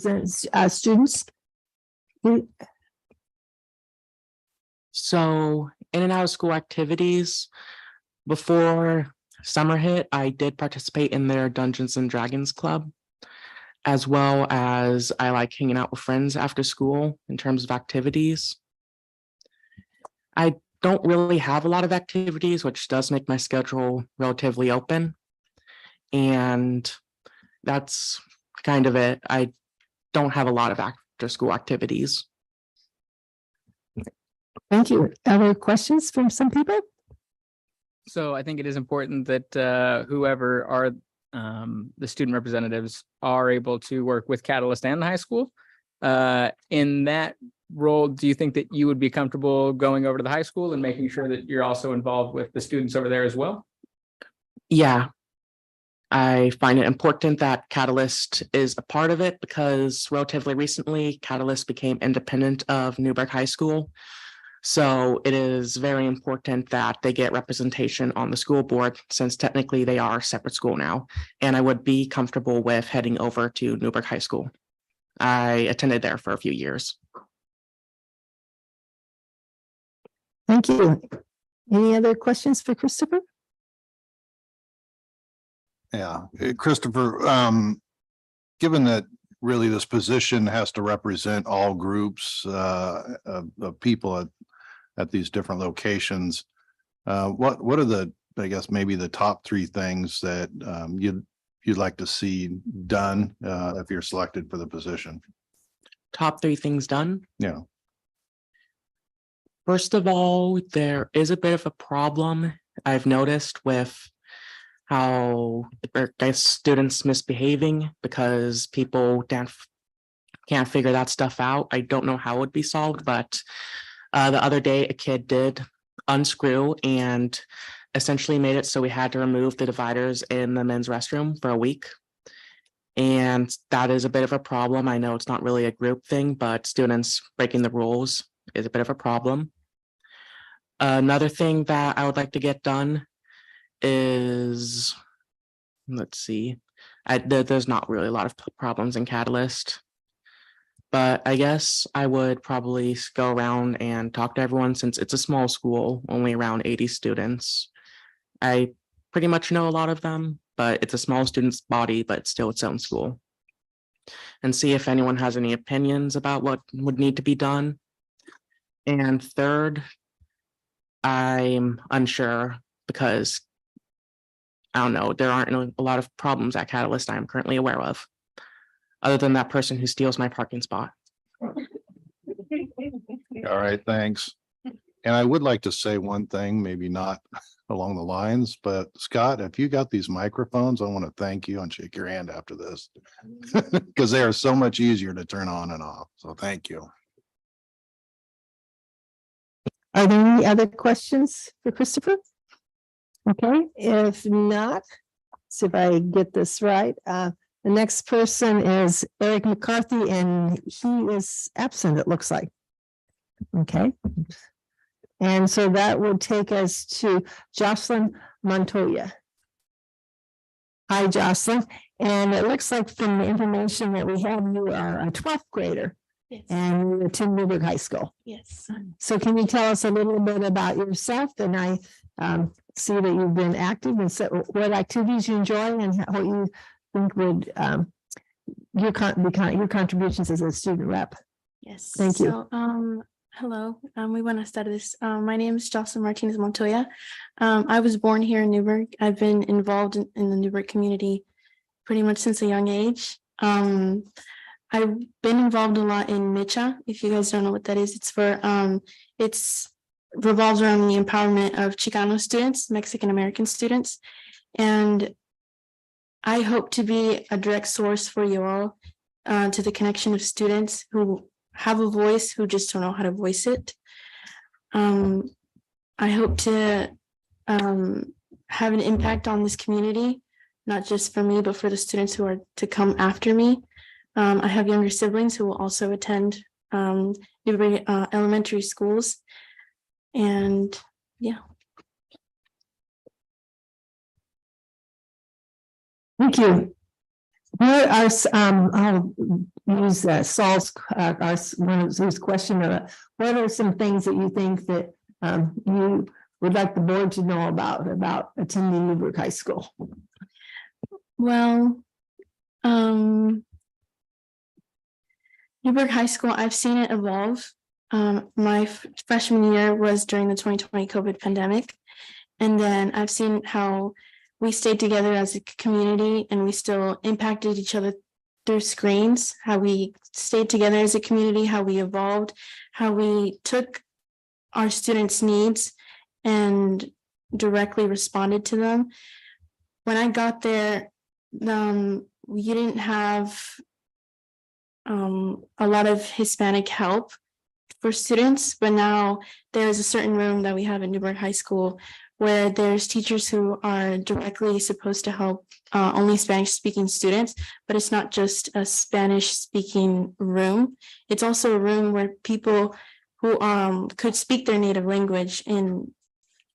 represent students? So in and out of school activities, before summer hit, I did participate in their Dungeons and Dragons club, as well as I like hanging out with friends after school in terms of activities. I don't really have a lot of activities, which does make my schedule relatively open. And that's kind of it. I don't have a lot of after school activities. Thank you. Other questions from some people? So I think it is important that whoever are the student representatives are able to work with Catalyst and the high school. In that role, do you think that you would be comfortable going over to the high school and making sure that you're also involved with the students over there as well? Yeah, I find it important that Catalyst is a part of it because relatively recently, Catalyst became independent of Newburgh High School. So it is very important that they get representation on the school board since technically they are a separate school now. And I would be comfortable with heading over to Newburgh High School. I attended there for a few years. Thank you. Any other questions for Christopher? Yeah, Christopher, given that really this position has to represent all groups of people at these different locations, what are the, I guess, maybe the top three things that you'd like to see done if you're selected for the position? Top three things done. Yeah. First of all, there is a bit of a problem I've noticed with how students misbehaving because people can't figure that stuff out. I don't know how it would be solved, but the other day a kid did unscrew and essentially made it so we had to remove the dividers in the men's restroom for a week. And that is a bit of a problem. I know it's not really a group thing, but students breaking the rules is a bit of a problem. Another thing that I would like to get done is, let's see, there's not really a lot of problems in Catalyst, but I guess I would probably go around and talk to everyone since it's a small school, only around 80 students. I pretty much know a lot of them, but it's a small student's body, but still its own school. And see if anyone has any opinions about what would need to be done. And third, I'm unsure because I don't know, there aren't a lot of problems at Catalyst I'm currently aware of, other than that person who steals my parking spot. All right, thanks. And I would like to say one thing, maybe not along the lines, but Scott, if you got these microphones, I want to thank you and shake your hand after this because they are so much easier to turn on and off. So thank you. Are there any other questions for Christopher? Okay, if not, see if I get this right. The next person is Eric McCarthy, and he is absent, it looks like. Okay. And so that would take us to Jocelyn Montoya. Hi, Jocelyn. And it looks like from the information that we have, you are a 12th grader. Yes. And you attend Newburgh High School. Yes. So can you tell us a little bit about yourself? And I see that you've been active, and so what activities you enjoy and what you think would your contributions as a student rep. Yes. Thank you. So, hello. We want to start this. My name is Jocelyn Martinez Montoya. I was born here in Newburgh. I've been involved in the Newburgh community pretty much since a young age. I've been involved a lot in MICHA. If you guys don't know what that is, it's for it's revolves around the empowerment of Chicano students, Mexican American students, and I hope to be a direct source for you all to the connection of students who have a voice who just don't know how to voice it. I hope to have an impact on this community, not just for me, but for the students who are to come after me. I have younger siblings who will also attend Newbury elementary schools. And yeah. Thank you. What are, I'll use Saul's, one of his question, what are some things that you think that you would like the board to know about attending Newburgh High School? Well, Newburgh High School, I've seen it evolve. My freshman year was during the 2020 COVID pandemic. And then I've seen how we stayed together as a community and we still impacted each other through screens, how we stayed together as a community, how we evolved, how we took our students' needs and directly responded to them. When I got there, we didn't have a lot of Hispanic help for students, but now there is a certain room that we have at Newburgh High School where there's teachers who are directly supposed to help only Spanish speaking students, but it's not just a Spanish speaking room. It's also a room where people who could speak their native language in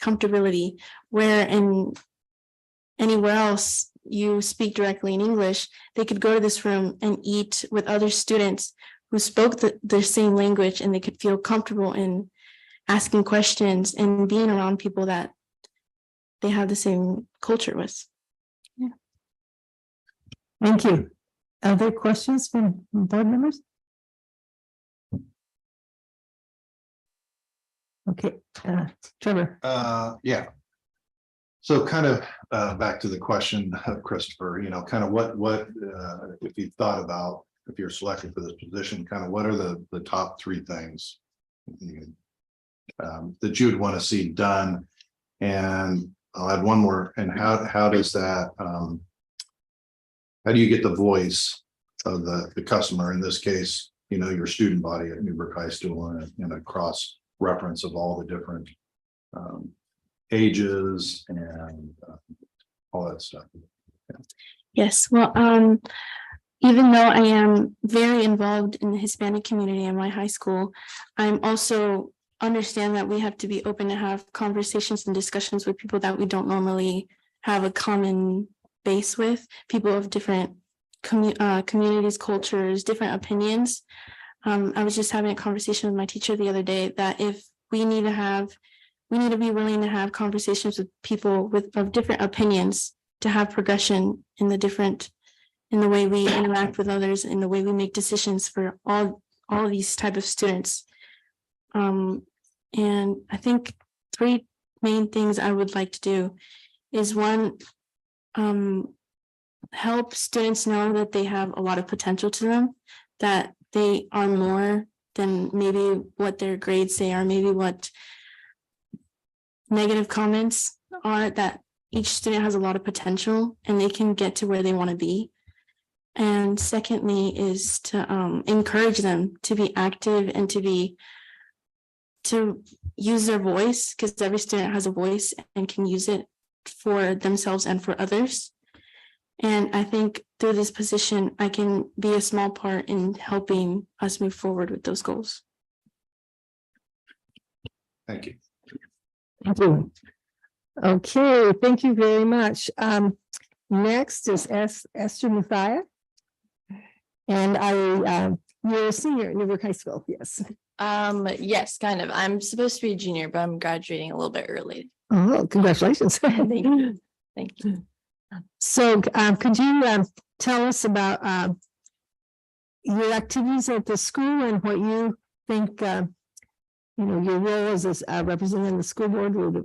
comfortability, where in anywhere else you speak directly in English, they could go to this room and eat with other students who spoke their same language, and they could feel comfortable in asking questions and being around people that they have the same culture with. Yeah. Thank you. Other questions from board members? Okay, Trevor. Yeah. So kind of back to the question of Christopher, you know, kind of what if you thought about, if you're selected for this position, kind of what are the top three things that you would want to see done? And I'll add one more. And how does that how do you get the voice of the customer, in this case, you know, your student body at Newburgh High School, and a cross reference of all the different ages and all that stuff? Yeah. Yes, well, even though I am very involved in the Hispanic community in my high school, I'm also understand that we have to be open to have conversations and discussions with people that we don't normally have a common base with, people of different communities, cultures, different opinions. I was just having a conversation with my teacher the other day that if we need to be willing to have conversations with people of different opinions to have progression in the way we interact with others, in the way we make decisions for all of these type of students. And I think three main things I would like to do is one, help students know that they have a lot of potential to them, that they are more than maybe what their grades say, or maybe what negative comments are, that each student has a lot of potential and they can get to where they want to be. And secondly is to encourage them to be active and to use their voice, because every student has a voice and can use it for themselves and for others. And I think through this position, I can be a small part in helping us move forward with those goals. Thank you. Thank you. Okay, thank you very much. Next is Esther Mathia. And you're a senior at Newburgh High School, yes. Yes, kind of. I'm supposed to be a junior, but I'm graduating a little bit early. Oh, congratulations. Thank you. Thank you. So could you tell us about your activities at the school and what you think your role as representing the school board, or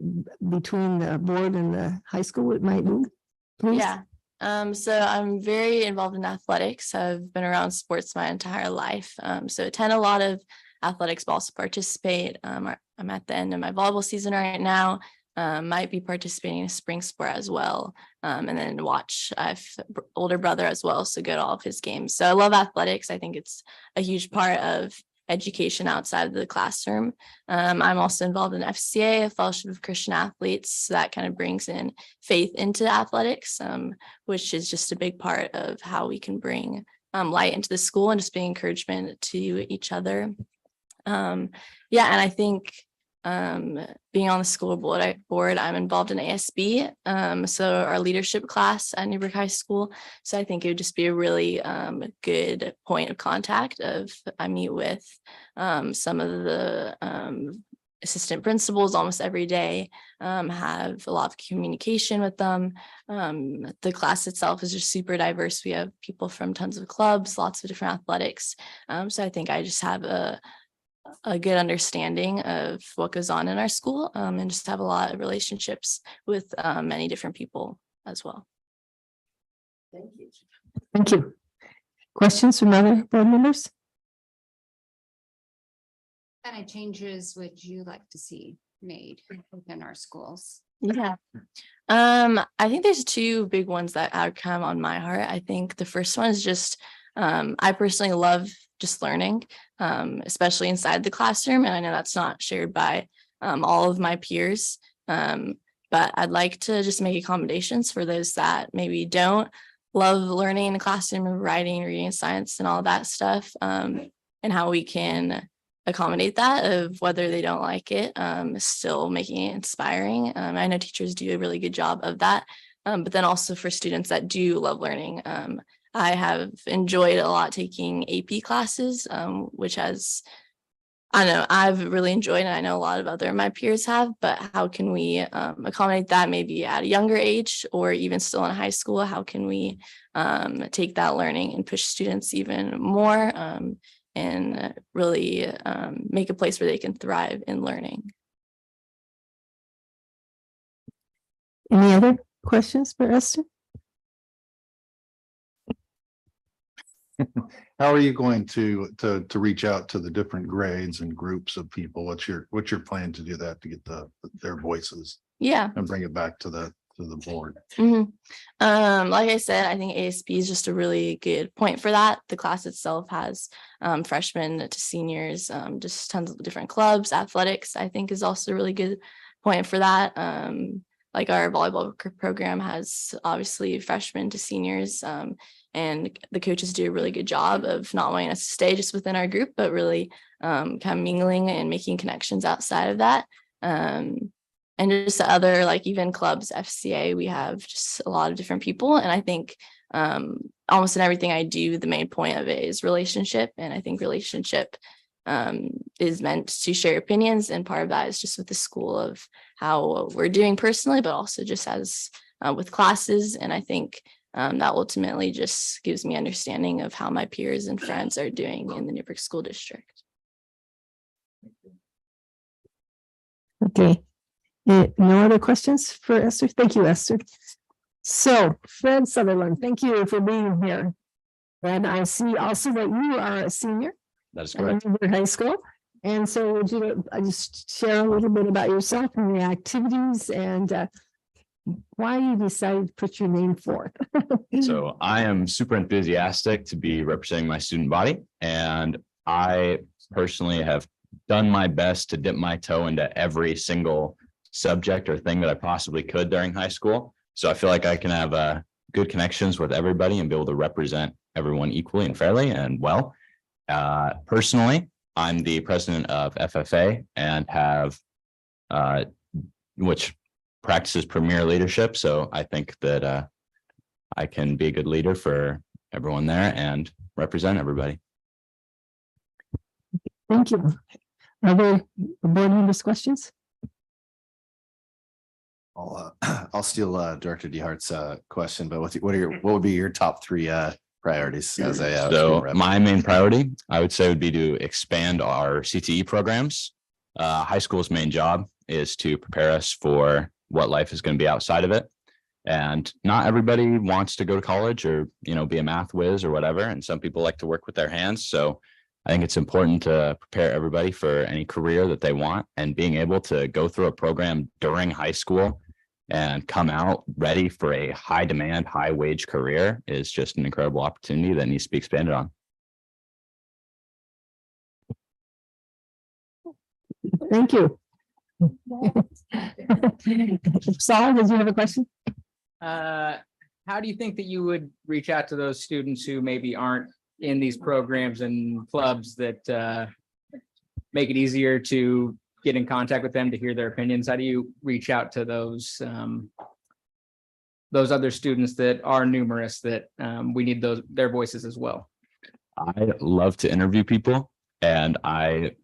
between the board and the high school, it might be, please? Yeah. So I'm very involved in athletics. I've been around sports my entire life. So attend a lot of athletics, but also participate. I'm at the end of my volleyball season right now. Might be participating in a spring sport as well. And then watch. I have an older brother as well, so go to all of his games. So I love athletics. I think it's a huge part of education outside of the classroom. I'm also involved in FCA, a Fellowship of Christian Athletes. So that kind of brings in faith into athletics, which is just a big part of how we can bring light into the school and just being encouragement to each other. And I think being on the school board, I'm involved in ASB, so our leadership class at Newburgh High School. So I think it would just be a really good point of contact. I meet with some of the assistant principals almost every day, have a lot of communication with them. The class itself is just super diverse. We have people from tons of clubs, lots of different athletics. So I think I just have a good understanding of what goes on in our school, and just have a lot of relationships with many different people as well. Thank you. Questions from other board members? What kind of changes would you like to see made within our schools? Yeah. I think there's two big ones that are kind of on my heart. I think the first one is just, I personally love just learning, especially inside the classroom. And I know that's not shared by all of my peers. But I'd like to just make accommodations for those that maybe don't love learning in the classroom, writing, reading, science, and all that stuff, and how we can accommodate that of whether they don't like it, still making it inspiring. I know teachers do a really good job of that, but then also for students that do love learning. I have enjoyed a lot taking AP classes, which I know I've really enjoyed, and I know a lot of other my peers have, but how can we accommodate that maybe at a younger age or even still in high school? How can we take that learning and push students even more, and really make a place where they can thrive in learning? Any other questions for Esther? How are you going to reach out to the different grades and groups of people? What's your plan to do that, to get their voices Yeah. and bring it back to the board? Like I said, I think ASB is just a really good point for that. The class itself has freshmen to seniors, just tons of different clubs. Athletics, I think, is also a really good point for that. Like our volleyball program has obviously freshmen to seniors, and the coaches do a really good job of not wanting us to stay just within our group, but really kind of mingling and making connections outside of that. And just other, like even clubs, FCA, we have just a lot of different people. And I think almost in everything I do, the main point of it is relationship. And I think relationship is meant to share opinions. And part of that is just with the school of how we're doing personally, but also just as with classes. And I think that ultimately just gives me understanding of how my peers and friends are doing in the Newburgh School District. Okay. No other questions for Esther? Thank you, Esther. So Fred Sutherland, thank you for being here. And I see also that you are a senior That is at correct. Newburgh High School. And so would you just share a little bit about yourself and the activities and why you decided to put your name forth? So I am super enthusiastic to be representing my student body, and I personally have done my best to dip my toe into every single subject or thing that I possibly could during high school. So I feel like I can have good connections with everybody and be able to represent everyone equally and fairly and well. Personally, I'm the president of FFA and have which practices premier leadership. So I think that I can be a good leader for everyone there and represent everybody. Thank you. Are there board members' questions? I'll steal Director DeHart's question, but what would be your top three priorities as a So student rep? my main priority, I would say, would be to expand our CTE programs. High school's main job is to prepare us for what life is going to be outside of it. And not everybody wants to go to college or, be a math whiz or whatever. And some people like to work with their hands. So I think it's important to prepare everybody for any career that they want, and being able to go through a program during high school and come out ready for a high demand, high wage career is just an incredible opportunity that needs to be expanded on. Thank you. Saul, did you have a question? How do you think that you would reach out to those students who maybe aren't in these programs and clubs that make it easier to get in contact with them to hear their opinions? How do you reach out to those other students that are numerous that we need their voices as well? I love to interview people, and I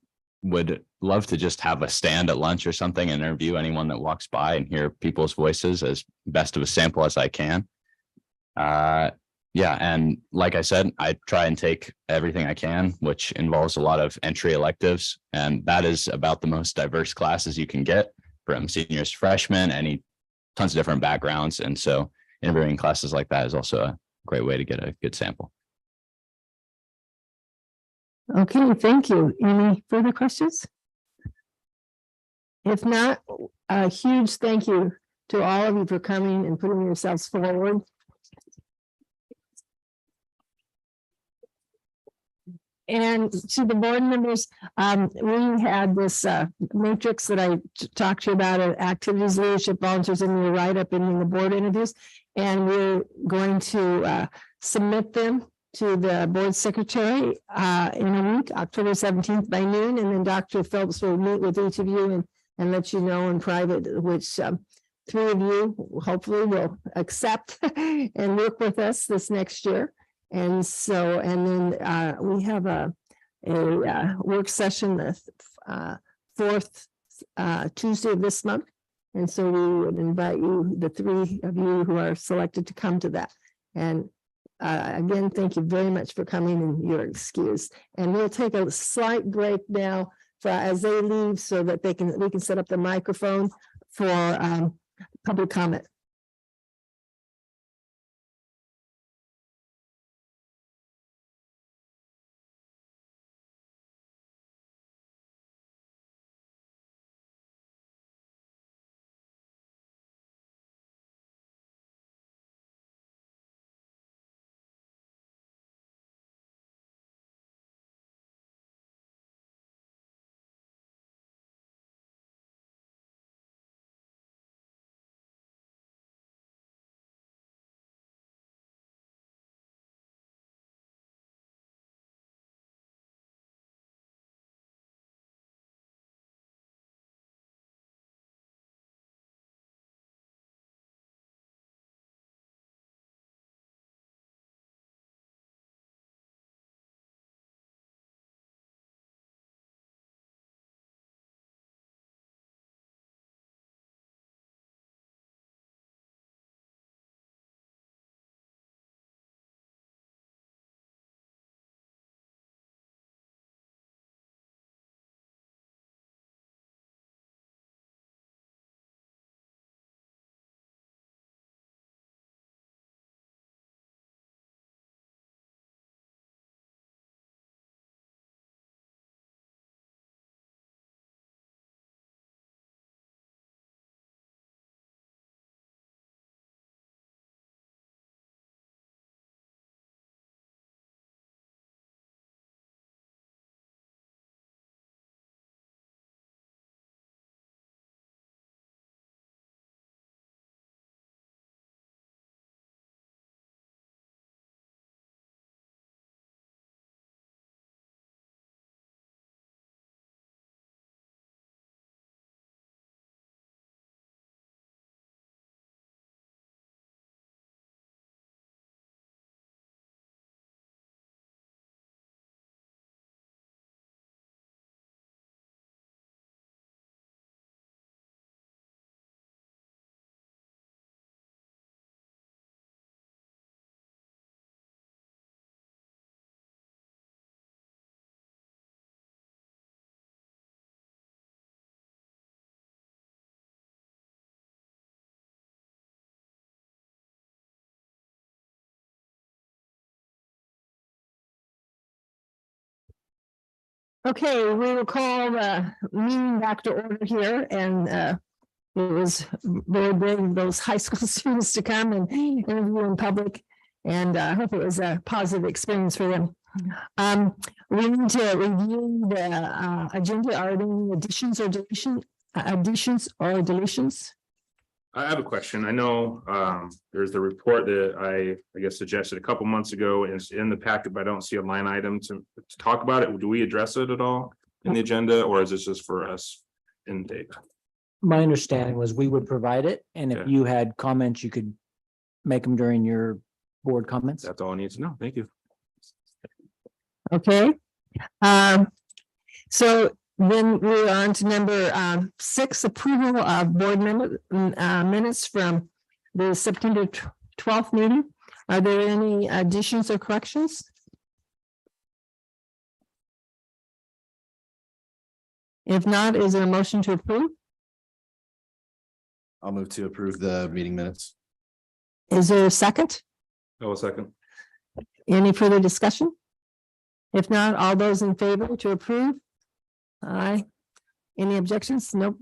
would love to just have a stand at lunch or something and interview anyone that walks by and hear people's voices as best of a sample as I can. Yeah, and like I said, I try and take everything I can, which involves a lot of entry electives, and that is about the most diverse classes you can get, from seniors to freshmen, tons of different backgrounds. And so interviewing classes like that is also a great way to get a good sample. Okay, thank you. Any further questions? If not, a huge thank you to all of you for coming and putting yourselves forward. And to the board members, we had this matrix that I talked to you about, activities, leadership, volunteers, and your write-up in the board interviews. And we're going to submit them to the board secretary in a week, October 17th by noon. And then Dr. Phelps will meet with each of you and let you know in private which 3 of you hopefully will accept and work with us this next year. And so, and then we have a work session the 4th Tuesday of this month. And so we would invite you, the 3 of you who are selected, to come to that. And again, thank you very much for coming, and you're excused. And we'll take a slight break now as they leave, so that we can set up the microphone for public comment. Okay, we will call the meeting back to order here, and it was very brave of those high school students to come and interview in public, and I hope it was a positive experience for them. We need to review the agenda. Are there any additions or deletions? I have a question. I know there's the report that I guess suggested a couple months ago, and it's in the packet, but I don't see a line item to talk about it. Do we address it at all in the agenda, or is this just for us intake. My understanding was we would provide it, and if Yeah. you had comments, you could make them during your board comments. That's all I need to know. Thank you. Okay. So then we're on to number 6, approval of board member minutes from the September 12th meeting. Are there any additions or corrections? If not, is there a motion to approve? I'll move to approve the meeting minutes. Is there a second? Oh, a second. Any further discussion? If not, all those in favor to approve? Aye. Any objections? Nope.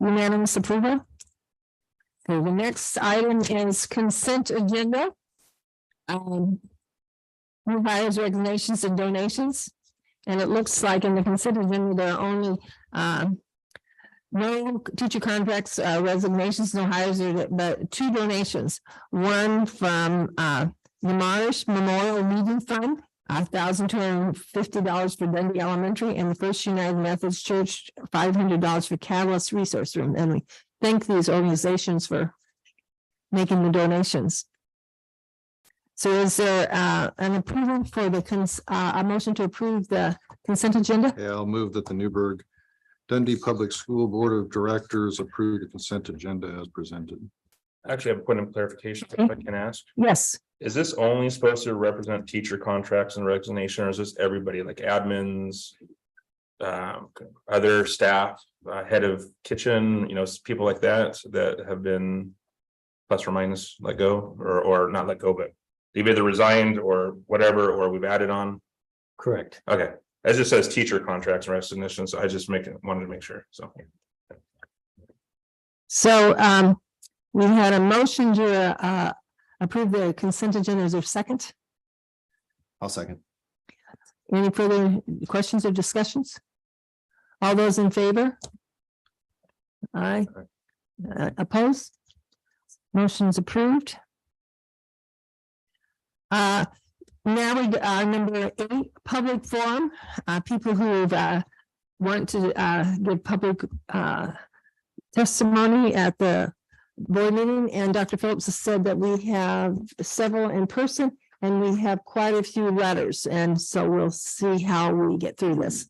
Unanimous approval. Okay, the next item is consent agenda. New hires, resignations, and donations. And it looks like in the consent agenda, there are only no teacher contracts, resignations, no hires, but 2 donations. One from the Marsh Memorial Reading Fund, $1,250 for Dundee Elementary, and the First United Methodist Church, $500 for Catalyst Resource Room. And we thank these organizations for making the donations. So is there an approval for the a motion to approve the consent agenda? Yeah, I'll move that the Newburgh Dundee Public School Board of Directors approve the consent agenda as presented. Actually, I have a point of clarification if I can ask. Yes. Is this only supposed to represent teacher contracts and resignation, or is this everybody like admins? Other staff, head of kitchen, people like that have been plus or minus let go or not let go, but they've either resigned or whatever, or we've added on. Correct. Okay, it just says teacher contracts and resignations. So I just wanted to make sure. So we had a motion to approve the consent agenda. Is there a second? I'll second. Any further questions or discussions? All those in favor? Aye. Opposed? Motion's approved. Now we number 8, public forum. People who want to give public testimony at the board meeting, and Dr. Phillips has said that we have several in person and we have quite a few letters, and so we'll see how we get through this.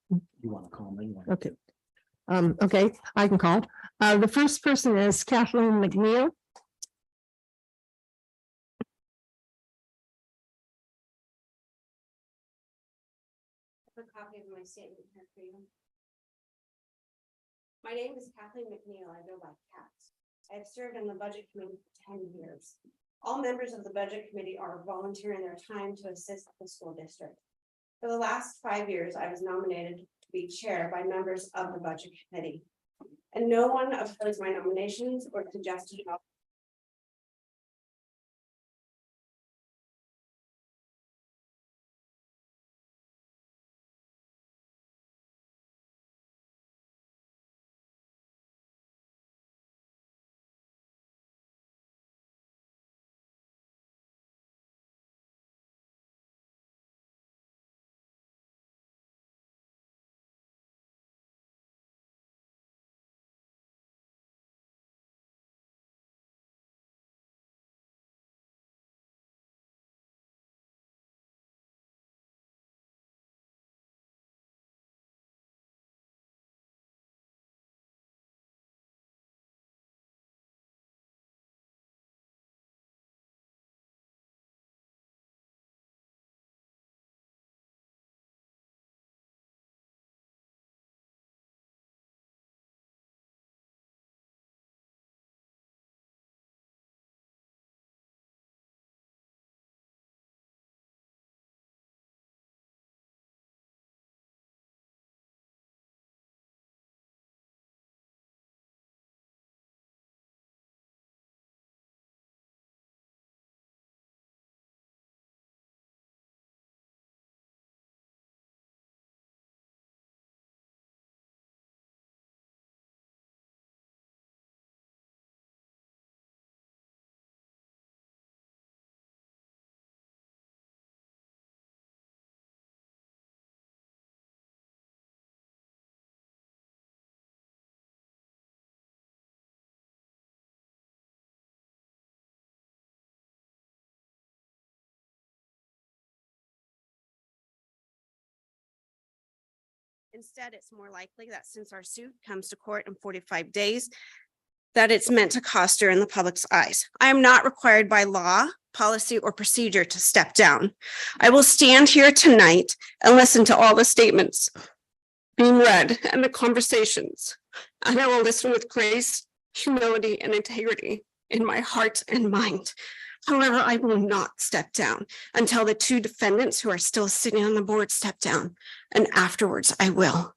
You want to call me? Okay. Okay, I can call. The first person is Kathleen McNeil. A copy of my statement here for you. My name is Kathleen McNeil. I go by Katz. I have served on the budget committee for 10 years. All members of the budget committee are volunteering their time to assist the school district. For the last 5 years, I was nominated to be chair by members of the budget committee, and no one opposed my nominations or suggested Instead, it's more likely that since our suit comes to court in 45 days, that it's meant to cost her in the public's eyes. I am not required by law, policy, or procedure to step down. I will stand here tonight and listen to all the statements being read and the conversations. And I will listen with grace, humility, and integrity in my heart and mind. However, I will not step down until the two defendants who are still sitting on the board step down, and afterwards I will.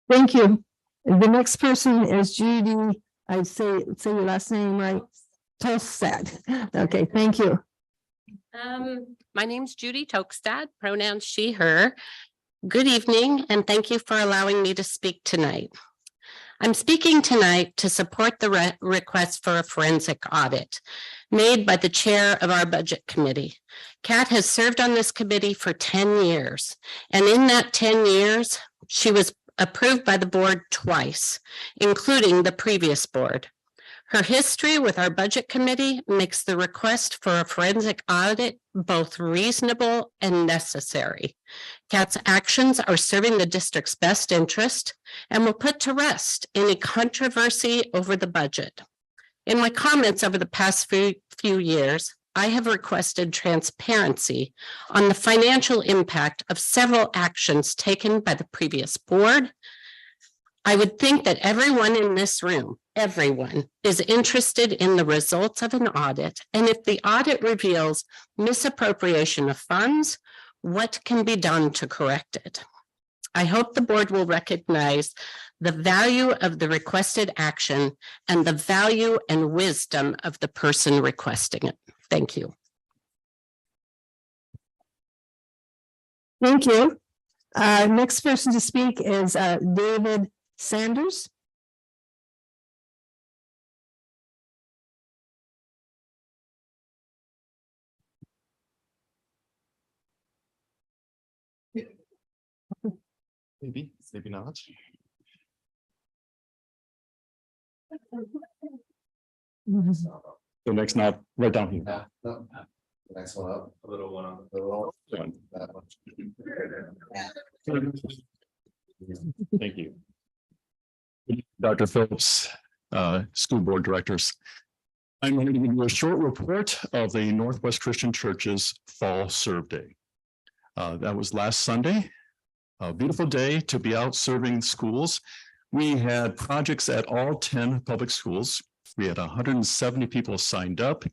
Thank you. The next person is Judy. I say your last name right. Tolstad. Okay, thank you. My name's Judy Tokstad, pronouns she, her. Good evening, and thank you for allowing me to speak tonight. I'm speaking tonight to support the request for a forensic audit made by the chair of our budget committee. Kat has served on this committee for 10 years, and in that 10 years, she was approved by the board twice, including the previous board. Her history with our budget committee makes the request for a forensic audit both reasonable and necessary. Kat's actions are serving the district's best interest and will put to rest any controversy over the budget. In my comments over the past few years, I have requested transparency on the financial impact of several actions taken by the previous board. I would think that everyone in this room, everyone, is interested in the results of an audit, and if the audit reveals misappropriation of funds, what can be done to correct it? I hope the board will recognize the value of the requested action and the value and wisdom of the person requesting it. Thank you. Thank you. Next person to speak is David Sanders. Maybe not. The next knob right down here. The next one up. A little one on That one. Thank you. Dr. Phillips, school board directors. I'm going to give you a short report of the Northwest Christian Church's Fall Serve Day. That was last Sunday. A beautiful day to be out serving schools. We had projects at all 10 public schools. We had 170 people signed up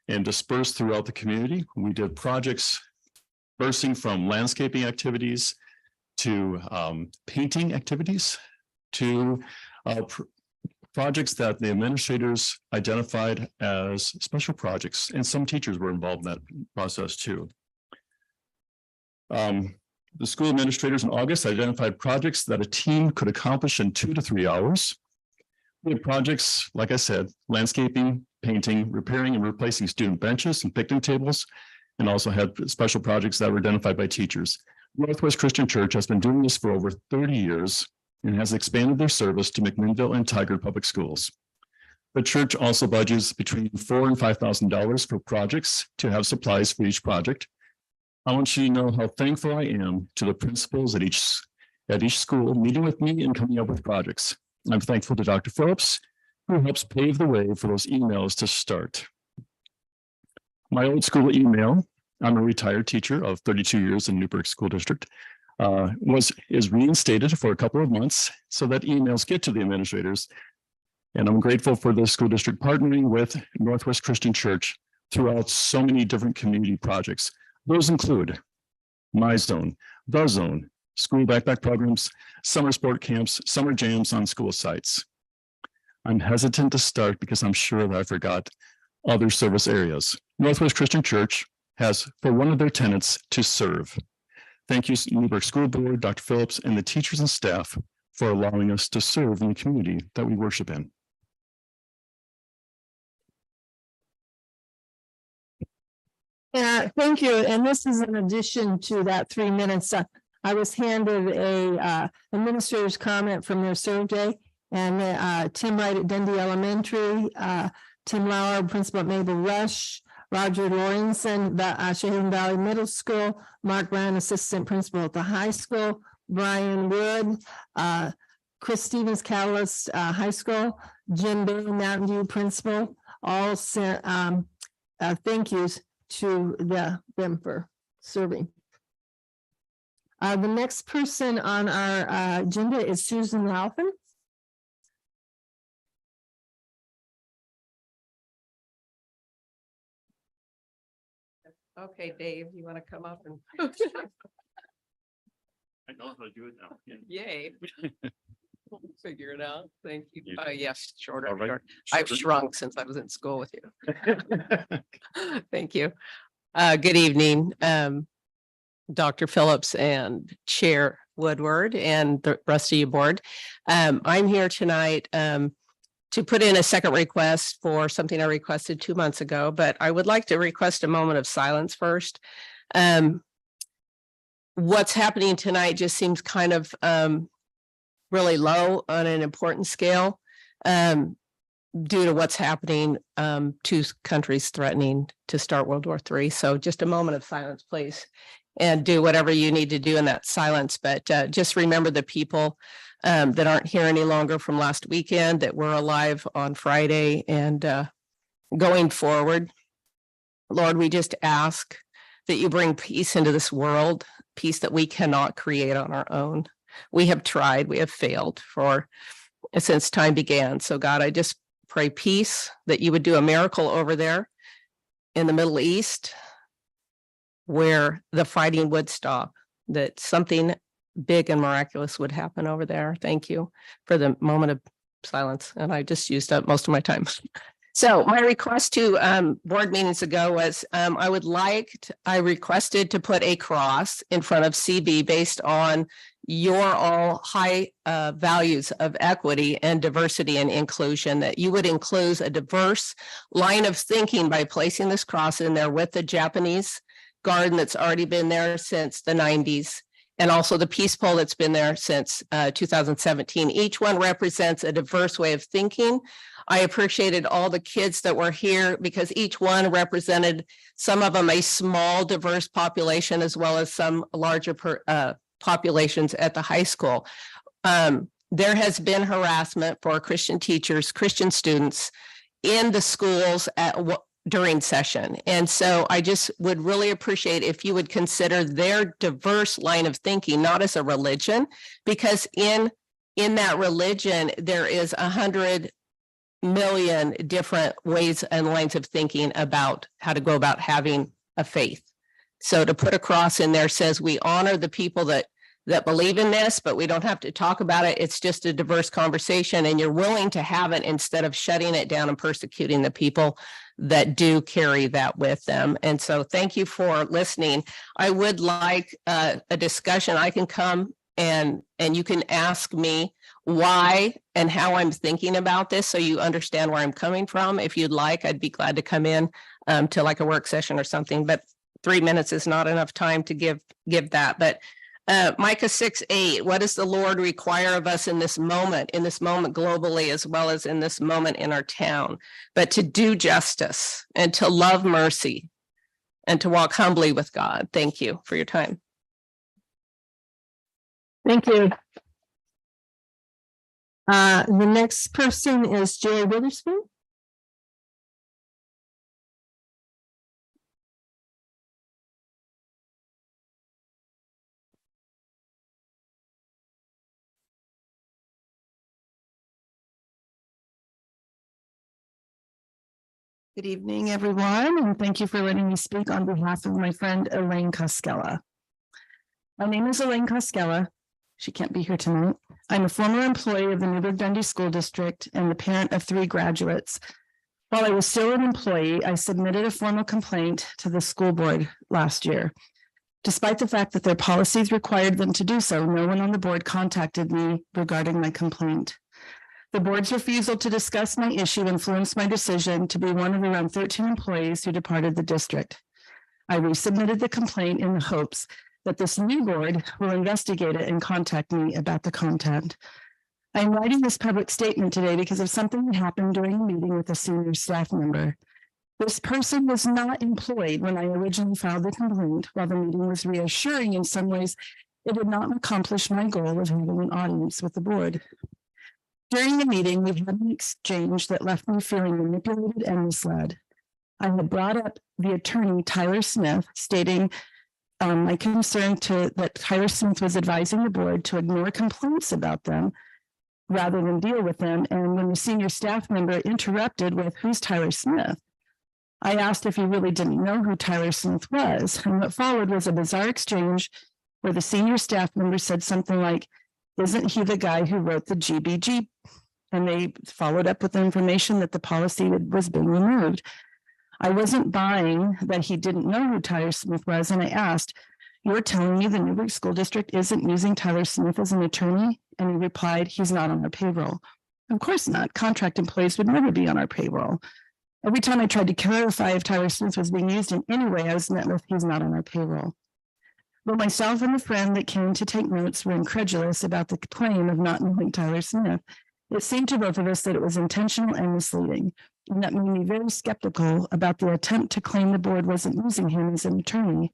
and dispersed throughout the community. We did projects bursting from landscaping activities to painting activities to projects that the administrators identified as special projects, and some teachers were involved in that process too. The school administrators in August identified projects that a team could accomplish in 2 to 3 hours. We had projects, like I said, landscaping, painting, repairing and replacing student benches and picnic tables, and also had special projects that were identified by teachers. Northwest Christian Church has been doing this for over 30 years and has expanded their service to McMinnville and Tigard Public Schools. The church also budgets between $4,000 and $5,000 for projects to have supplies for each project. I want you to know how thankful I am to the principals at each school meeting with me and coming up with projects. I'm thankful to Dr. Phillips, who helps pave the way for those emails to start. My old school email, I'm a retired teacher of 32 years in Newburgh School District, is reinstated for a couple of months so that emails get to the administrators. And I'm grateful for the school district partnering with Northwest Christian Church throughout so many different community projects. Those include My Zone, The Zone, school backpack programs, summer sport camps, summer jams on school sites. I'm hesitant to start because I'm sure that I forgot other service areas. Northwest Christian Church has for one of their tenets to serve. Thank you, Newburgh School Board, Dr. Phillips, and the teachers and staff for allowing us to serve in the community that we worship in. Yeah, thank you. And this is in addition to that 3 minutes. I was handed a administrator's comment from their serve day, and Tim Wright at Dundee Elementary Tim Lauer, Principal at Mabel Rush, Roger Lorenzen, Cheyenne Valley Middle School, Mark Brown, Assistant Principal at the high school, Brian Wood, Chris Stevens, Catalyst High School, Jim Bailey, Mountain View Principal, all sent thank yous to them for serving. The next person on our agenda is Susan Laufin. Okay, Dave, you want to come up and I know how to do it now. yay. We'll figure it out. Thank you. You- Yes, shorter, All right. short. I've Shorter. shrunk since I was in school with you. Thank you. Good evening, Dr. Phillips and Chair Woodward and the rest of your board. I'm here tonight to put in a second request for something I requested 2 months ago, but I would like to request a moment of silence first. What's happening tonight just seems kind of really low on an important scale due to what's happening, two countries threatening to start World War III. So just a moment of silence, please, and do whatever you need to do in that silence. But just remember the people that aren't here any longer from last weekend that were alive on Friday, and going forward, Lord, we just ask that you bring peace into this world, peace that we cannot create on our own. We have tried, we have failed since time began. So God, I just pray peace, that you would do a miracle over there in the Middle East where the fighting would stop, that something big and miraculous would happen over there. Thank you for the moment of silence. And I just used up most of my time. So my request to board meetings ago was I requested to put a cross in front of CB based on your all high values of equity and diversity and inclusion, that you would include a diverse line of thinking by placing this cross in there with the Japanese garden that's already been there since the 90s. And also the peace pole that's been there since 2017. Each one represents a diverse way of thinking. I appreciated all the kids that were here because each one represented, some of them a small diverse population as well as some larger populations at the high school. There has been harassment for Christian teachers, Christian students in the schools during session. And so I just would really appreciate if you would consider their diverse line of thinking, not as a religion, because in that religion, there is 100 million different ways and lines of thinking about how to go about having a faith. So to put a cross in there says we honor the people that believe in this, but we don't have to talk about it. It's just a diverse conversation, and you're willing to have it instead of shutting it down and persecuting the people that do carry that with them. And so thank you for listening. I would like a discussion. I can come and you can ask me why and how I'm thinking about this so you understand where I'm coming from. If you'd like, I'd be glad to come in to like a work session or something, but 3 minutes is not enough time to give that. But Micah 6:8, what does the Lord require of us in this moment globally, as well as in this moment in our town, but to do justice and to love mercy and to walk humbly with God. Thank you for your time. Thank you. The next person is Jerry Witherspoon. Good evening, everyone, and thank you for letting me speak on behalf of my friend Elaine Koskela. My name is Elaine Koskela. She can't be here tonight. I'm a former employee of the Newburgh-Dundee School District and the parent of 3 graduates. While I was still an employee, I submitted a formal complaint to the school board last year. Despite the fact that their policies required them to do so, no one on the board contacted me regarding my complaint. The board's refusal to discuss my issue influenced my decision to be one of around 13 employees who departed the district. I resubmitted the complaint in the hopes that this new board will investigate it and contact me about the content. I'm writing this public statement today because of something that happened during a meeting with a senior staff member. This person was not employed when I originally filed the complaint. While the meeting was reassuring in some ways, it did not accomplish my goal of having an audience with the board. During the meeting, we had an exchange that left me feeling manipulated and misled. I had brought up the attorney, Tyler Smith, stating my concern that Tyler Smith was advising the board to ignore complaints about them rather than deal with them. And when the senior staff member interrupted with, "Who's Tyler Smith?" I asked if he really didn't know who Tyler Smith was. And what followed was a bizarre exchange where the senior staff member said something like, "Isn't he the guy who wrote the GBG?" And they followed up with the information that the policy was being removed. I wasn't buying that he didn't know who Tyler Smith was. And I asked, "You're telling me the Newburgh School District isn't using Tyler Smith as an attorney?" And he replied, "He's not on our payroll." Of course not. Contract employees would never be on our payroll. Every time I tried to clarify if Tyler Smith was being used in any way, I was met with, "He's not on our payroll." But myself and the friend that came to take notes were incredulous about the claim of not knowing Tyler Smith. It seemed to both of us that it was intentional and misleading. And that made me very skeptical about the attempt to claim the board wasn't using him as an attorney.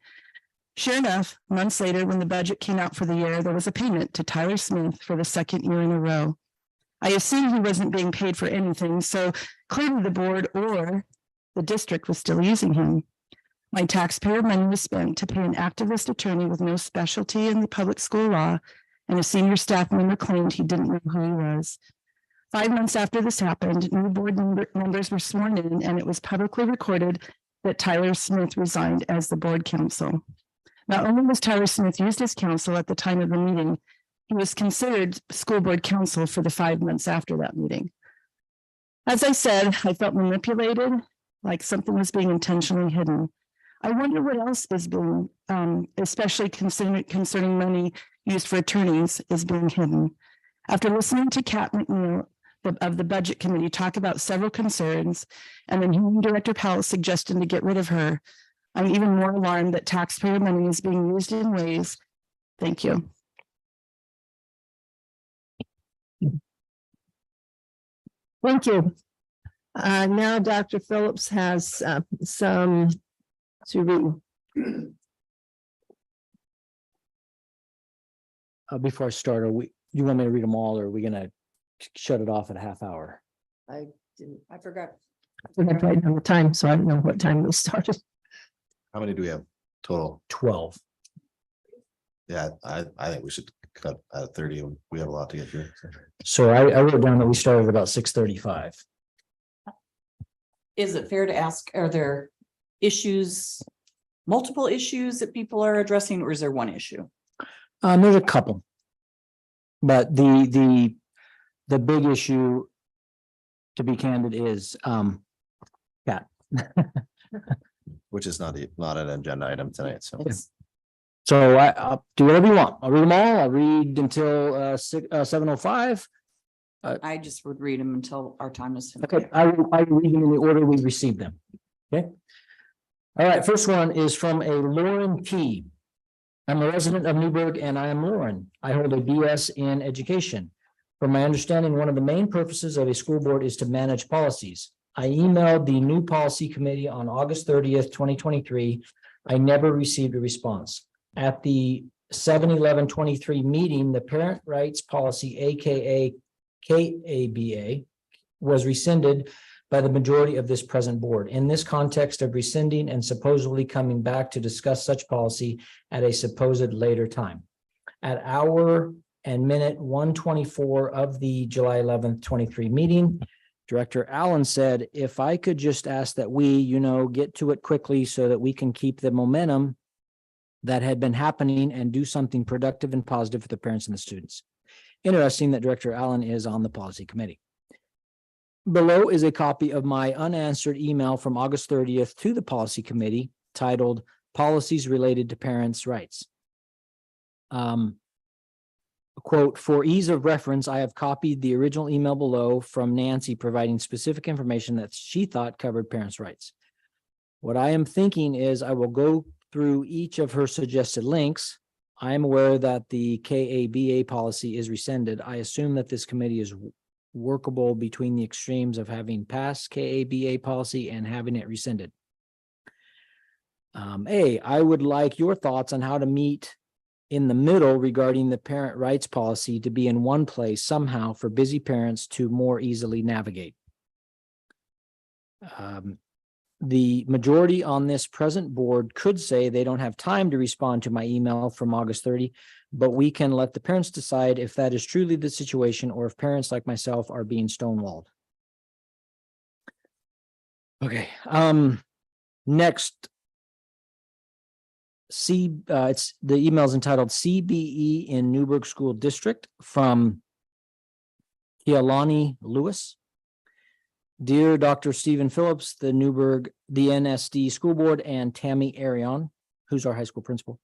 Sure enough, months later, when the budget came out for the year, there was a payment to Tyler Smith for the second year in a row. I assumed he wasn't being paid for anything, so clearly the board or the district was still using him. My taxpayer money was spent to pay an activist attorney with no specialty in the public school law, and a senior staff member claimed he didn't know who he was. 5 months after this happened, new board members were sworn in, and it was publicly recorded that Tyler Smith resigned as the board counsel. Not only was Tyler Smith used as counsel at the time of the meeting, he was considered school board counsel for the 5 months after that meeting. As I said, I felt manipulated, like something was being intentionally hidden. I wonder what else is being, especially concerning money used for attorneys, is being hidden. After listening to Kat McNeil of the budget committee talk about several concerns, and then hearing Director Powell suggesting to get rid of her, I'm even more alarmed that taxpayer money is being used in ways. Thank you. Thank you. Now Dr. Phillips has some to read. Before I start, you want me to read them all, or are we gonna shut it off at a half hour? I forgot. I forgot to write down the time, so I don't know what time we started. How many do we have total? 12. Yeah, I think we should cut at 30. We have a lot to get through. So I wrote down that we started about 6:35. Is it fair to ask, are there issues, multiple issues that people are addressing, or is there one issue? There's a couple. But the big issue, to be candid, is Cat. Which is not an agenda item tonight, so. So I'll do whatever you want. I'll read them all. I'll read until 7:05. I just would read them until our time is. Okay, I will read them in the order we received them. Okay. All right, first one is from a Lauren T. I'm a resident of Newburgh and I am Lauren. I hold a BS in education. From my understanding, one of the main purposes of a school board is to manage policies. I emailed the new policy committee on August 30th, 2023. I never received a response. At the 7/11/23 meeting, the parent rights policy, aka KABA, was rescinded by the majority of this present board. In this context of rescinding and supposedly coming back to discuss such policy at a supposed later time. At hour and minute 124 of the July 11th, 23 meeting, Director Allen said, if I could just ask that we, get to it quickly so that we can keep the momentum that had been happening and do something productive and positive for the parents and the students. Interesting that Director Allen is on the policy committee. Below is a copy of my unanswered email from August 30th to the policy committee titled Policies Related to Parents' Rights. Quote, for ease of reference, I have copied the original email below from Nancy providing specific information that she thought covered parents' rights. What I am thinking is I will go through each of her suggested links. I am aware that the KABA policy is rescinded. I assume that this committee is workable between the extremes of having passed KABA policy and having it rescinded. I would like your thoughts on how to meet in the middle regarding the parent rights policy to be in one place somehow for busy parents to more easily navigate. The majority on this present board could say they don't have time to respond to my email from August 30, but we can let the parents decide if that is truly the situation or if parents like myself are being stonewalled. Okay, next. It's the email is entitled CBE in Newburgh School District from Kialani Lewis. Dear Dr. Stephen Phillips, the NSD School Board, and Tammy Arion, who's our high school principal.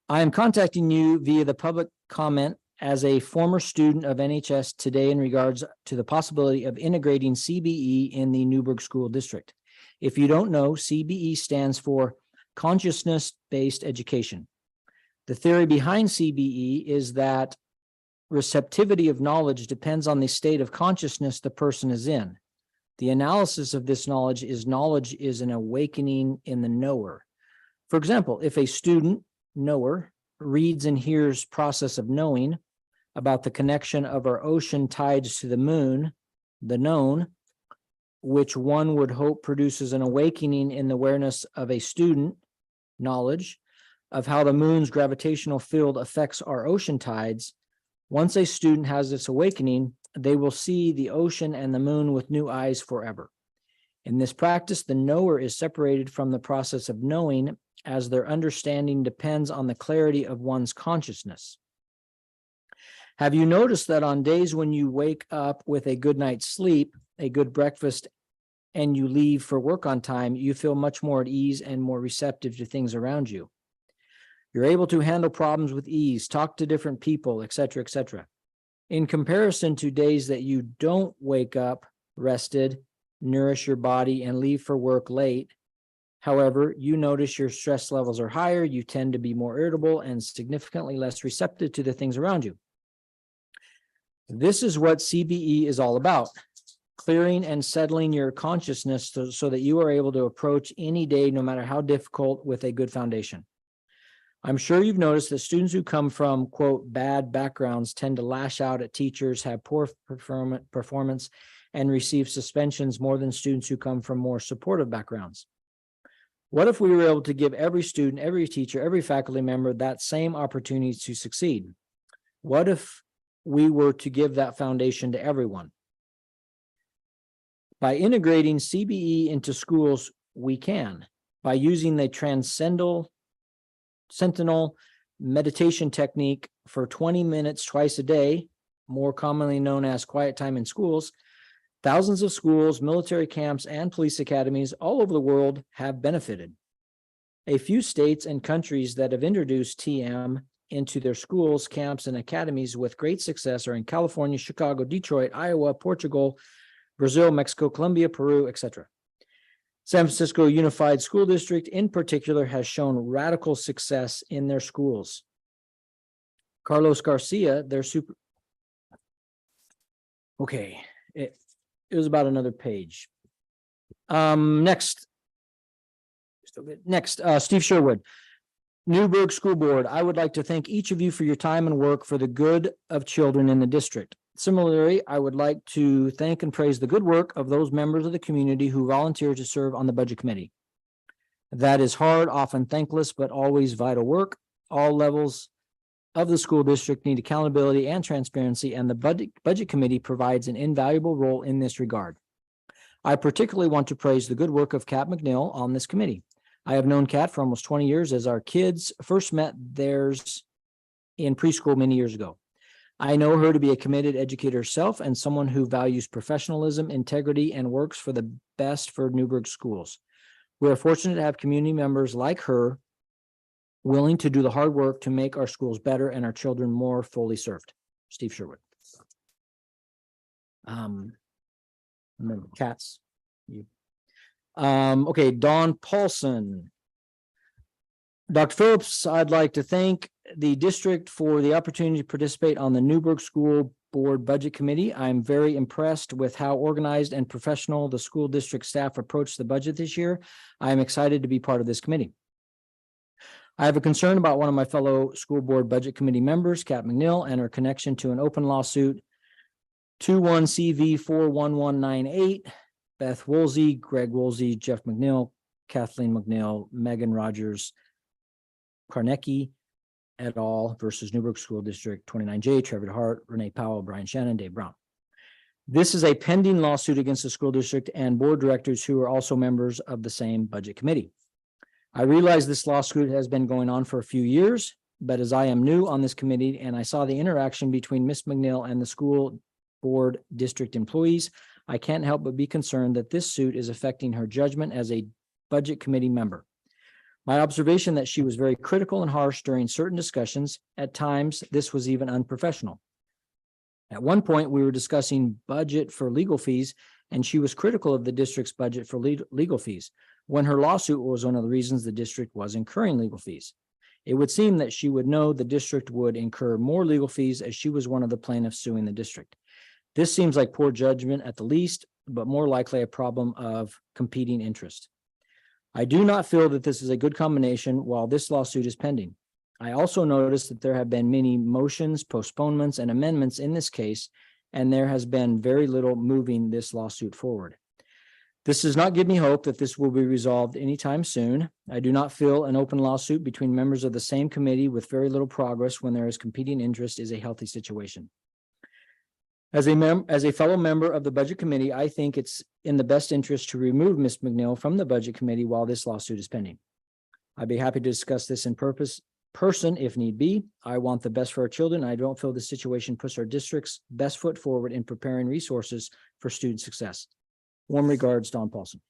I am contacting you via the public comment as a former student of NHS today in regards to the possibility of integrating CBE in the Newburgh School District. If you don't know, CBE stands for consciousness-based education. The theory behind CBE is that receptivity of knowledge depends on the state of consciousness the person is in. The analysis of this knowledge is an awakening in the knower. For example, if a student knower reads and hears process of knowing about the connection of our ocean tides to the moon, the known, which one would hope produces an awakening in the awareness of a student knowledge of how the moon's gravitational field affects our ocean tides. Once a student has this awakening, they will see the ocean and the moon with new eyes forever. In this practice, the knower is separated from the process of knowing as their understanding depends on the clarity of one's consciousness. Have you noticed that on days when you wake up with a good night's sleep, a good breakfast, and you leave for work on time, you feel much more at ease and more receptive to things around you? You're able to handle problems with ease, talk to different people, etc., etc. In comparison to days that you don't wake up rested, nourish your body, and leave for work late, however, you notice your stress levels are higher, you tend to be more irritable and significantly less receptive to the things around you. This is what CBE is all about. Clearing and settling your consciousness so that you are able to approach any day, no matter how difficult, with a good foundation. I'm sure you've noticed that students who come from, quote, bad backgrounds tend to lash out at teachers, have poor performance, and receive suspensions more than students who come from more supportive backgrounds. What if we were able to give every student, every teacher, every faculty member that same opportunity to succeed? What if we were to give that foundation to everyone? By integrating CBE into schools, we can. By using the Sentinel meditation technique for 20 minutes twice a day, more commonly known as quiet time in schools, thousands of schools, military camps, and police academies all over the world have benefited. A few states and countries that have introduced TM into their schools, camps, and academies with great success are in California, Chicago, Detroit, Iowa, Portugal, Brazil, Mexico, Colombia, Peru, etc. San Francisco Unified School District in particular has shown radical success in their schools. Carlos Garcia, their okay, it was about another page. Next, Steve Sherwood, Newburgh School Board. I would like to thank each of you for your time and work for the good of children in the district. Similarly, I would like to thank and praise the good work of those members of the community who volunteer to serve on the budget committee. That is hard, often thankless, but always vital work. All levels of the school district need accountability and transparency, and the budget committee provides an invaluable role in this regard. I particularly want to praise the good work of Kat McNeil on this committee. I have known Kat for almost 20 years, as our kids first met theirs in preschool many years ago. I know her to be a committed educator herself and someone who values professionalism, integrity, and works for the best for Newburgh schools. We are fortunate to have community members like her willing to do the hard work to make our schools better and our children more fully served. Steve Sherwood. Remember Kat's. Okay, Dawn Paulson. Dr. Phillips, I'd like to thank the district for the opportunity to participate on the Newburgh School Board Budget Committee. I'm very impressed with how organized and professional the school district staff approached the budget this year. I am excited to be part of this committee. I have a concern about one of my fellow school board budget committee members, Kat McNeil, and her connection to an open lawsuit 21 CV 41198. Beth Woolsey, Greg Woolsey, Jeff McNeil, Kathleen McNeil, Megan Rogers, Karnecki et al. Versus Newburgh School District 29J, Trevor Hart, Renee Powell, Brian Shannon, Dave Brown. This is a pending lawsuit against the school district and board directors who are also members of the same budget committee. I realize this lawsuit has been going on for a few years, but as I am new on this committee and I saw the interaction between Ms. McNeil and the school board district employees, I can't help but be concerned that this suit is affecting her judgment as a budget committee member. My observation that she was very critical and harsh during certain discussions, at times this was even unprofessional. At one point, we were discussing budget for legal fees, and she was critical of the district's budget for legal fees, when her lawsuit was one of the reasons the district was incurring legal fees. It would seem that she would know the district would incur more legal fees as she was one of the plaintiffs suing the district. This seems like poor judgment at the least, but more likely a problem of competing interest. I do not feel that this is a good combination while this lawsuit is pending. I also noticed that there have been many motions, postponements, and amendments in this case, and there has been very little moving this lawsuit forward. This does not give me hope that this will be resolved anytime soon. I do not feel an open lawsuit between members of the same committee with very little progress when there is competing interest is a healthy situation. As a fellow member of the budget committee, I think it's in the best interest to remove Ms. McNeil from the budget committee while this lawsuit is pending. I'd be happy to discuss this in person if need be. I want the best for our children. I don't feel this situation puts our district's best foot forward in preparing resources for student success. Warm regards, Don Paulson.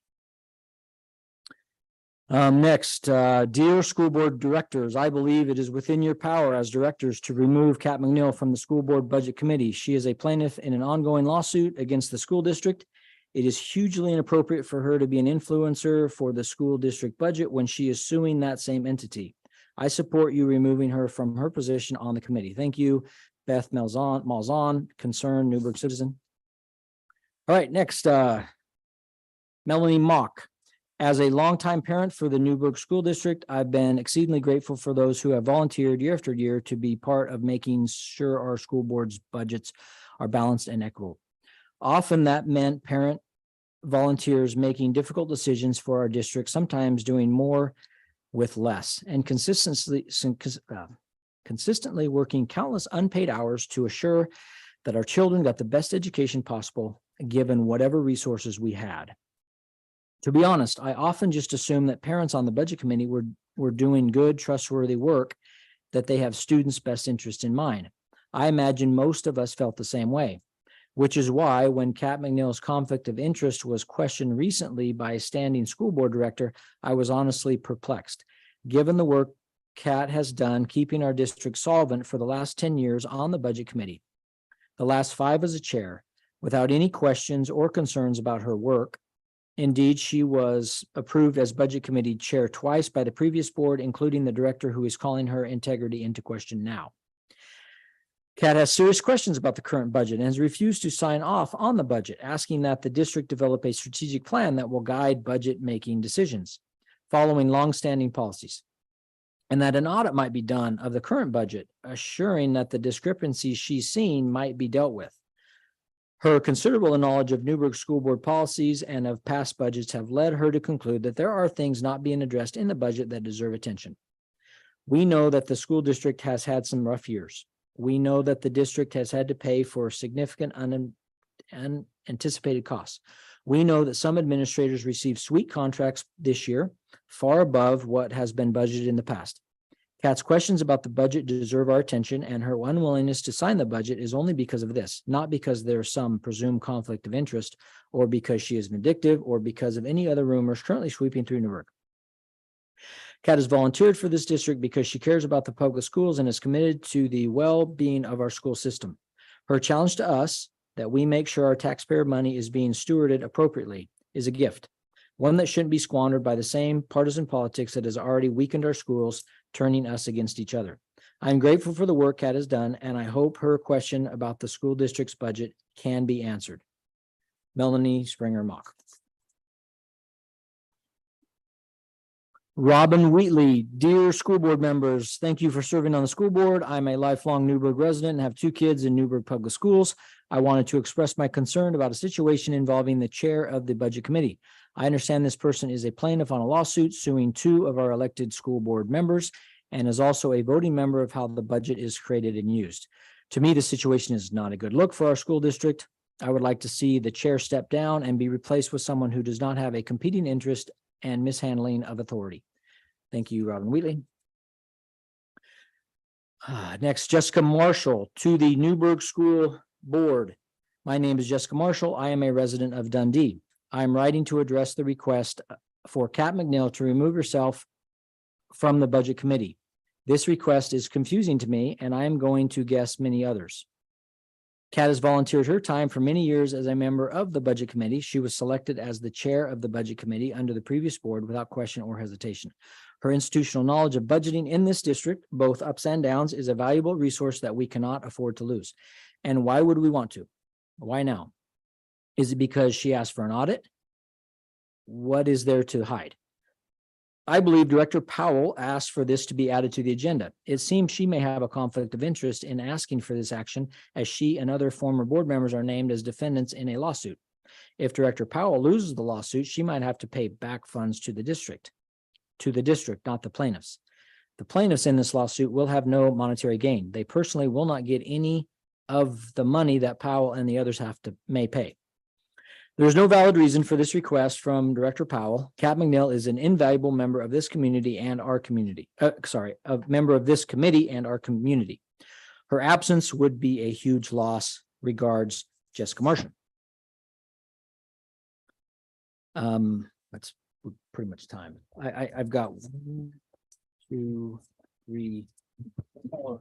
Next, dear school board directors, I believe it is within your power as directors to remove Kat McNeil from the school board budget committee. She is a plaintiff in an ongoing lawsuit against the school district. It is hugely inappropriate for her to be an influencer for the school district budget when she is suing that same entity. I support you removing her from her position on the committee. Thank you, Beth Malzahn, concerned Newburgh citizen. All right, next, Melanie Mock. As a longtime parent for the Newburgh School District, I've been exceedingly grateful for those who have volunteered year after year to be part of making sure our school board's budgets are balanced and equitable. Often that meant parent volunteers making difficult decisions for our district, sometimes doing more with less, and consistently working countless unpaid hours to assure that our children got the best education possible, given whatever resources we had. To be honest, I often just assume that parents on the budget committee were doing good, trustworthy work, that they have students' best interest in mind. I imagine most of us felt the same way, which is why when Kat McNeil's conflict of interest was questioned recently by a standing school board director, I was honestly perplexed. Given the work Kat has done keeping our district solvent for the last 10 years on the budget committee, the last 5 as a chair, without any questions or concerns about her work. Indeed, she was approved as budget committee chair twice by the previous board, including the director who is calling her integrity into question now. Kat has serious questions about the current budget and has refused to sign off on the budget, asking that the district develop a strategic plan that will guide budget making decisions, following longstanding policies, and that an audit might be done of the current budget, assuring that the discrepancies she's seen might be dealt with. Her considerable knowledge of Newburgh School Board policies and of past budgets have led her to conclude that there are things not being addressed in the budget that deserve attention. We know that the school district has had some rough years. We know that the district has had to pay for significant unanticipated costs. We know that some administrators received sweet contracts this year, far above what has been budgeted in the past. Kat's questions about the budget deserve our attention, and her unwillingness to sign the budget is only because of this, not because there's some presumed conflict of interest, or because she is vindictive, or because of any other rumors currently sweeping through Newburgh. Kat has volunteered for this district because she cares about the public schools and is committed to the well-being of our school system. Her challenge to us, that we make sure our taxpayer money is being stewarded appropriately, is a gift, one that shouldn't be squandered by the same partisan politics that has already weakened our schools, turning us against each other. I'm grateful for the work Kat has done, and I hope her question about the school district's budget can be answered. Melanie Springer Mock. Robin Wheatley, dear school board members, thank you for serving on the school board. I'm a lifelong Newburgh resident and have 2 kids in Newburgh Public Schools. I wanted to express my concern about a situation involving the chair of the budget committee. I understand this person is a plaintiff on a lawsuit suing 2 of our elected school board members and is also a voting member of how the budget is created and used. To me, the situation is not a good look for our school district. I would like to see the chair step down and be replaced with someone who does not have a competing interest and mishandling of authority. Thank you, Robin Wheatley. Next, Jessica Marshall to the Newburgh School Board. My name is Jessica Marshall. I am a resident of Dundee. I am writing to address the request for Kat McNeil to remove herself from the budget committee. This request is confusing to me, and I am going to guess many others. Kat has volunteered her time for many years as a member of the budget committee. She was selected as the chair of the budget committee under the previous board without question or hesitation. Her institutional knowledge of budgeting in this district, both ups and downs, is a valuable resource that we cannot afford to lose. And why would we want to? Why now? Is it because she asked for an audit? What is there to hide? I believe Director Powell asked for this to be added to the agenda. It seems she may have a conflict of interest in asking for this action, as she and other former board members are named as defendants in a lawsuit. If Director Powell loses the lawsuit, she might have to pay back funds to the district, not the plaintiffs. The plaintiffs in this lawsuit will have no monetary gain. They personally will not get any of the money that Powell and the others may pay. There is no valid reason for this request from Director Powell. Kat McNeil is an invaluable member of this community and our community. A member of this committee and our community. Her absence would be a huge loss. Regards, Jessica Marshall. That's pretty much time. I've got 1, 2, 3, 4.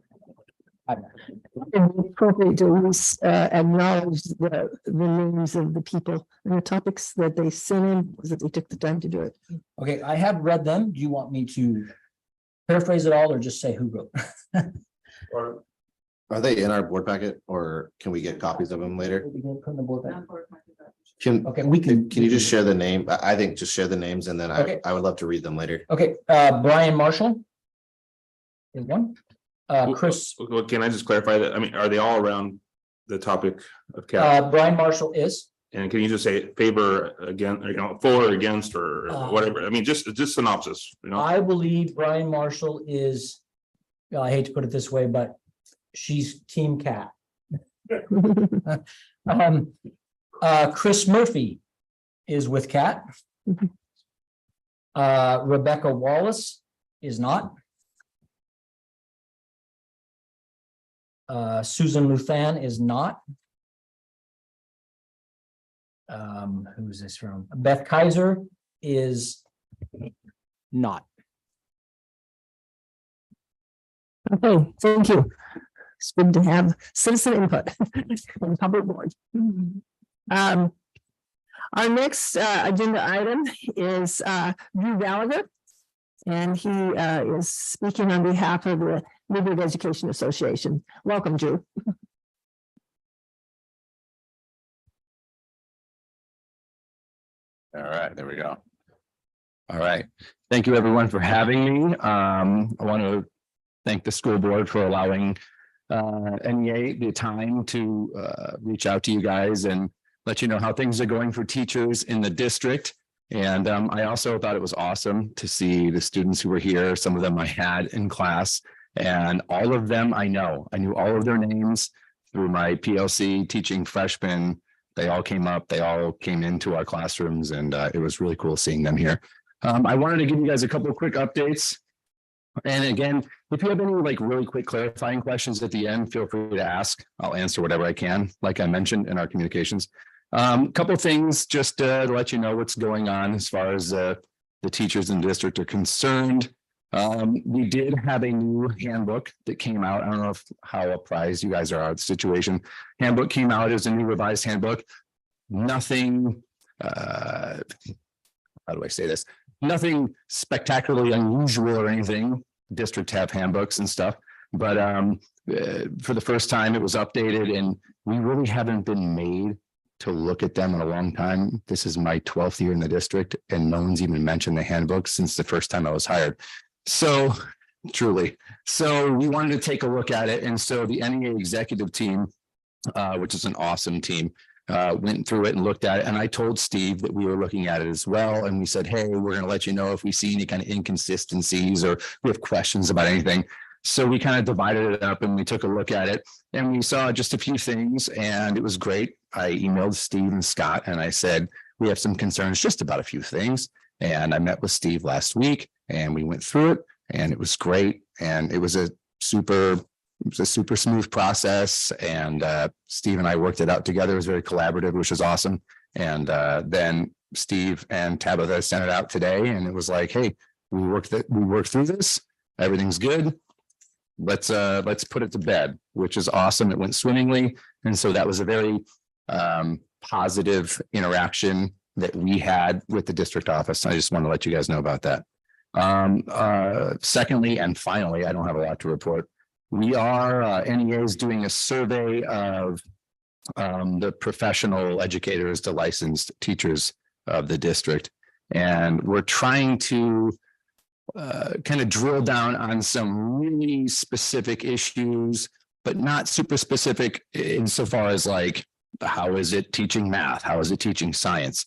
Appropriate to at least acknowledge the names of the people and the topics that they sent in, that they took the time to do it. Okay, I have read them. Do you want me to paraphrase it all or just say who wrote? Or Are they in our board packet or can we get copies of them later? Okay, we can. Can you just share the name? I think just share the names and then Okay. I would love to read them later. Okay, Brian Marshall is one. Chris, Well, can I just clarify that? I mean, are they all around the topic of Kat? Brian Marshall is. And can you just say favor again, for or against or whatever? I mean, just synopsis, I believe Brian Marshall is, well, I hate to put it this way, but she's Team Cat. Chris Murphy is with Cat. Rebecca Wallace is not. Susan Luthan is not. Who is this from? Beth Kaiser is not. Okay, thank you. It's good to have citizen input from public board. Our next agenda item is Drew Gallagher. And he is speaking on behalf of the Newburgh Education Association. Welcome, Drew. All right, there we go. All right. Thank you, everyone, for having me. I want to thank the school board for allowing NEA the time to reach out to you guys and let you know how things are going for teachers in the district. And I also thought it was awesome to see the students who were here. Some of them I had in class, and all of them I know. I knew all of their names through my PLC teaching freshmen. They all came up, they all came into our classrooms, and it was really cool seeing them here. I wanted to give you guys a couple of quick updates. And again, if you have any really quick clarifying questions at the end, feel free to ask. I'll answer whatever I can, like I mentioned in our communications. Couple of things just to let you know what's going on as far as the teachers in the district are concerned. We did have a new handbook that came out. I don't know how apprised you guys are of the situation. Handbook came out as a new revised handbook. Nothing, how do I say this? Nothing spectacularly unusual or anything. Districts have handbooks and stuff. But for the first time, it was updated, and we really haven't been made to look at them in a long time. This is my 12th year in the district, and no one's even mentioned the handbook since the first time I was hired. So truly, so we wanted to take a look at it. And so the NEA executive team, which is an awesome team, went through it and looked at it. And I told Steve that we were looking at it as well. And we said, hey, we're going to let you know if we see any kind of inconsistencies or we have questions about anything. So we kind of divided it up and we took a look at it and we saw just a few things and it was great. I emailed Steve and Scott and I said, we have some concerns just about a few things. And I met with Steve last week and we went through it and it was great. And it was a super smooth process. And Steve and I worked it out together. It was very collaborative, which was awesome. And then Steve and Tabitha sent it out today and it was like, hey, we worked through this. Everything's good. Let's put it to bed, which is awesome. It went swimmingly. And so that was a very positive interaction that we had with the district office. I just want to let you guys know about that. Secondly, and finally, I don't have a lot to report. We are, NEA is doing a survey of the professional educators, the licensed teachers of the district. And we're trying to kind of drill down on some really specific issues, but not super specific insofar as like, how is it teaching math? How is it teaching science?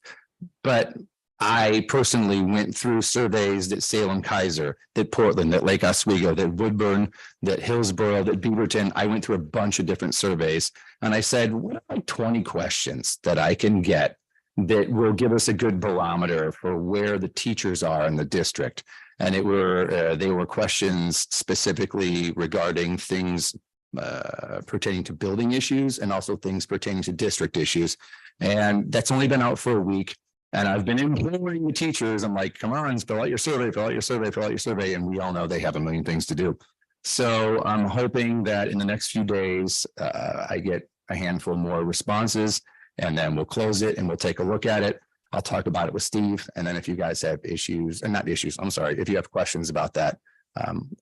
But I personally went through surveys that Salem Kaiser, that Portland, that Lake Oswego, that Woodburn, that Hillsborough, that Beaverton. I went through a bunch of different surveys and I said, what are like 20 questions that I can get that will give us a good barometer for where the teachers are in the district? And they were questions specifically regarding things pertaining to building issues and also things pertaining to district issues. And that's only been out for a week. And I've been imploring the teachers. I'm like, come on, fill out your survey, fill out your survey, fill out your survey. And we all know they have a million things to do. So I'm hoping that in the next few days, I get a handful more responses and then we'll close it and we'll take a look at it. I'll talk about it with Steve. And then if you guys have issues, and not issues, I'm sorry, if you have questions about that,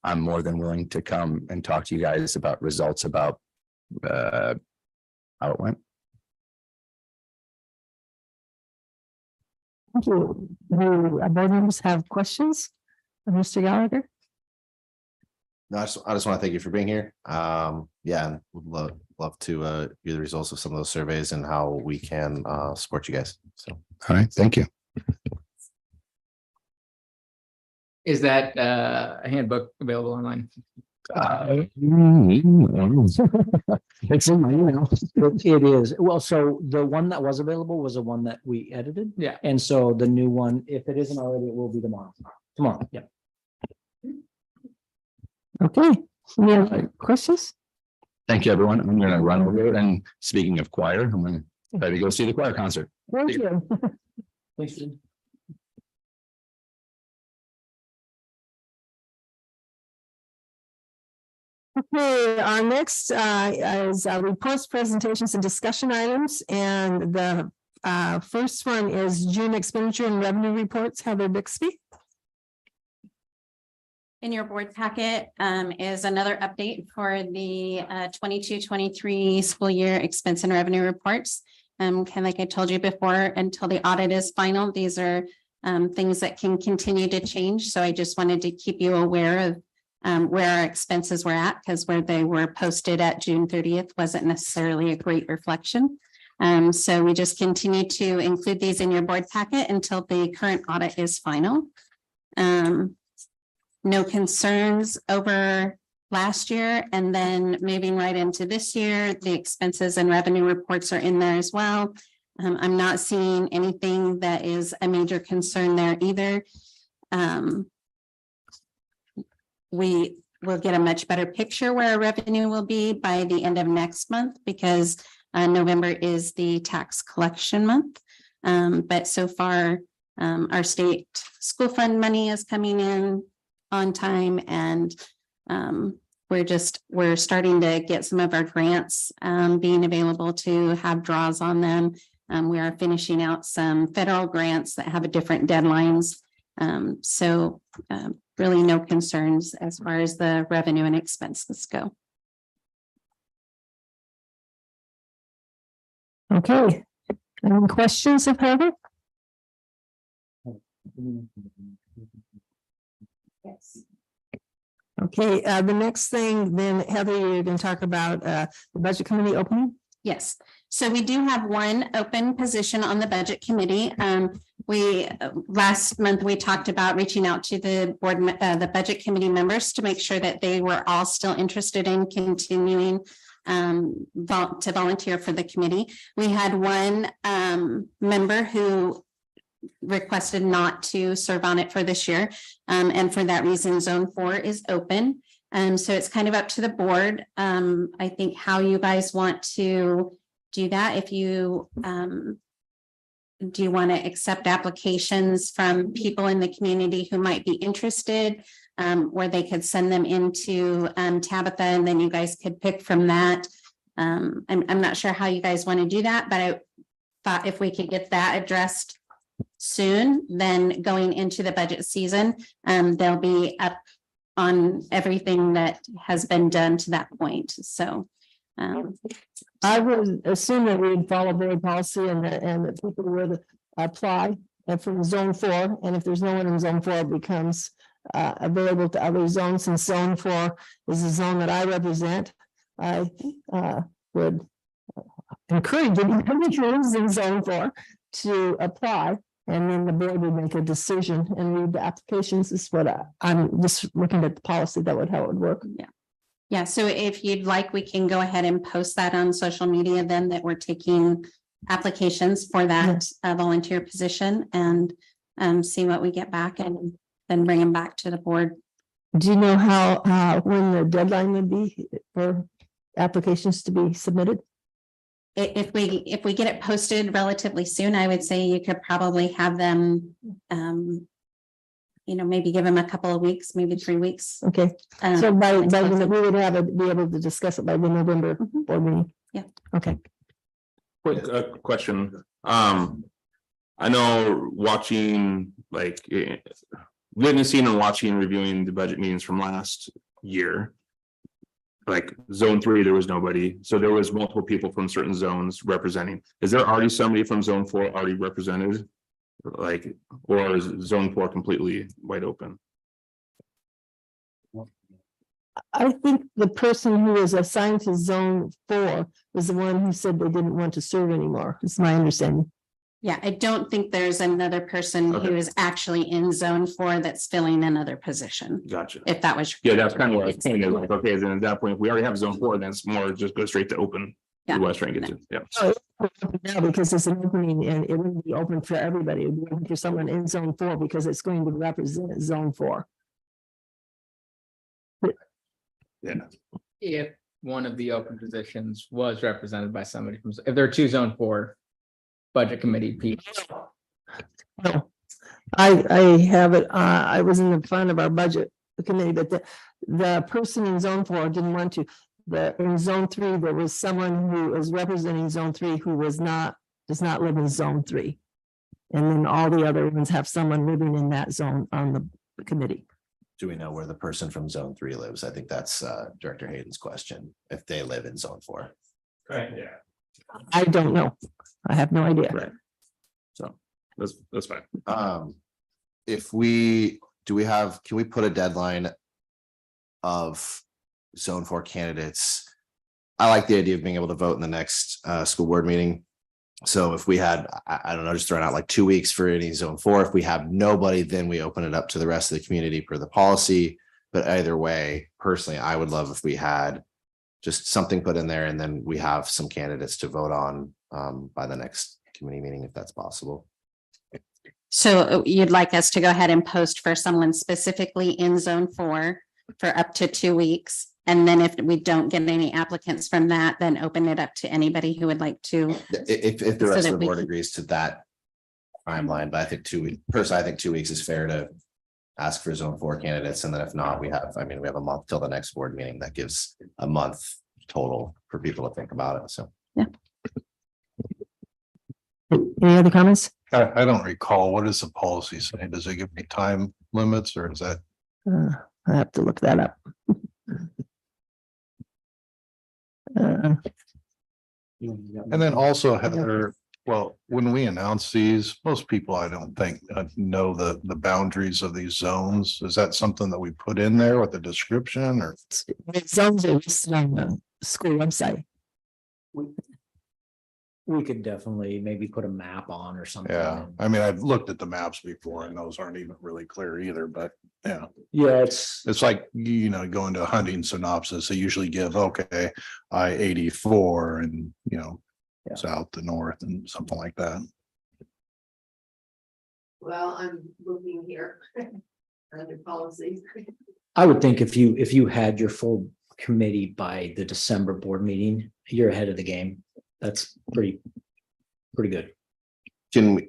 I'm more than willing to come and talk to you guys about results about how it went. Thank you. Do board members have questions of Mr. Gallagher? No, I just want to thank you for being here. Yeah, and would love to hear the results of some of those surveys and how we can support you guys. So, all right, thank you. Is that a handbook available online? It's in my email. It is. Well, so the one that was available was the one that we edited. Yeah. And so the new one, if it isn't already, it will be tomorrow. Yeah. Okay. Any other questions? Thank you, everyone. I'm going to run over it. And speaking of choir, I'm going to try to go see the choir concert. Thank you. Thanks, Jim. Okay, our next is reports, presentations, and discussion items. And the first one is June expenditure and revenue reports. Heather Bixby. In your board packet is another update for the 22-23 school year expense and revenue reports. Kind of like I told you before, until the audit is final, these are things that can continue to change. So I just wanted to keep you aware of where our expenses were at, because where they were posted at June 30th wasn't necessarily a great reflection. So we just continue to include these in your board packet until the current audit is final. No concerns over last year, and then moving right into this year, the expenses and revenue reports are in there as well. I'm not seeing anything that is a major concern there either. We will get a much better picture where our revenue will be by the end of next month, because November is the tax collection month. But so far, our state school fund money is coming in on time, and we're starting to get some of our grants being available to have draws on them. We are finishing out some federal grants that have a different deadlines. So really no concerns as far as the revenue and expenses go. Okay. Any questions of Heather? Yes. Okay, the next thing then, Heather, you're going to talk about the budget committee opening. Yes, so we do have one open position on the budget committee. We last month, we talked about reaching out to the board, the budget committee members to make sure that they were all still interested in continuing to volunteer for the committee. We had one member who requested not to serve on it for this year. And for that reason, Zone 4 is open. So it's kind of up to the board. I think how you guys want to do that. If you do you want to accept applications from people in the community who might be interested, where they could send them into Tabitha, and then you guys could pick from that. I'm not sure how you guys want to do that, but I thought if we could get that addressed soon, then going into the budget season, they'll be up on everything that has been done to that point. So I would assume that we'd follow board policy and that people would apply from Zone 4. And if there's no one in Zone 4, it becomes available to other zones. And Zone 4 is the zone that I represent. I would encourage anybody who lives in Zone 4 to apply. And then the board would make a decision and read the applications. Is what I'm just looking at the policy. That would how it would work. yeah. Yeah, so if you'd like, we can go ahead and post that on social media then that we're taking applications for that volunteer position and see what we get back and then bring them back to the board. Do you know how when the deadline would be for applications to be submitted? If we get it posted relatively soon, I would say you could probably have them maybe give them a couple of weeks, maybe 3 weeks. Okay, so by then we would be able to discuss it by the November board meeting. Yeah. Okay. Quick question. I know watching witnessing and watching, reviewing the budget meetings from last year. Like Zone 3, there was nobody. So there was multiple people from certain zones representing. Is there already somebody from Zone 4 already represented? Or is Zone 4 completely wide open? I think the person who was assigned to Zone 4 was the one who said they didn't want to serve anymore. It's my understanding. Yeah, I don't think there's another person who is actually in Zone 4 that's filling another position. Gotcha. If that was. Yeah, that's kind of what I was saying. Is like, okay, then at that point, if we already have Zone 4, then it's more just go straight to open. Yeah. What I was trying to get to. Yeah. Now, because it's an opening and it wouldn't be open for everybody. It would be open for someone in Zone 4 because it's going to represent Zone 4. Yeah. If one of the open positions was represented by somebody from, if there are 2 Zone 4 budget committee people. No, I have it. I was in the front of our budget committee, but the person in Zone 4 didn't want to. In Zone 3, there was someone who is representing Zone 3 who does not live in Zone 3. And then all the other ones have someone living in that zone on the committee. Do we know where the person from Zone 3 lives? I think that's Director Hayden's question, if they live in Zone 4. Right, yeah. I don't know. I have no idea. Right. So that's fine. Can we put a deadline of Zone 4 candidates? I like the idea of being able to vote in the next school board meeting. So if we had, I don't know, just throwing out like 2 weeks for any Zone 4, if we have nobody, then we open it up to the rest of the community per the policy. But either way, personally, I would love if we had just something put in there and then we have some candidates to vote on by the next committee meeting, if that's possible. So you'd like us to go ahead and post for someone specifically in Zone 4 for up to 2 weeks. And then if we don't get any applicants from that, then open it up to anybody who would like to. If the rest of the board agrees to that timeline, but I think 2 weeks, personally, I think 2 weeks is fair to ask for Zone 4 candidates. And then if not, we have a month till the next board meeting. That gives a month total for people to think about it. So. Yeah. Any other comments? I don't recall. What does the policy say? Does it give me time limits or is that? I have to look that up. And then also Heather, well, when we announce these, most people, I don't think know the boundaries of these zones. Is that something that we put in there with the description or? Zones are listed on the school website. We could definitely maybe put a map on or something. Yeah, I mean, I've looked at the maps before and those aren't even really clear either, but yeah. Yeah, it's like, going to a hunting synopsis, they usually give, okay, I-84 and, Yeah. south to north and something like that. Well, I'm looking here under policies. I would think if you had your full committee by the December board meeting, you're ahead of the game. That's pretty good. Can we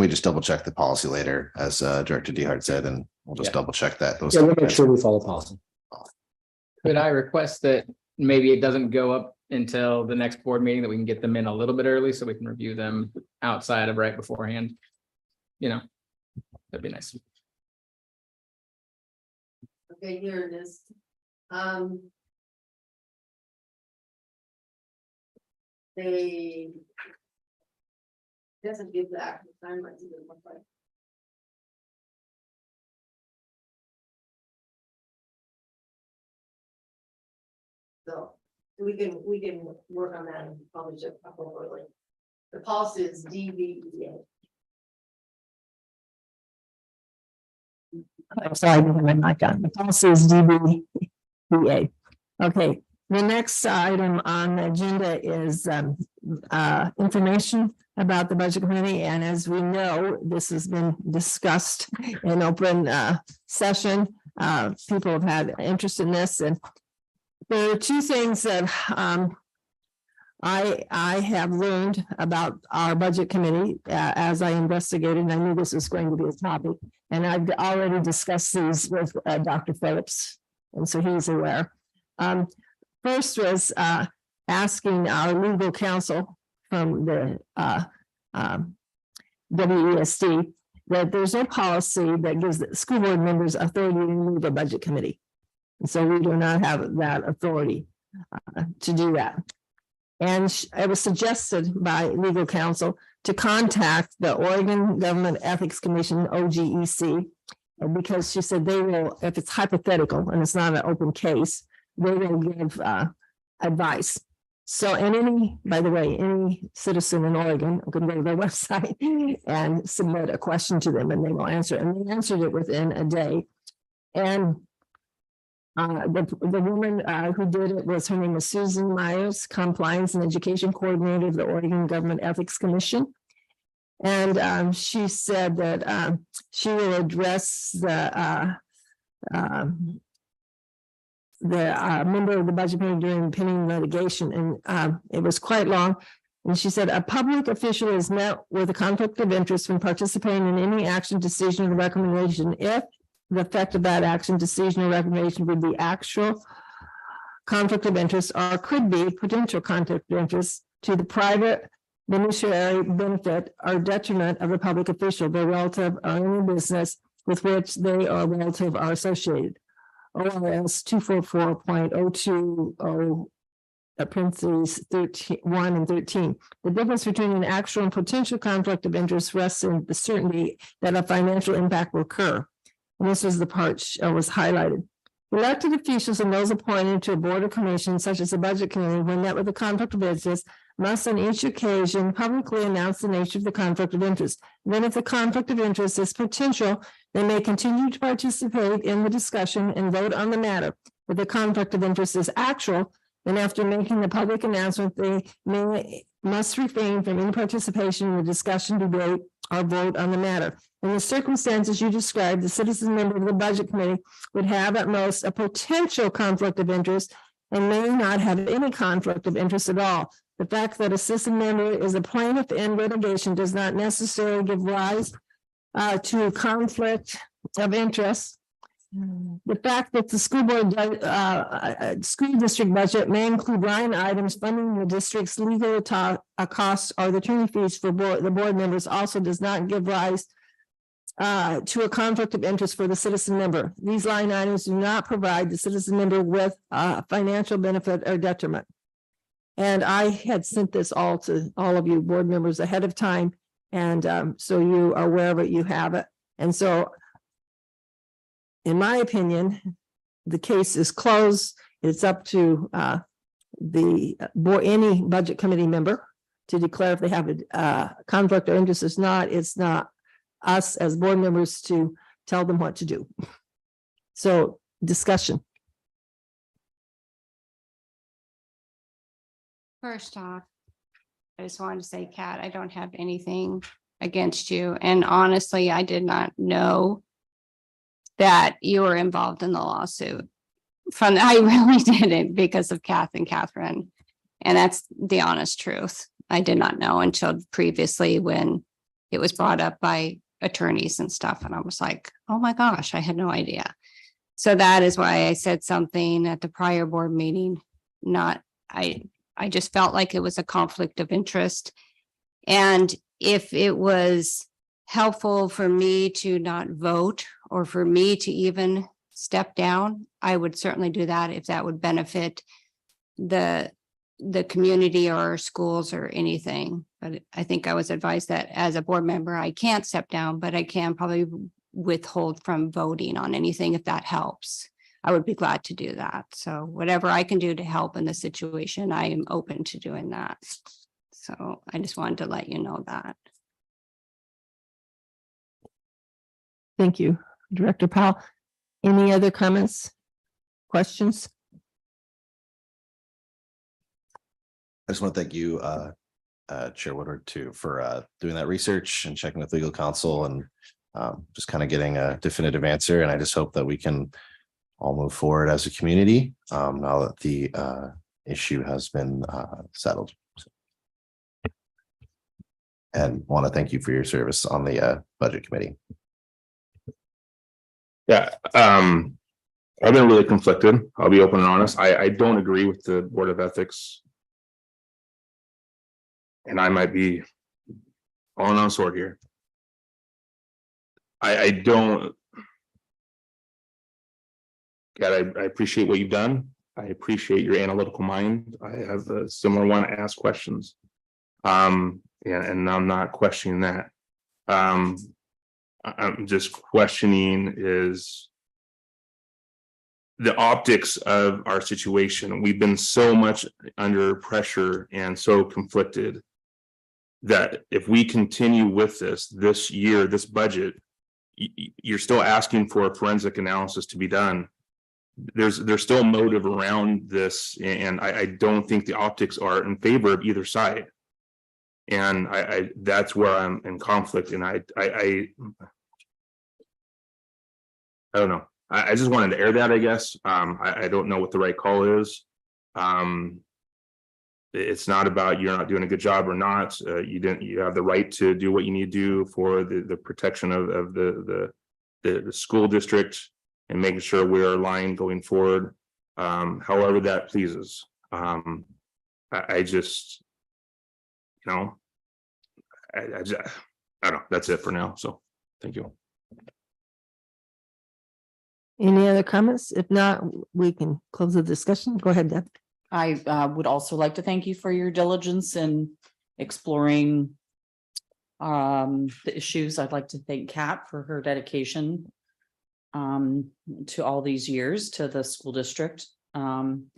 just double check the policy later, as Director DeHart said, and we'll just Yeah. double check that. Yeah, we'll make sure we follow policy. Could I request that maybe it doesn't go up until the next board meeting, that we can get them in a little bit early so we can review them outside of right beforehand? That'd be nice. Okay, here it is. They doesn't give the actual timelines either, look like. So we can work on that and publish it appropriately. The policy is DVEA. I'm sorry, I didn't have my mic on. The policy is DBA. Okay, the next item on the agenda is information about the budget committee. And as we know, this has been discussed in open session. People have had interest in this, and there are two things that I have learned about our budget committee as I investigated, and I knew this was going to be a topic. And I've already discussed these with Dr. Phillips, and so he's aware. First was asking our legal counsel from the WESD that there's no policy that gives the school board members authority to move a budget committee. And so we do not have that authority to do that. And it was suggested by legal counsel to contact the Oregon Government Ethics Commission, OGEC, because she said they will, if it's hypothetical and it's not an open case, they will give advice. So, and by the way, any citizen in Oregon can go to their website and submit a question to them and they will answer. And they answered it within a day. And the woman who did it her name was Susan Myers, Compliance and Education Coordinator of the Oregon Government Ethics Commission. And she said that she will address the member of the budget committee during pending litigation, and it was quite long. And she said, a public official is met with a conflict of interest when participating in any action, decision, or recommendation if the effect of that action, decision, or recommendation would be actual conflict of interest or could be potential conflict of interest to the private beneficiary benefit or detriment of the public official, their relative, or any business with which they or relative are associated. ORS 244.020 parentheses 1 and 13. The difference between an actual and potential conflict of interest rests in the certainty that a financial impact will occur. And this was the part was highlighted. Elected officials and those appointed to a board or commission, such as the budget committee, when met with a conflict of interest, must on each occasion publicly announce the nature of the conflict of interest. Then if the conflict of interest is potential, they may continue to participate in the discussion and vote on the matter. If the conflict of interest is actual, then after making the public announcement, they must refrain from any participation in the discussion, debate, or vote on the matter. In the circumstances you described, the citizen member of the budget committee would have at most a potential conflict of interest and may not have any conflict of interest at all. The fact that a citizen member is a plaintiff in litigation does not necessarily give rise to conflict of interest. The fact that the school board, school district budget may include line items funding the district's legal costs or the attorney fees for the board members also does not give rise to a conflict of interest for the citizen member. These line items do not provide the citizen member with financial benefit or detriment. And I had sent this all to all of you board members ahead of time. And so you are aware of it, you have it. And so in my opinion, the case is closed. It's up to any budget committee member to declare if they have a conflict or interest. It's not us as board members to tell them what to do. So discussion. First off, I just wanted to say, Kat, I don't have anything against you. And honestly, I did not know that you were involved in the lawsuit. I really didn't because of Kath and Catherine. And that's the honest truth. I did not know until previously when it was brought up by attorneys and stuff. And I was like, oh my gosh, I had no idea. So that is why I said something at the prior board meeting. I just felt like it was a conflict of interest. And if it was helpful for me to not vote or for me to even step down, I would certainly do that if that would benefit the community or schools or anything. But I think I was advised that as a board member, I can't step down, but I can probably withhold from voting on anything if that helps. I would be glad to do that. So whatever I can do to help in the situation, I am open to doing that. So I just wanted to let you know that. Thank you, Director Powell. Any other comments, questions? I just want to thank you, Chair Woodward, too, for doing that research and checking with legal counsel and just kind of getting a definitive answer. And I just hope that we can all move forward as a community now that the issue has been settled. And want to thank you for your service on the budget committee. Yeah, I've been really conflicted. I'll be open and honest. I don't agree with the Board of Ethics. And I might be falling on sword here. I don't. God, I appreciate what you've done. I appreciate your analytical mind. I have a similar one to ask questions. And I'm not questioning that. I'm just questioning is the optics of our situation. We've been so much under pressure and so conflicted that if we continue with this year, this budget, you're still asking for a forensic analysis to be done. There's still motive around this, and I don't think the optics are in favor of either side. And I that's where I'm in conflict. And I don't know. I just wanted to air that, I guess. I don't know what the right call is. It's not about you're not doing a good job or not. You have the right to do what you need to do for the protection of the school district and making sure we're aligned going forward. However that pleases. I just, you know, I don't know. That's it for now. So thank you. Any other comments? If not, we can close the discussion. Go ahead, Deb. I would also like to thank you for your diligence in exploring the issues. I'd like to thank Kat for her dedication to all these years to the school district. And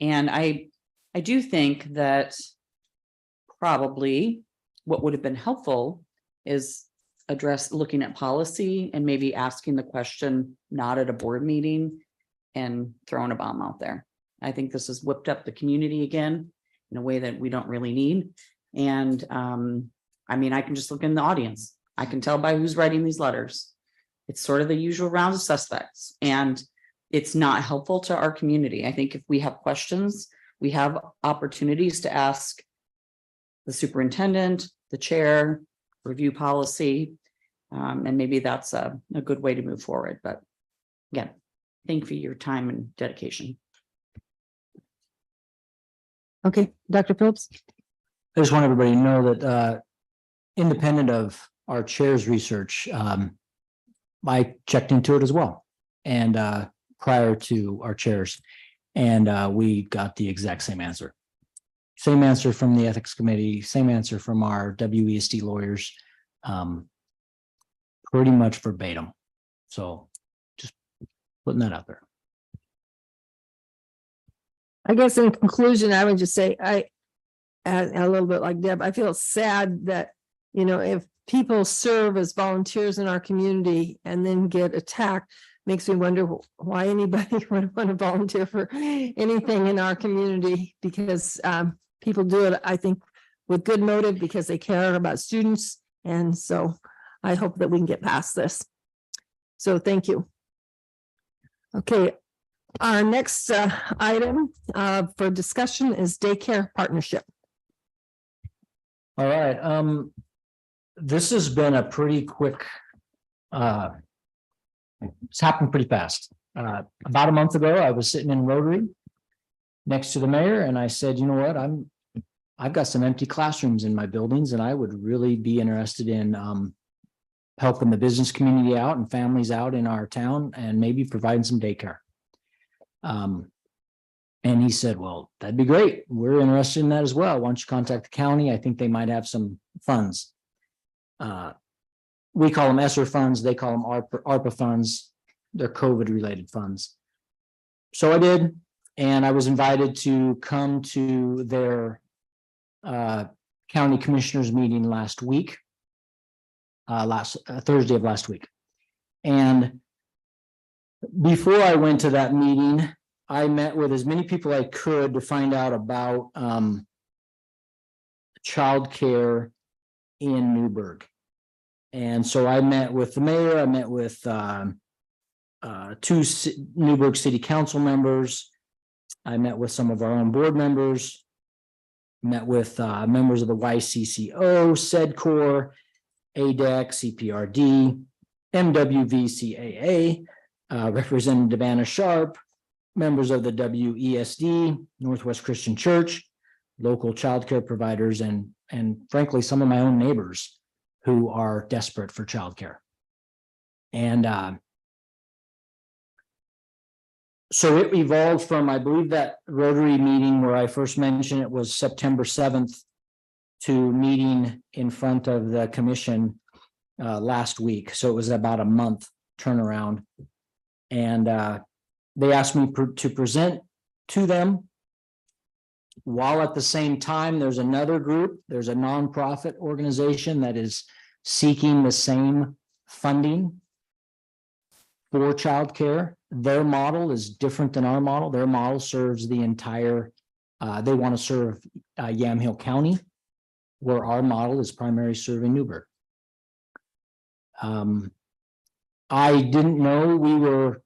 I do think that probably what would have been helpful is looking at policy and maybe asking the question not at a board meeting and throwing a bomb out there. I think this has whipped up the community again in a way that we don't really need. And I mean, I can just look in the audience. I can tell by who's writing these letters. It's sort of the usual round of suspects, and it's not helpful to our community. I think if we have questions, we have opportunities to ask the superintendent, the chair, review policy, and maybe that's a good way to move forward. But again, thank you for your time and dedication. Okay, Dr. Phillips. I just want everybody to know that independent of our chair's research, I checked into it as well. And prior to our chairs, and we got the exact same answer. Same answer from the ethics committee, same answer from our WESD lawyers. Pretty much verbatim. So just putting that out there. I guess in conclusion, I would just say, a little bit like Deb, I feel sad that, if people serve as volunteers in our community and then get attacked, makes me wonder why anybody would want to volunteer for anything in our community, because people do it, I think, with good motive because they care about students. And so I hope that we can get past this. So thank you. Okay, our next item for discussion is daycare partnership. All right, this has been a pretty quick, it's happened pretty fast. About a month ago, I was sitting in Rotary next to the mayor, and I said, you know what, I've got some empty classrooms in my buildings, and I would really be interested in helping the business community out and families out in our town, and maybe providing some daycare. And he said, well, that'd be great. We're interested in that as well. Why don't you contact the county? I think they might have some funds. We call them ESSER funds. They call them ARPA funds. They're COVID related funds. So I did, and I was invited to come to their county commissioners meeting last week, Thursday of last week. And before I went to that meeting, I met with as many people I could to find out about childcare in Newburgh. And so I met with the mayor, I met with two Newburgh City Council members. I met with some of our own board members, met with members of the YCCO, SEDCOR, ADEC, CPRD, MWVCAA, Representative Anna Sharp, members of the WESD, Northwest Christian Church, local childcare providers, and frankly, some of my own neighbors who are desperate for childcare. And so it evolved from, I believe, that Rotary meeting where I first mentioned it was September 7th to meeting in front of the commission last week. So it was about a month turnaround. And they asked me to present to them, while at the same time, there's another group, there's a nonprofit organization that is seeking the same funding for childcare. Their model is different than our model. Their model serves the entire, they want to serve Yamhill County, where our model is primarily serving Newburgh. I didn't know we were,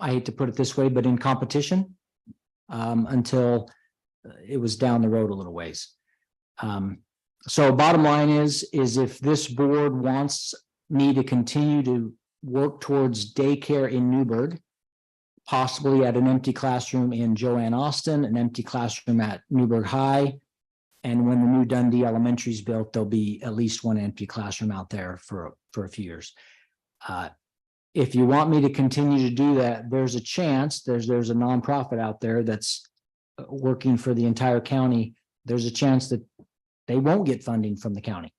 I hate to put it this way, but in competition until it was down the road a little ways. So bottom line is if this board wants me to continue to work towards daycare in Newburgh, possibly at an empty classroom in Joanne Austin, an empty classroom at Newburgh High, and when the new Dundee Elementary is built, there'll be at least one empty classroom out there for a few years. If you want me to continue to do that, there's a chance, there's a nonprofit out there that's working for the entire county. There's a chance that they won't get funding from the county.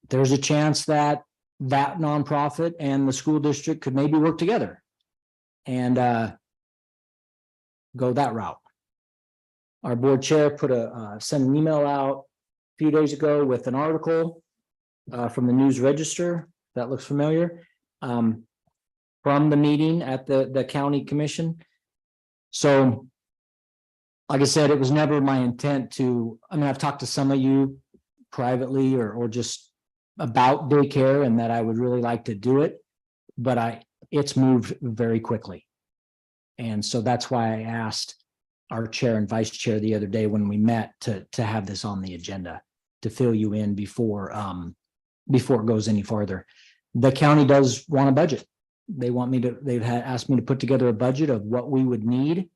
There's a chance that nonprofit and the school district could maybe work together and go that route. Our board chair sent an email out a few days ago with an article from the News Register. That looks familiar, from the meeting at the county commission. So, like I said, it was never my intent to, I've talked to some of you privately or just about daycare and that I would really like to do it, but it's moved very quickly. And so that's why I asked our chair and vice chair the other day when we met to have this on the agenda to fill you in before it goes any farther. The county does want a budget. They've asked me to put together a budget of what we would need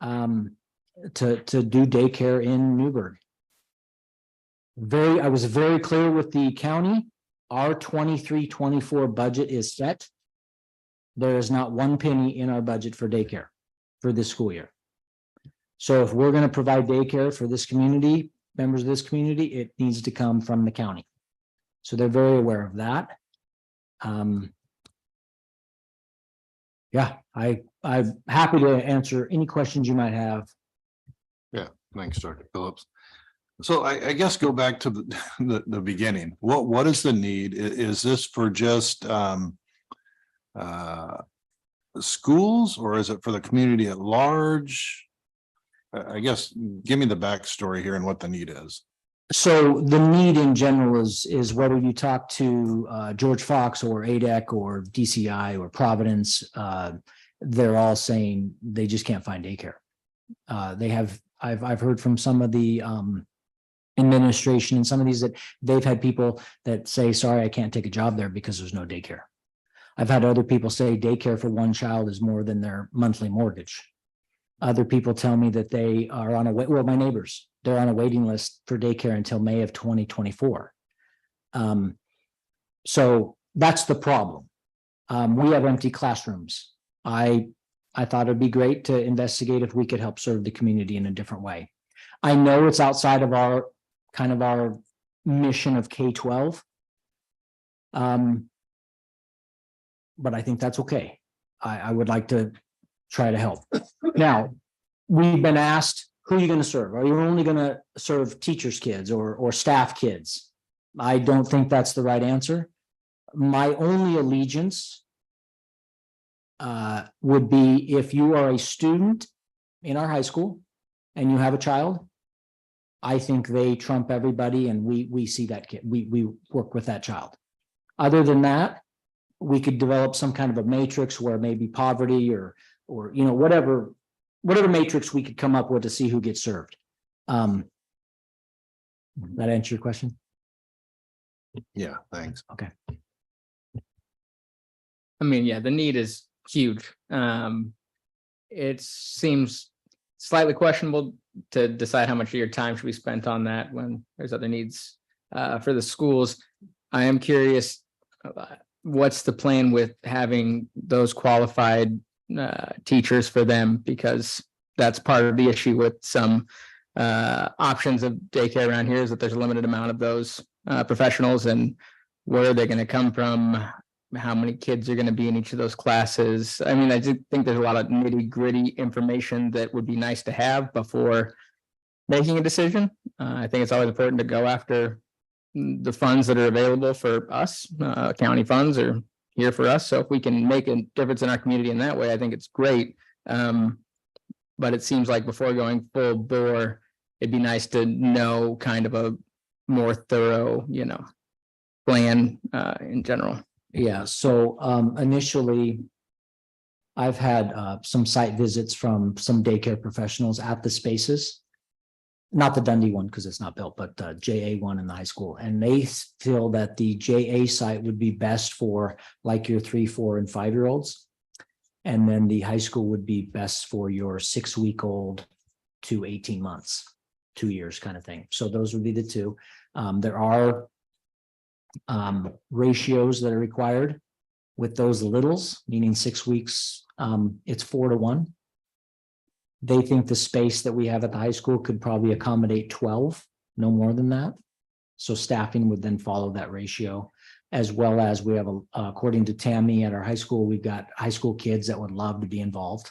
to do daycare in Newburgh. I was very clear with the county our 23-24 budget is set. There is not one penny in our budget for daycare for this school year. So if we're going to provide daycare for this community, members of this community, it needs to come from the county. So they're very aware of that. Yeah, I'm happy to answer any questions you might have. Yeah, thanks, Dr. Phillips. So I guess go back to the beginning. What is the need? Is this for just schools, or is it for the community at large? I guess give me the backstory here and what the need is. So the need in general is whether you talk to George Fox or ADEC or DCI or Providence, they're all saying they just can't find daycare. I've heard from some of the administration and some of these that they've had people that say, sorry, I can't take a job there because there's no daycare. I've had other people say daycare for one child is more than their monthly mortgage. Other people tell me that they are on a wait. Well, my neighbors, they're on a waiting list for daycare until May of 2024. So that's the problem. We have empty classrooms. I thought it'd be great to investigate if we could help serve the community in a different way. I know it's outside of our mission of K-12. But I think that's okay. I would like to try to help. Now, we've been asked, who are you going to serve? Are you only going to serve teachers' kids or staff kids? I don't think that's the right answer. My only allegiance would be if you are a student in our high school and you have a child, I think they trump everybody and we see that kid. We work with that child. Other than that, we could develop some kind of a matrix where maybe poverty or whatever matrix we could come up with to see who gets served. That answer your question? Yeah, thanks. Okay. I mean, yeah, the need is huge. It seems slightly questionable to decide how much of your time should be spent on that when there's other needs for the schools. I am curious, what's the plan with having those qualified teachers for them? Because that's part of the issue with some options of daycare around here is that there's a limited amount of those professionals, and where are they going to come from? How many kids are going to be in each of those classes? I mean, I do think there's a lot of nitty gritty information that would be nice to have before making a decision. I think it's always important to go after the funds that are available for us. County funds are here for us. So if we can make a difference in our community in that way, I think it's great. But it seems like before going full bore, it'd be nice to know kind of a more thorough, plan in general. Yeah, so initially, I've had some site visits from some daycare professionals at the spaces. Not the Dundee one because it's not built, but JA one in the high school. And they feel that the JA site would be best for like your 3, 4, and 5-year-olds. And then the high school would be best for your 6-week-old to 18 months, 2 years kind of thing. So those would be the two. There are ratios that are required with those littles, meaning 6 weeks, it's 4 to 1. They think the space that we have at the high school could probably accommodate 12, no more than that. So staffing would then follow that ratio, as well as we have, according to Tammy at our high school, we've got high school kids that would love to be involved.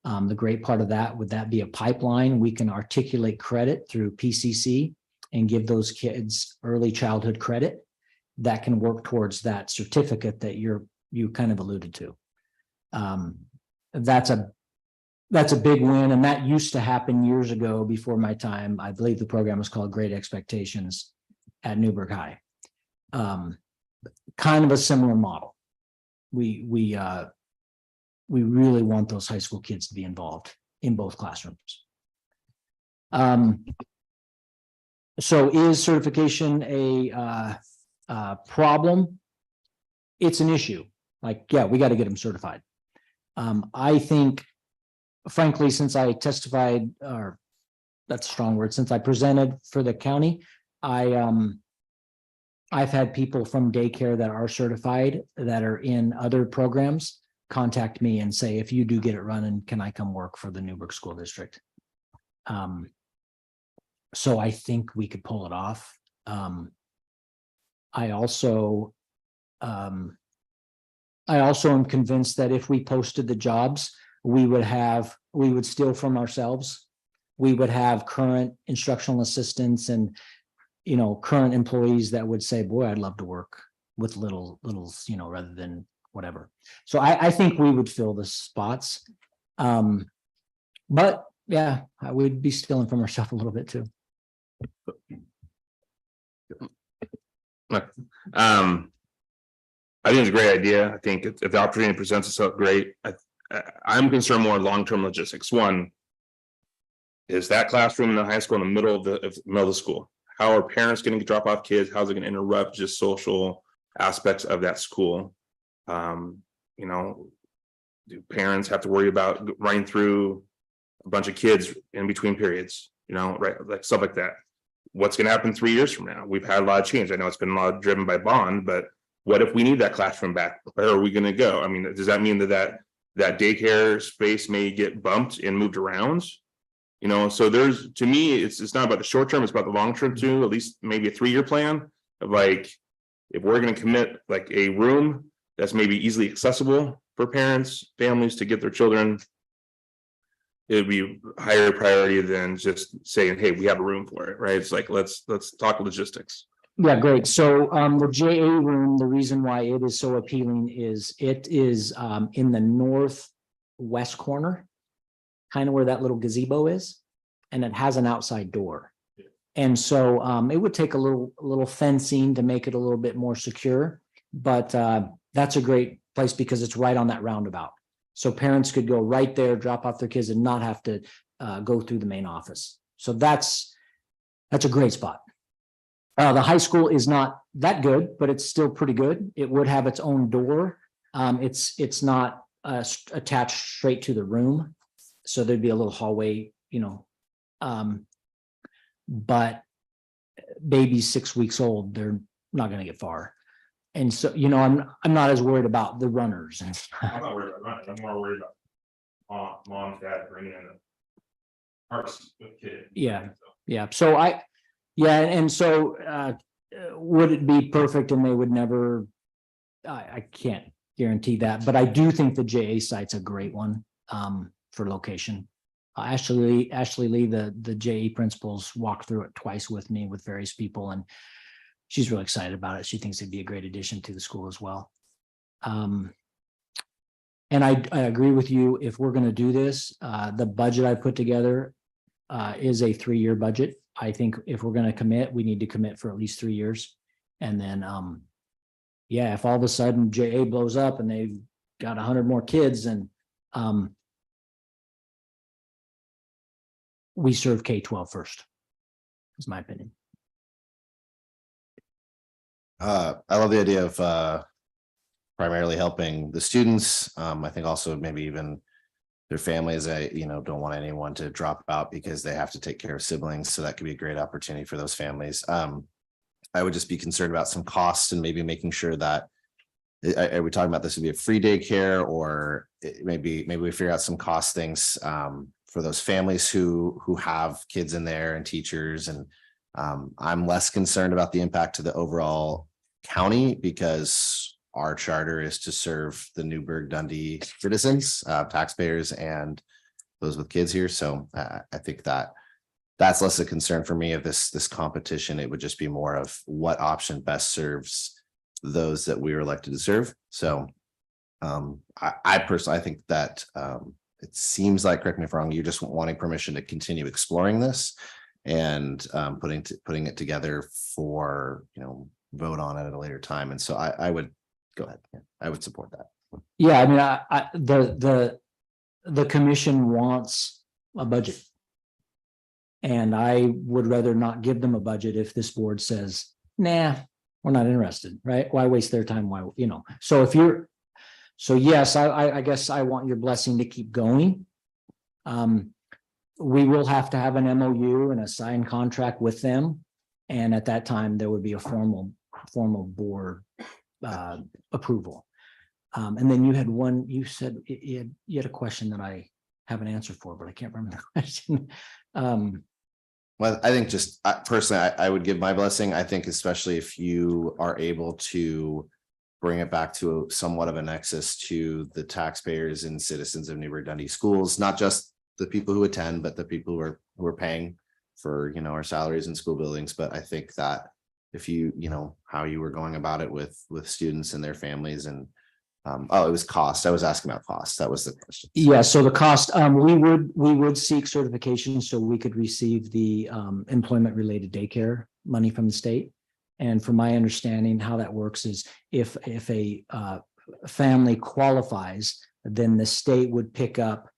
The great part of that, would that be a pipeline? We can articulate credit through PCC and give those kids early childhood credit that can work towards that certificate that you kind of alluded to. That's a big win, and that used to happen years ago before my time. I believe the program was called Great Expectations at Newburgh High. Kind of a similar model. We really want those high school kids to be involved in both classrooms. So is certification a problem? It's an issue. Like, yeah, we got to get them certified. I think, frankly, since I testified, or that's a strong word, since I presented for the county, I I've had people from daycare that are certified that are in other programs contact me and say, if you do get it running, can I come work for the Newburgh School District? So I think we could pull it off. I also am convinced that if we posted the jobs, we would steal from ourselves. We would have current instructional assistants and, current employees that would say, boy, I'd love to work with littles, rather than whatever. So I think we would fill the spots. But yeah, I would be stealing from ourselves a little bit too. I think it's a great idea. I think if the opportunity presents itself, great. I'm concerned more long-term logistics. One, is that classroom in the high school in the middle of the school? How are parents going to drop off kids? How's it going to interrupt just social aspects of that school? Do parents have to worry about running through a bunch of kids in between periods? Right, like stuff like that. What's going to happen 3 years from now? We've had a lot of change. I know it's been a lot driven by bond, but what if we need that classroom back? Where are we going to go? I mean, does that mean that daycare space may get bumped and moved around? So to me, it's not about the short term, it's about the long term too, at least maybe a 3-year plan of like, if we're going to commit like a room that's maybe easily accessible for parents, families to get their children, it would be higher priority than just saying, hey, we have a room for it, right? It's like, let's talk logistics. Yeah, great. So the JA room, the reason why it is so appealing is it is in the northwest corner, kind of where that little gazebo is, and it has an outside door. And so it would take a little fencing to make it a little bit more secure, but that's a great place because it's right on that roundabout. So parents could go right there, drop off their kids and not have to go through the main office. So that's a great spot. The high school is not that good, but it's still pretty good. It would have its own door. It's not attached straight to the room. So there'd be a little hallway, but baby's 6 weeks old, they're not going to get far. And so, I'm not as worried about the runners. I'm not worried about running. I'm more worried about mom, dad bringing in the parks with kids. Yeah. Yeah. So and so would it be perfect and they would never, I can't guarantee that, but I do think the JA site's a great one for location. Ashley Lee, the JA principals walked through it twice with me with various people, and she's really excited about it. She thinks it'd be a great addition to the school as well. And I agree with you. If we're going to do this, the budget I put together is a 3-year budget. I think if we're going to commit, we need to commit for at least 3 years. And then, if all of a sudden JA blows up and they've got 100 more kids, and we serve K-12 first, is my opinion. I love the idea of primarily helping the students. I think also maybe even their families. I don't want anyone to drop out because they have to take care of siblings. So that could be a great opportunity for those families. I would just be concerned about some costs and maybe making sure that are we talking about this would be a free daycare, or maybe we figure out some cost things for those families who have kids in there and teachers. And I'm less concerned about the impact to the overall county because our charter is to serve the Newburgh Dundee citizens, taxpayers, and those with kids here. So I think that's less a concern for me of this competition. It would just be more of what option best serves those that we are elected to serve. So I personally, I think that it seems like, correct me if I'm wrong, you're just wanting permission to continue exploring this and putting it together for, vote on it at a later time. And so I would go ahead. Yeah, I would support that. Yeah, I mean, the commission wants a budget. And I would rather not give them a budget if this board says, nah, we're not interested, right? Why waste their time? Why, so yes, I guess I want your blessing to keep going. We will have to have an MOU and a signed contract with them. And at that time, there would be a formal formal board approval. And then you had one, you said you had a question that I have an answer for, but I can't remember the question. Well, I think just personally, I would give my blessing. I think especially if you are able to bring it back to somewhat of a nexus to the taxpayers and citizens of Newburgh Dundee schools, not just the people who attend, but the people who are paying for, our salaries in school buildings. But I think that if you know, how you were going about it with students and their families and it was cost. I was asking about cost. That was the question. Yeah, so the cost, we would seek certification so we could receive the employment related daycare money from the state. And from my understanding, how that works is if a family qualifies, then the state would pick up.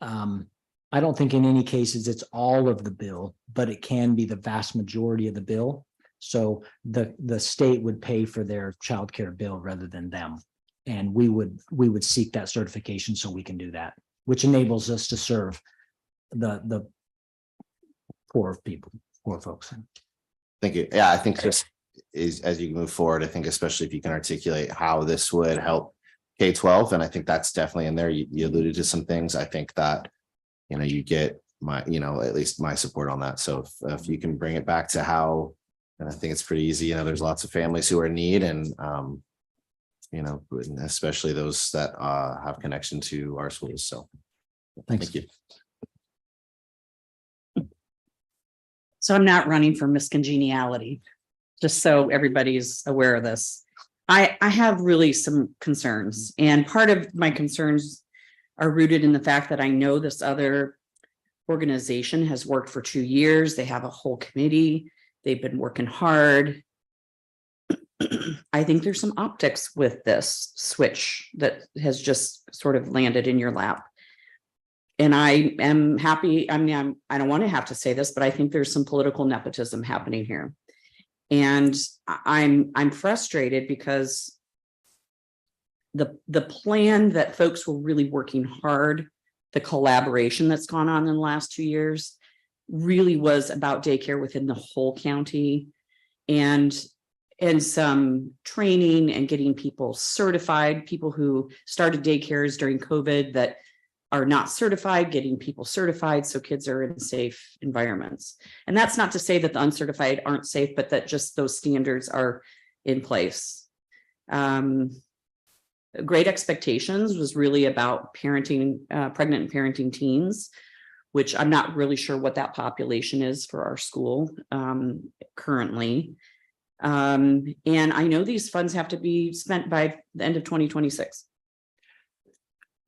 I don't think in any cases it's all of the bill, but it can be the vast majority of the bill. So the state would pay for their childcare bill rather than them. And we would seek that certification so we can do that, which enables us to serve the poor people, poor folks. Thank you. Yeah, I think just is as you move forward, I think especially if you can articulate how this would help K-12, and I think that's definitely in there. You alluded to some things. I think that, you get my, at least my support on that. So if you can bring it back to how, and I think it's pretty easy, there's lots of families who are in need and, especially those that have connection to our schools. So thank you. So I'm not running for miscongeniality, just so everybody's aware of this. I have really some concerns, and part of my concerns are rooted in the fact that I know this other organization has worked for 2 years. They have a whole committee. They've been working hard. I think there's some optics with this switch that has just sort of landed in your lap. And I am happy. I mean, I don't want to have to say this, but I think there's some political nepotism happening here. And I'm frustrated because the plan that folks were really working hard, the collaboration that's gone on in the last 2 years really was about daycare within the whole county and some training and getting people certified, people who started daycares during COVID that are not certified, getting people certified so kids are in safe environments. And that's not to say that the uncertified aren't safe, but that just those standards are in place. Great Expectations was really about parenting, pregnant and parenting teens, which I'm not really sure what that population is for our school currently. And I know these funds have to be spent by the end of 2026.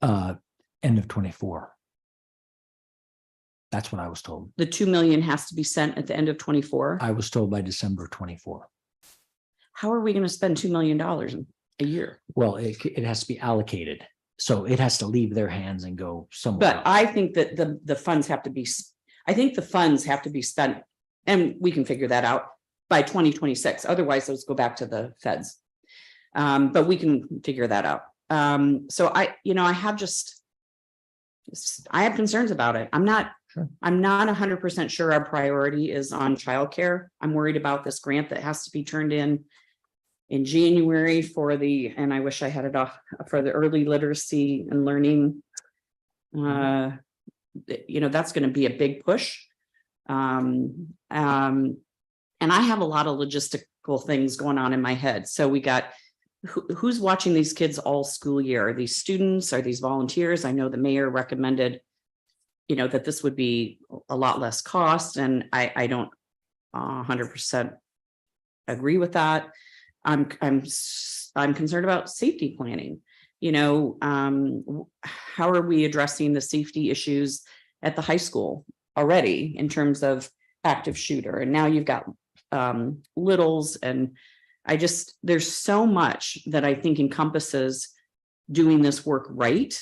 End of 24. That's what I was told. The 2 million has to be sent at the end of 24. I was told by December 24. How are we going to spend $2 million a year? Well, it has to be allocated. So it has to leave their hands and go somewhere But else. I think that the funds have to be, I think the funds have to be spent, and we can figure that out by 2026. Otherwise, those go back to the feds. But we can figure that out. So I have concerns about it. I'm not 100% sure our priority is on childcare. I'm worried about this grant that has to be turned in January for and I wish I had it off for the early literacy and learning. That's going to be a big push. And I have a lot of logistical things going on in my head. So we got who's watching these kids all school year? Are these students? Are these volunteers? I know the mayor recommended, that this would be a lot less cost, and I don't 100% agree with that. I'm concerned about safety planning. How are we addressing the safety issues at the high school already in terms of active shooter? And now you've got littles, and there's so much that I think encompasses doing this work right,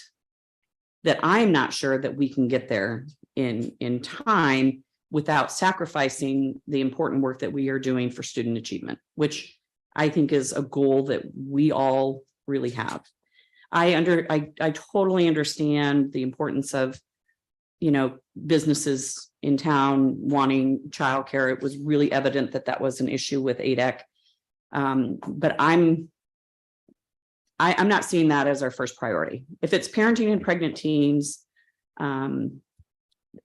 that I'm not sure that we can get there in time without sacrificing the important work that we are doing for student achievement, which I think is a goal that we all really have. I totally understand the importance of, businesses in town wanting childcare. It was really evident that was an issue with ADEC. But I'm not seeing that as our first priority. If it's parenting and pregnant teens,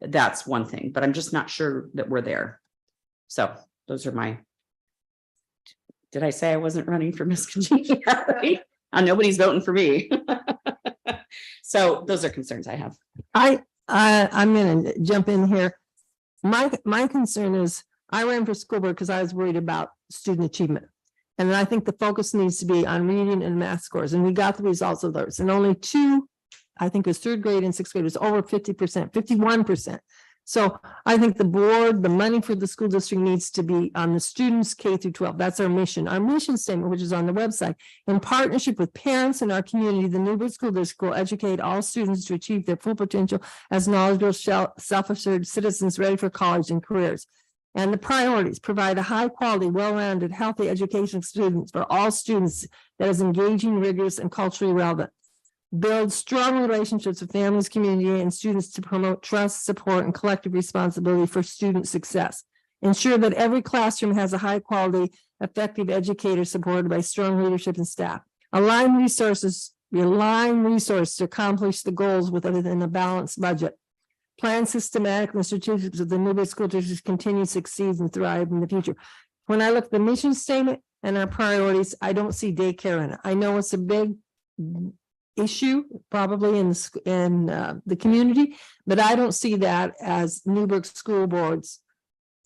that's one thing, but I'm just not sure that we're there. So those are my. Did I say I wasn't running for Miss Congeniality? Nobody's voting for me. So those are concerns I have. I'm gonna jump in here. My concern is I ran for school board because I was worried about student achievement. And I think the focus needs to be on reading and math scores, and we got the results of those. And only two, I think it was third grade and sixth grade was over 50%, 51%. So I think the board, the money for the school district needs to be on the students K through 12. That's our mission. Our mission statement, which is on the website, in partnership with parents in our community, the Newburgh School District will educate all students to achieve their full potential as knowledgeable, self-assured citizens ready for college and careers. And the priorities: provide a high quality, well-rounded, healthy education students for all students that is engaging, rigorous, and culturally relevant. Build strong relationships with families, community, and students to promote trust, support, and collective responsibility for student success. Ensure that every classroom has a high quality, effective educator supported by strong leadership and staff. Align resources to accomplish the goals within a balanced budget. Plan systematic and strategic so the Newburgh School District continue to succeed and thrive in the future. When I look at the mission statement and our priorities, I don't see daycare in it. I know it's a big issue probably in the community, but I don't see that as Newburgh School Board's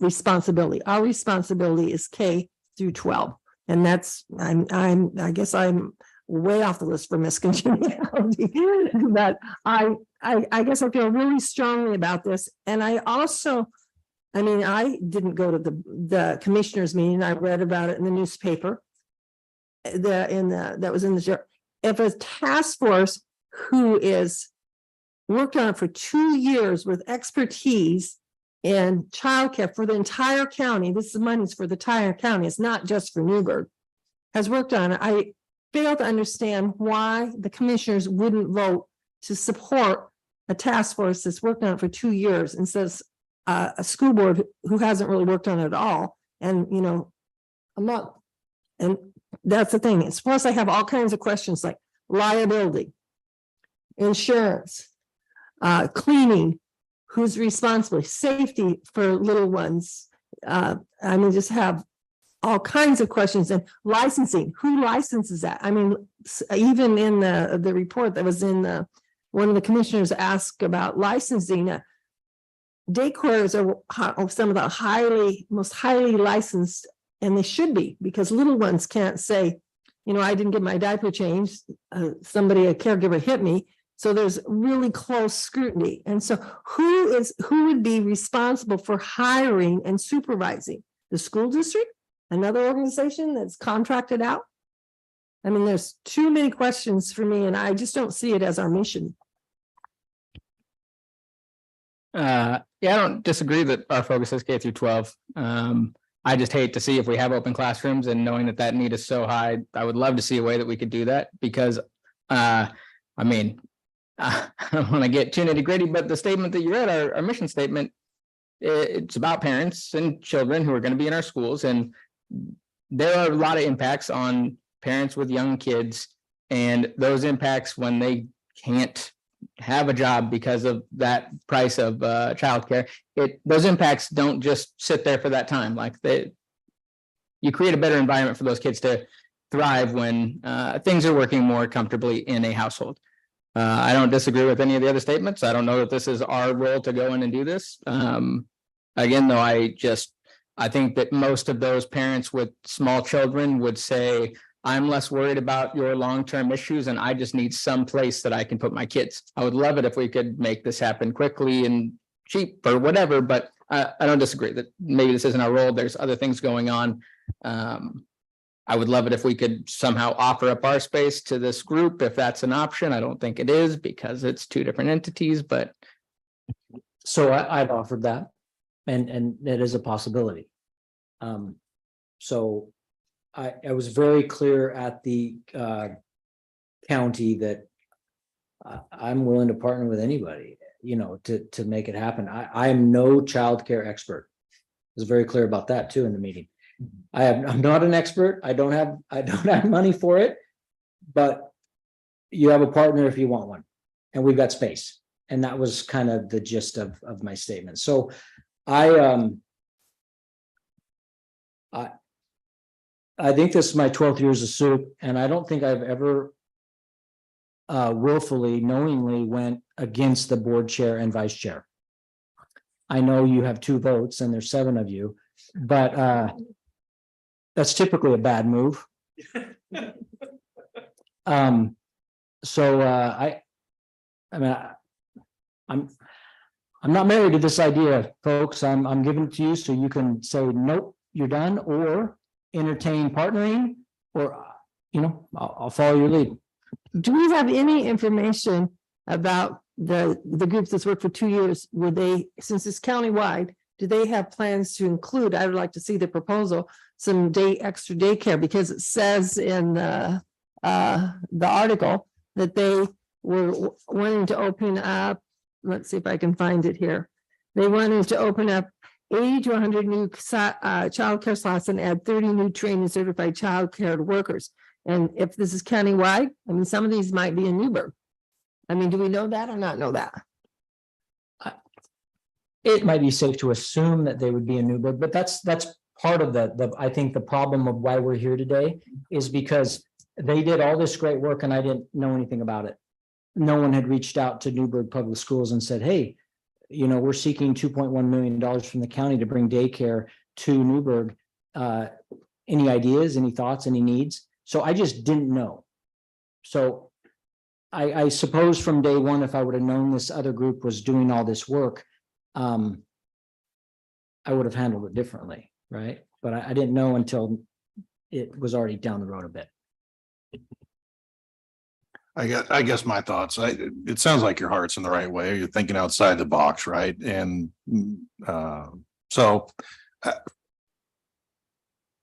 responsibility. Our responsibility is K through 12, and that's I guess I'm way off the list for Miss Congeniality, but I guess I feel really strongly about this. And I also, I mean, I didn't go to the commissioners meeting. I read about it in the newspaper. That was in the, if a task force who is worked on it for 2 years with expertise in childcare for the entire county, this is money's for the entire county, it's not just for Newburgh, has worked on it. I fail to understand why the commissioners wouldn't vote to support a task force that's worked on it for 2 years and says a school board who hasn't really worked on it at all, and a month. And that's the thing. It's plus I have all kinds of questions like liability, insurance, cleaning, who's responsible, safety for little ones. I mean, just have all kinds of questions, and licensing, who licenses that? I mean, even in the report that was in one of the commissioners asked about licensing. Daycares are some of the most highly licensed, and they should be, because little ones can't say, I didn't get my diaper changed. A caregiver hit me. So there's really close scrutiny. And so who would be responsible for hiring and supervising? The school district? Another organization that's contracted out? I mean, there's too many questions for me, and I just don't see it as our mission. Yeah, I don't disagree that our focus is K through 12. I just hate to see if we have open classrooms, and knowing that need is so high, I would love to see a way that we could do that, because I don't want to get too nitty gritty, but the statement that you read, our mission statement, it's about parents and children who are going to be in our schools. And there are a lot of impacts on parents with young kids, and those impacts when they can't have a job because of that price of childcare, those impacts don't just sit there for that time. Like you create a better environment for those kids to thrive when things are working more comfortably in a household. I don't disagree with any of the other statements. I don't know that this is our role to go in and do this. Again, though, I think that most of those parents with small children would say, I'm less worried about your long-term issues, and I just need some place that I can put my kids. I would love it if we could make this happen quickly and cheap or whatever, but I don't disagree that maybe this isn't our role. There's other things going on. I would love it if we could somehow offer up our space to this group, if that's an option. I don't think it is, because it's two different entities, but. So I've offered that, and it is a possibility. So I was very clear at the county that I'm willing to partner with anybody, to make it happen. I am no childcare expert. I was very clear about that too in the meeting. I'm not an expert. I don't have money for it, but you have a partner if you want one, and we've got space. And that was kind of the gist of my statement. So I think this is my 12th years of soup, and I don't think I've ever willfully, knowingly went against the board chair and vice chair. I know you have 2 votes and there's 7 of you, but that's typically a bad move. So I mean, I'm not married to this idea, folks. I'm giving it to you so you can say, nope, you're done, or entertain partnering, or, I'll follow your lead. Do we have any information about the groups that's worked for 2 years? Would they, since it's countywide, do they have plans to include, I would like to see the proposal, some extra daycare, because it says in the article that they were wanting to open up, let's see if I can find it here. They wanted to open up 80 to 100 new childcare slots and add 30 new trained and certified childcare workers. And if this is countywide, I mean, some of these might be in Newburgh. I mean, do we know that or not know that? It might be safe to assume that they would be in Newburgh, but that's part of I think the problem of why we're here today is because they did all this great work and I didn't know anything about it. No one had reached out to Newburgh Public Schools and said, hey, we're seeking $2.1 million from the county to bring daycare to Newburgh. Any ideas, any thoughts, any needs? So I just didn't know. So I suppose from day one, if I would have known this other group was doing all this work, I would have handled it differently, right? But I didn't know until it was already down the road a bit. I guess my thoughts, it sounds like your heart's in the right way. You're thinking outside the box, right? And so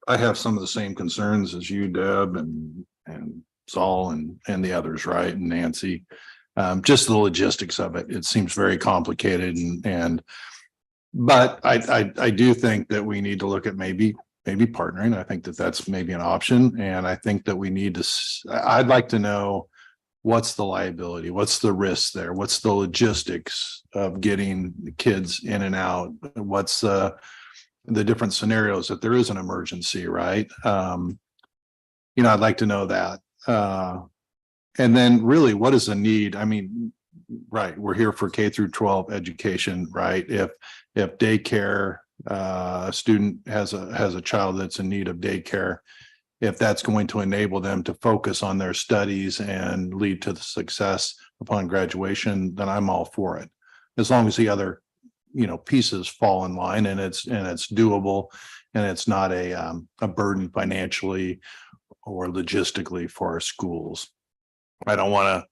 I have some of the same concerns as you, Deb, and Saul and the others, right? And Nancy, just the logistics of it. It seems very complicated but I do think that we need to look at maybe partnering. I think that that's maybe an option. And I think that we need to, I'd like to know what's the liability, what's the risk there, what's the logistics of getting the kids in and out, what's the different scenarios if there is an emergency, right? I'd like to know that. And then really, what is the need? I mean, right, we're here for K through 12 education, right? If daycare, a student has a child that's in need of daycare, if that's going to enable them to focus on their studies and lead to the success upon graduation, then I'm all for it. As long as the other, pieces fall in line and it's doable and it's not a burden financially or logistically for our schools. I don't want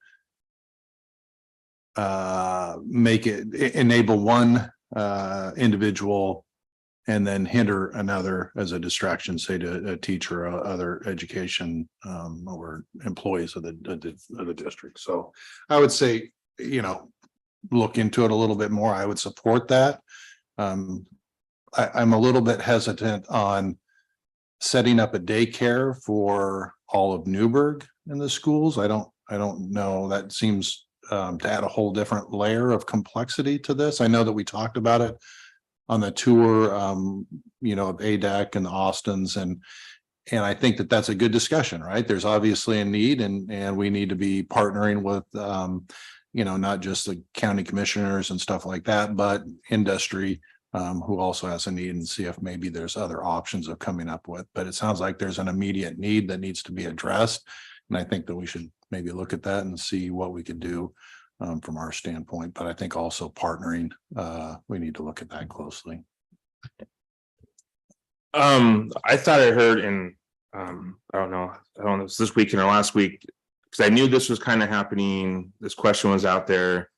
to make it enable one individual and then hinder another as a distraction, say to a teacher or other education or employees of the district. So I would say, look into it a little bit more. I would support that. I'm a little bit hesitant on setting up a daycare for all of Newburgh in the schools. I don't know. That seems to add a whole different layer of complexity to this. I know that we talked about it on the tour, of ADAC and the Austins, and I think that that's a good discussion, right? There's obviously a need, and we need to be partnering with, not just the county commissioners and stuff like that, but industry, who also has a need, and see if maybe there's other options of coming up with. But it sounds like there's an immediate need that needs to be addressed, and I think that we should maybe look at that and see what we could do from our standpoint. But I think also partnering, we need to look at that closely. I thought I heard in I don't know if it's this week or last week, because I knew this was kind of happening. This question was out there.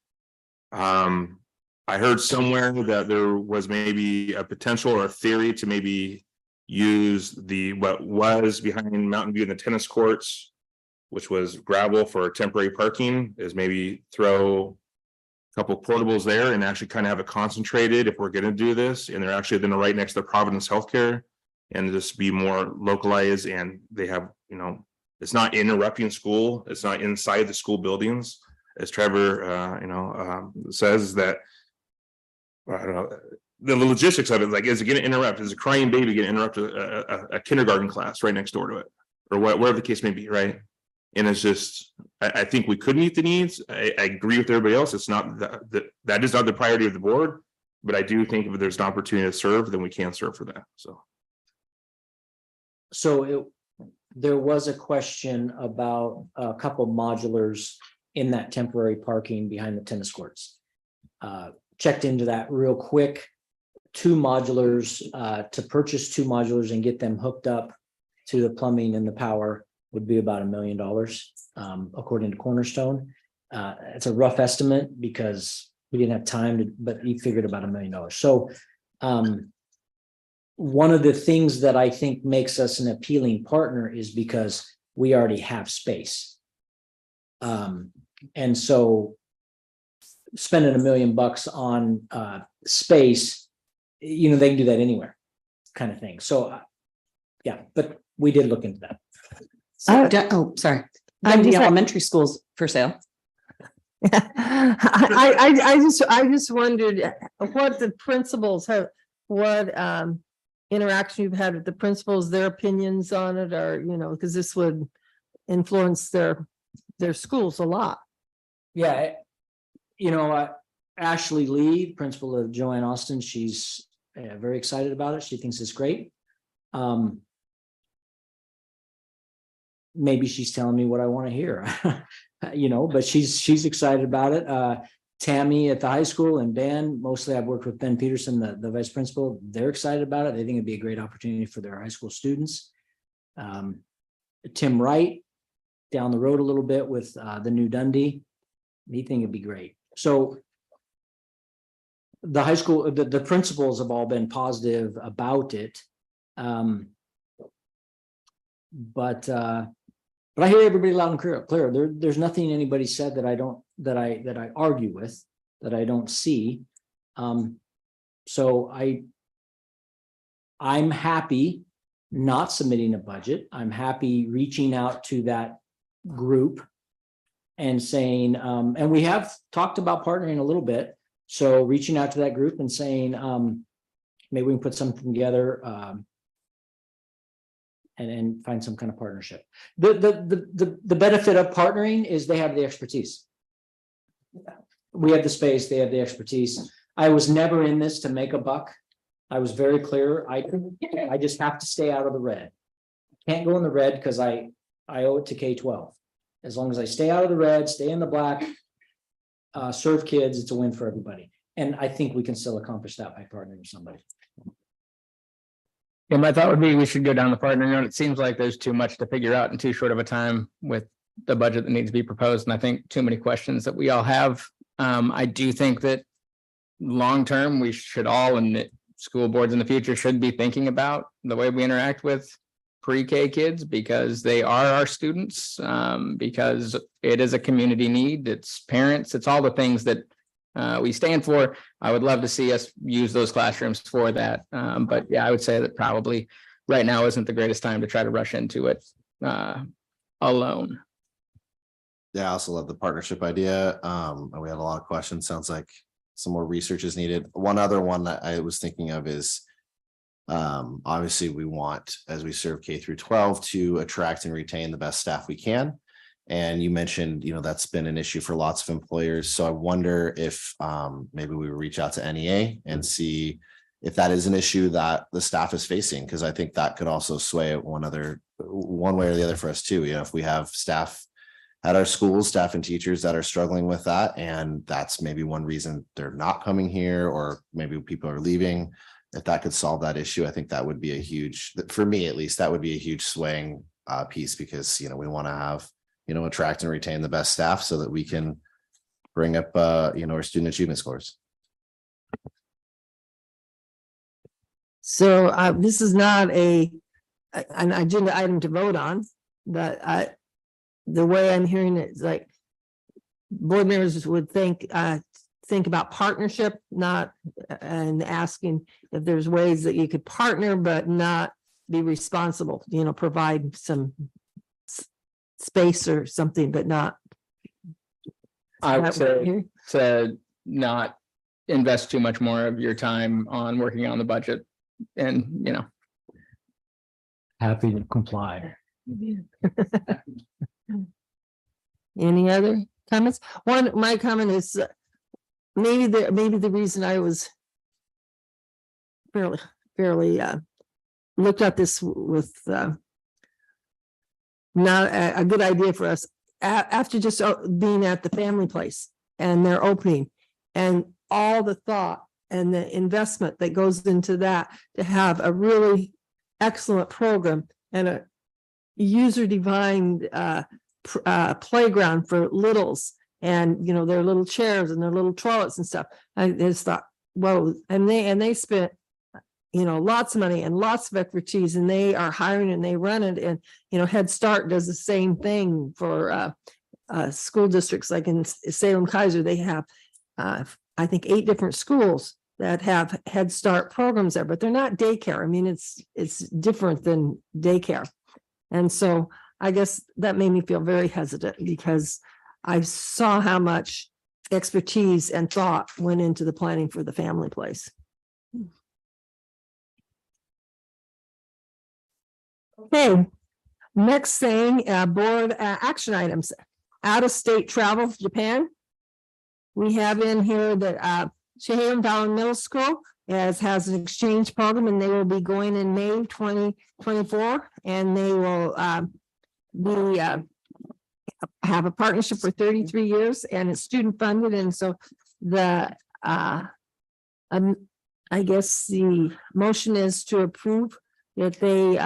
I heard somewhere that there was maybe a potential or a theory to maybe use what was behind Mountain View in the tennis courts, which was gravel for temporary parking, is maybe throw a couple of portables there and actually kind of have it concentrated if we're going to do this. And they're actually then right next to Providence Healthcare and just be more localized, and they have, you know, it's not interrupting school, it's not inside the school buildings, as Trevor, says that. I don't know, the logistics of it, like, is it gonna interrupt, is a crying baby gonna interrupt a kindergarten class right next door to it? Or whatever the case may be, right? And it's just, I think we could meet the needs. I agree with everybody else. It's not that is not the priority of the board. But I do think if there's an opportunity to serve, then we can serve for that. So there was a question about a couple modulars in that temporary parking behind the tennis courts. Checked into that real quick. 2 modulars, to purchase 2 modulars and get them hooked up to the plumbing and the power would be about $1 million, according to Cornerstone. It's a rough estimate because we didn't have time to, but he figured about $1 million. So one of the things that I think makes us an appealing partner is because we already have space. And so spending $1 million on space, you know, they can do that anywhere, kind of thing. So yeah, but we did look into that. Sorry. Dundee Elementary School's for sale. I just wondered what the principals have, what interaction you've had with the principals, their opinions on it, or, you know, because this would influence their schools a lot. Yeah, you know, Ashley Lee, principal of Joanne Austin, she's very excited about it. She thinks it's great. Maybe she's telling me what I want to hear, you know, but she's excited about it. Tammy at the high school and Ben, mostly I've worked with Ben Peterson, the vice principal. They're excited about it. They think it'd be a great opportunity for their high school students. Tim Wright down the road a little bit with the new Dundee. He think it'd be great. So the high school, the principals have all been positive about it. But I hear everybody loud and clear. There's nothing anybody said that I argue with, that I don't see. So I'm happy not submitting a budget. I'm happy reaching out to that group and saying, and we have talked about partnering a little bit. So reaching out to that group and saying, maybe we can put something together, and find some kind of partnership. The benefit of partnering is they have the expertise. We have the space, they have the expertise. I was never in this to make a buck. I was very clear. I just have to stay out of the red. Can't go in the red because I owe it to K-12. As long as I stay out of the red, stay in the black, serve kids, it's a win for everybody. And I think we can still accomplish that by partnering with somebody. Yeah, my thought would be we should go down the partnering road. It seems like there's too much to figure out in too short of a time with the budget that needs to be proposed. And I think too many questions that we all have. I do think that long-term, we should all, and school boards in the future should be thinking about the way we interact with pre-K kids, because they are our students, because it is a community need. It's parents, it's all the things that we stand for. I would love to see us use those classrooms for that. But yeah, I would say that probably right now isn't the greatest time to try to rush into it alone. Yeah, I also love the partnership idea. And we had a lot of questions. Sounds like some more research is needed. One other one that I was thinking of is obviously we want, as we serve K through 12, to attract and retain the best staff we can. And you mentioned, you know, that's been an issue for lots of employers. So I wonder if maybe we would reach out to NEA and see if that is an issue that the staff is facing, because I think that could also sway it one way or the other for us too. You know, if we have staff at our schools, staff and teachers that are struggling with that, and that's maybe one reason they're not coming here, or maybe people are leaving. If that could solve that issue, I think that would be a huge, for me at least, that would be a huge swaying piece, because, you know, we want to have, you know, attract and retain the best staff so that we can bring up, you know, our student achievement scores. So this is not an agenda item to vote on, but the way I'm hearing it is like board members would think about partnership, not, and asking if there's ways that you could partner, but not be responsible, provide some space or something, but not. I would Is that what say you're- to not invest too much more of your time on working on the budget and, Happy to comply. Any other comments? My comment is maybe the reason I was fairly looked at this with not a good idea for us after just being at the family place and their opening and all the thought and the investment that goes into that to have a really excellent program and a user-defined playground for littles and their little chairs and their little toilets and stuff. I just thought, whoa, and they spent lots of money and lots of expertise, and they are hiring and they run it. And Head Start does the same thing for school districts. Like in Salem Kaiser, they have I think 8 different schools that have Head Start programs there, but they're not daycare. I mean, it's different than daycare. And so I guess that made me feel very hesitant because I saw how much expertise and thought went into the planning for the family place. Okay, next thing, board action items, out-of-state travel to Japan. We have in here that Shaham Valley Middle School has an exchange program, and they will be going in May 2024, and they will have a partnership for 33 years, and it's student funded. And so the I guess the motion is to approve that they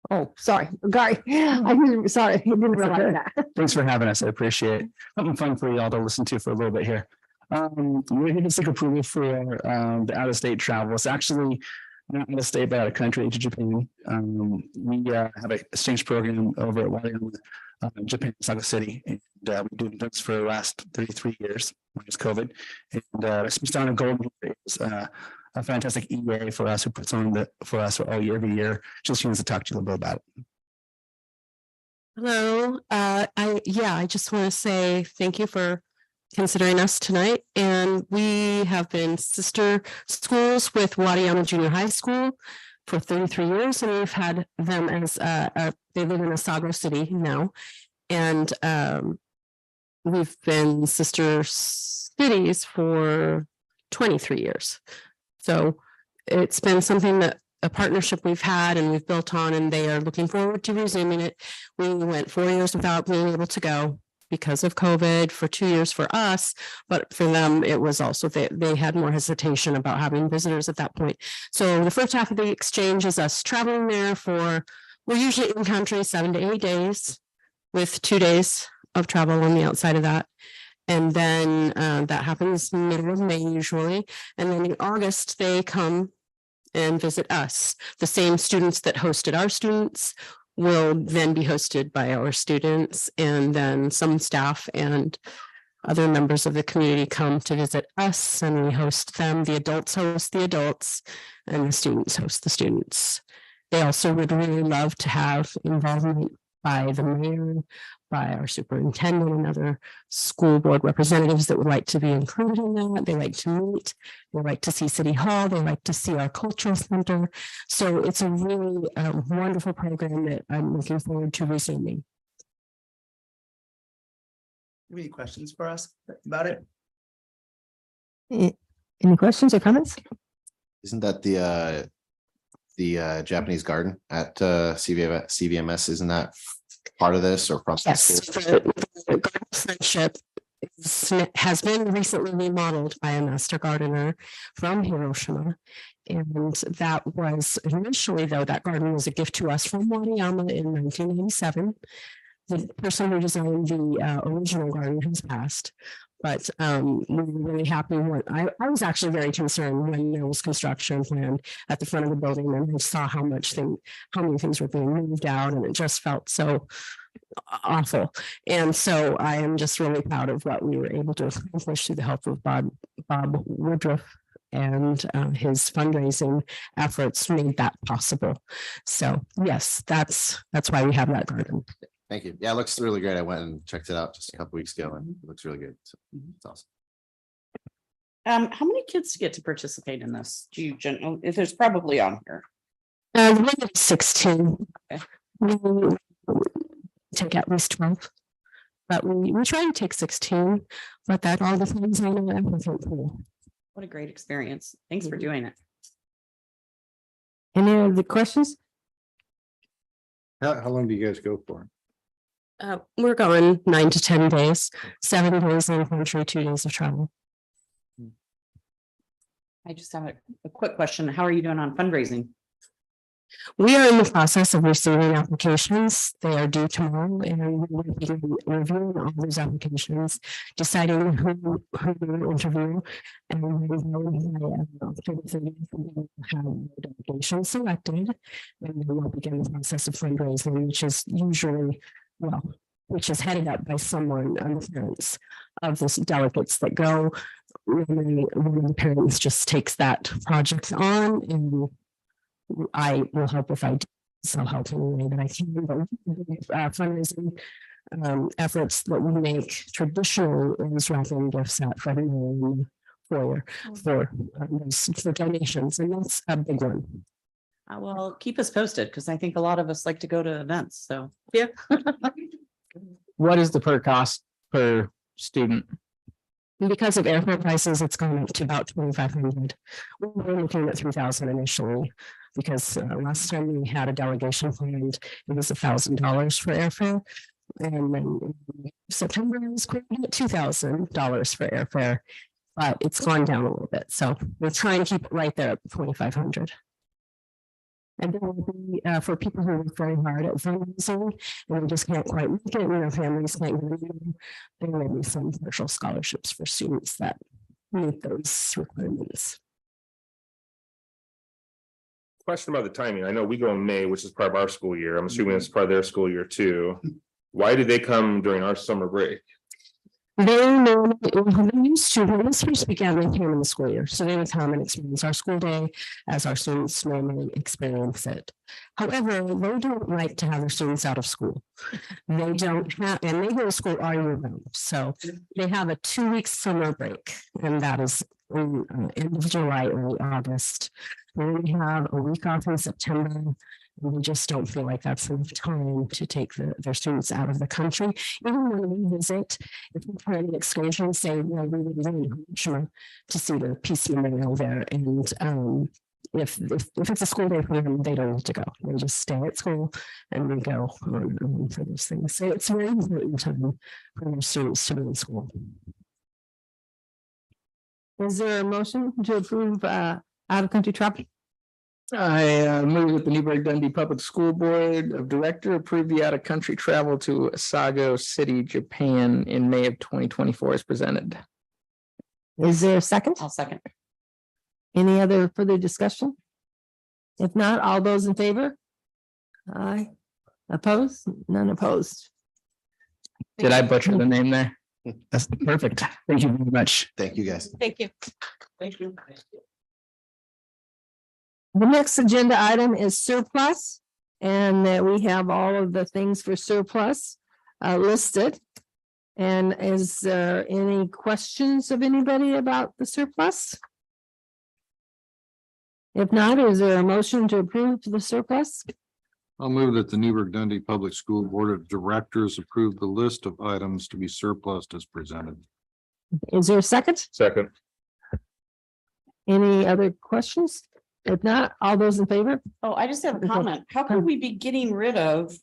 oh, sorry, Gary. Sorry, I didn't realize that. Thanks for having us. I appreciate it. Something fun for y'all to listen to for a little bit here. We're here to seek approval for the out-of-state travel. It's actually not out of state, but out of country to Japan. We have an exchange program over at Wayama, Japan, Saga City, and we've been doing this for the last 33 years, minus COVID. And Star Gold is a fantastic EA for us who puts on for us all year, every year. Just wants to talk to you a little bit about it. Hello, I just want to say thank you for considering us tonight. And we have been sister schools with Wadiana Junior High School for 33 years, and we've had them as they live in Asagro City now, and we've been sister cities for 23 years. So it's been something that a partnership we've had and we've built on, and they are looking forward to resuming it. We went 4 years without being able to go because of COVID, for 2 years for us, but for them, it was also, they had more hesitation about having visitors at that point. So the first half of the exchange is us traveling there we're usually in country 7 to 8 days with 2 days of travel on the outside of that. And then that happens middle of May usually. And then in August, they come and visit us. The same students that hosted our students will then be hosted by our students, and then some staff and other members of the community come to visit us, and we host them. The adults host the adults and the students host the students. They also would really love to have involvement by the mayor, by our superintendent, and other school board representatives that would like to be included in that. They like to meet, they like to see City Hall, they like to see our cultural center. So it's a really wonderful program that I'm looking forward to resuming. Any questions for us about it? Any questions or comments? Isn't that the Japanese garden at CVMS? Isn't that part of this or from? Yes, the Garden Friendship has been recently remodeled by a master gardener from Hiroshima. And that was initially, though, that garden was a gift to us from Wadiyama in 1997. The person who designed the original garden has passed. But we were really happy when I was actually very concerned when there was construction planned at the front of the building, and I saw how many things were being moved out, and it just felt so awful. And so I am just really proud of what we were able to accomplish through the help of Bob Woodruff and his fundraising efforts made that possible. So yes, that's why we have that garden. Thank you. Yeah, it looks really great. I went and checked it out just a couple weeks ago and it looks really good. So it's awesome. How many kids get to participate in this? Do you generally, if there's probably on here? The limit is 16. We take at least 12. But we try to take 16, but that all depends on the applicant pool. What a great experience. Thanks for doing it. Any other questions? How long do you guys go for? We're going 9 to 10 days, 7 days in the country, 2 days of travel. I just have a quick question. How are you doing on fundraising? We are in the process of receiving applications. They are due tomorrow, and we will be reviewing all those applications, deciding who to interview, and then we will have the delegation selected, and then we'll begin the process of fundraising, which is usually, which is headed up by someone on the parents of the delegates that go. One of the parents just takes that project on, and I will help if I do. So I'll help in any way that I can. But fundraising efforts that we make traditionally is wrapping gifts out for donations, and that's a big one. Well, keep us posted because I think a lot of us like to go to events. So yeah. What is the per cost per student? Because of airfare prices, it's gone up to about 2,500. We were looking at 3,000 initially, because last time we had a delegation planned, it was $1,000 for airfare. And then in September, it was quoted at $2,000 for airfare, but it's gone down a little bit. So we'll try and keep it right there at 2,500. And then will be for people who work very hard at fundraising and we just can't quite make it, families can't get it. There will be some partial scholarships for students that meet those requirements. Question about the timing. I know we go in May, which is part of our school year. I'm assuming it's part of their school year too. Why did they come during our summer break? They used to, when this first began, they came in the school year. So they would come and experience our school day as our students normally experience it. However, they don't like to have their students out of school. They don't have, and they go to school all year round. So they have a 2-week summer break, and that is end of July, early August. Then we have a week off in September. We just don't feel like that's enough time to take their students out of the country. Even when we visit, if we plan an excursion, say, well, we would really Hiroshima to see the peace memorial there. And if it's a school day for them, they don't need to go. They just stay at school and we go on for those things. So it's a very important time for our students to be in school. Is there a motion to approve out of country travel? I move that the Newburgh Dundee Public School Board of Director approve the out-of-country travel to Sago City, Japan in May of 2024 as presented. Is there a second? I'll second. Any other further discussion? If not, all those in favor? Aye. Opposed? None opposed. Did I butcher the name there? That's perfect. Thank you very much. Thank you, guys. Thank you. Thank you. The next agenda item is surplus, and we have all of the things for surplus listed. And is there any questions of anybody about the surplus? If not, is there a motion to approve the surplus? I'll move that the Newburgh Dundee Public School Board of Directors approve the list of items to be surplused as presented. Is there a second? Second. Any other questions? If not, all those in favor? Oh, I just have a comment. How could we be getting rid of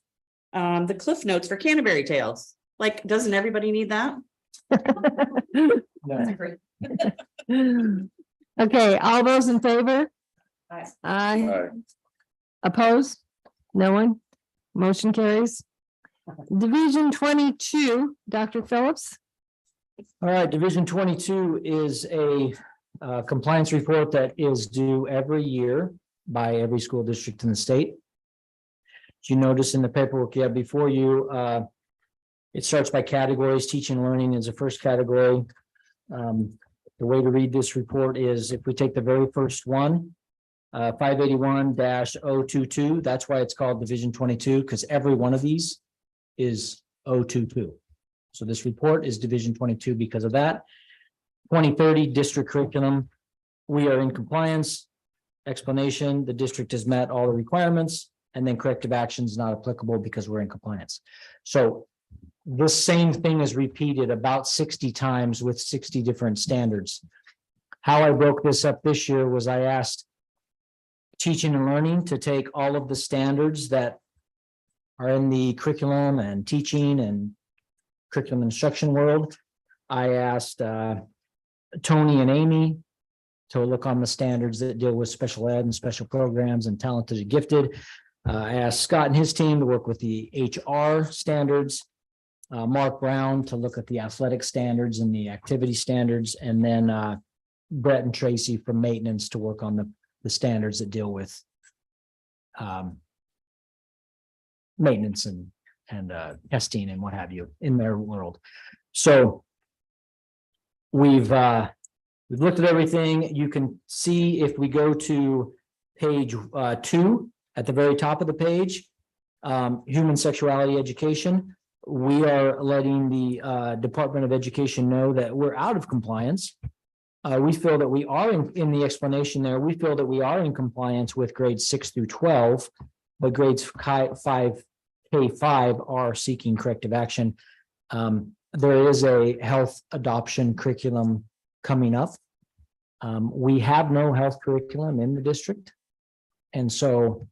the Cliff Notes for Canterbury Tales? Like, doesn't everybody need that? Okay, all those in favor? Aye. Aye. Opposed? No one? Motion carries. Division 22, Dr. Phillips. All right, Division 22 is a compliance report that is due every year by every school district in the state. As you notice in the paperwork you have before you, it starts by categories. Teaching and learning is the first category. The The way to read this report is if we take the very first one, 581-022, that's why it's called Division 22, because every one of these is 022. So this report is Division 22 because of that. 2030 district curriculum, we are in compliance. Explanation, the district has met all the requirements, and then corrective action is not applicable because we're in compliance. So this same thing is repeated about 60 times with 60 different standards. How I broke this up this year was I asked teaching and learning to take all of the standards that are in the curriculum and teaching and curriculum instruction world. I asked Tony and Amy to look on the standards that deal with special ed and special programs and talented and gifted. I asked Scott and his team to work with the HR standards. Mark Brown to look at the athletic standards and the activity standards, and then Brett and Tracy from maintenance to work on the standards that deal with maintenance and testing and what have you in their world. So we've looked at everything. You can see if we go to page 2 at the very top of the page, human sexuality education. We are letting the Department of Education know that we're out of compliance. We feel that we are in the explanation there. We feel that we are in compliance with grades 6 through 12, but grades 5, K5 are seeking corrective action. There is a health adoption curriculum coming up. We have no health curriculum in the district. And so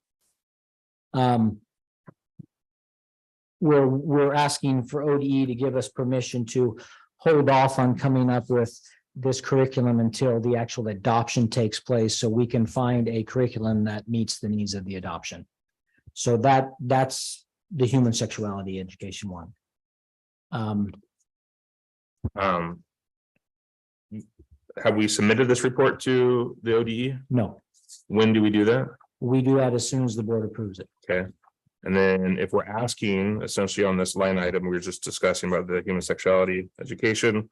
we're asking for ODE to give us permission to hold off on coming up with this curriculum until the actual adoption takes place, so we can find a curriculum that meets the needs of the adoption. So that's the human sexuality education one. Have we submitted this report to the ODE? No. When do we do that? We do that as soon as the board approves it. Okay. And then if we're asking essentially on this line item, we were just discussing about the human sexuality education.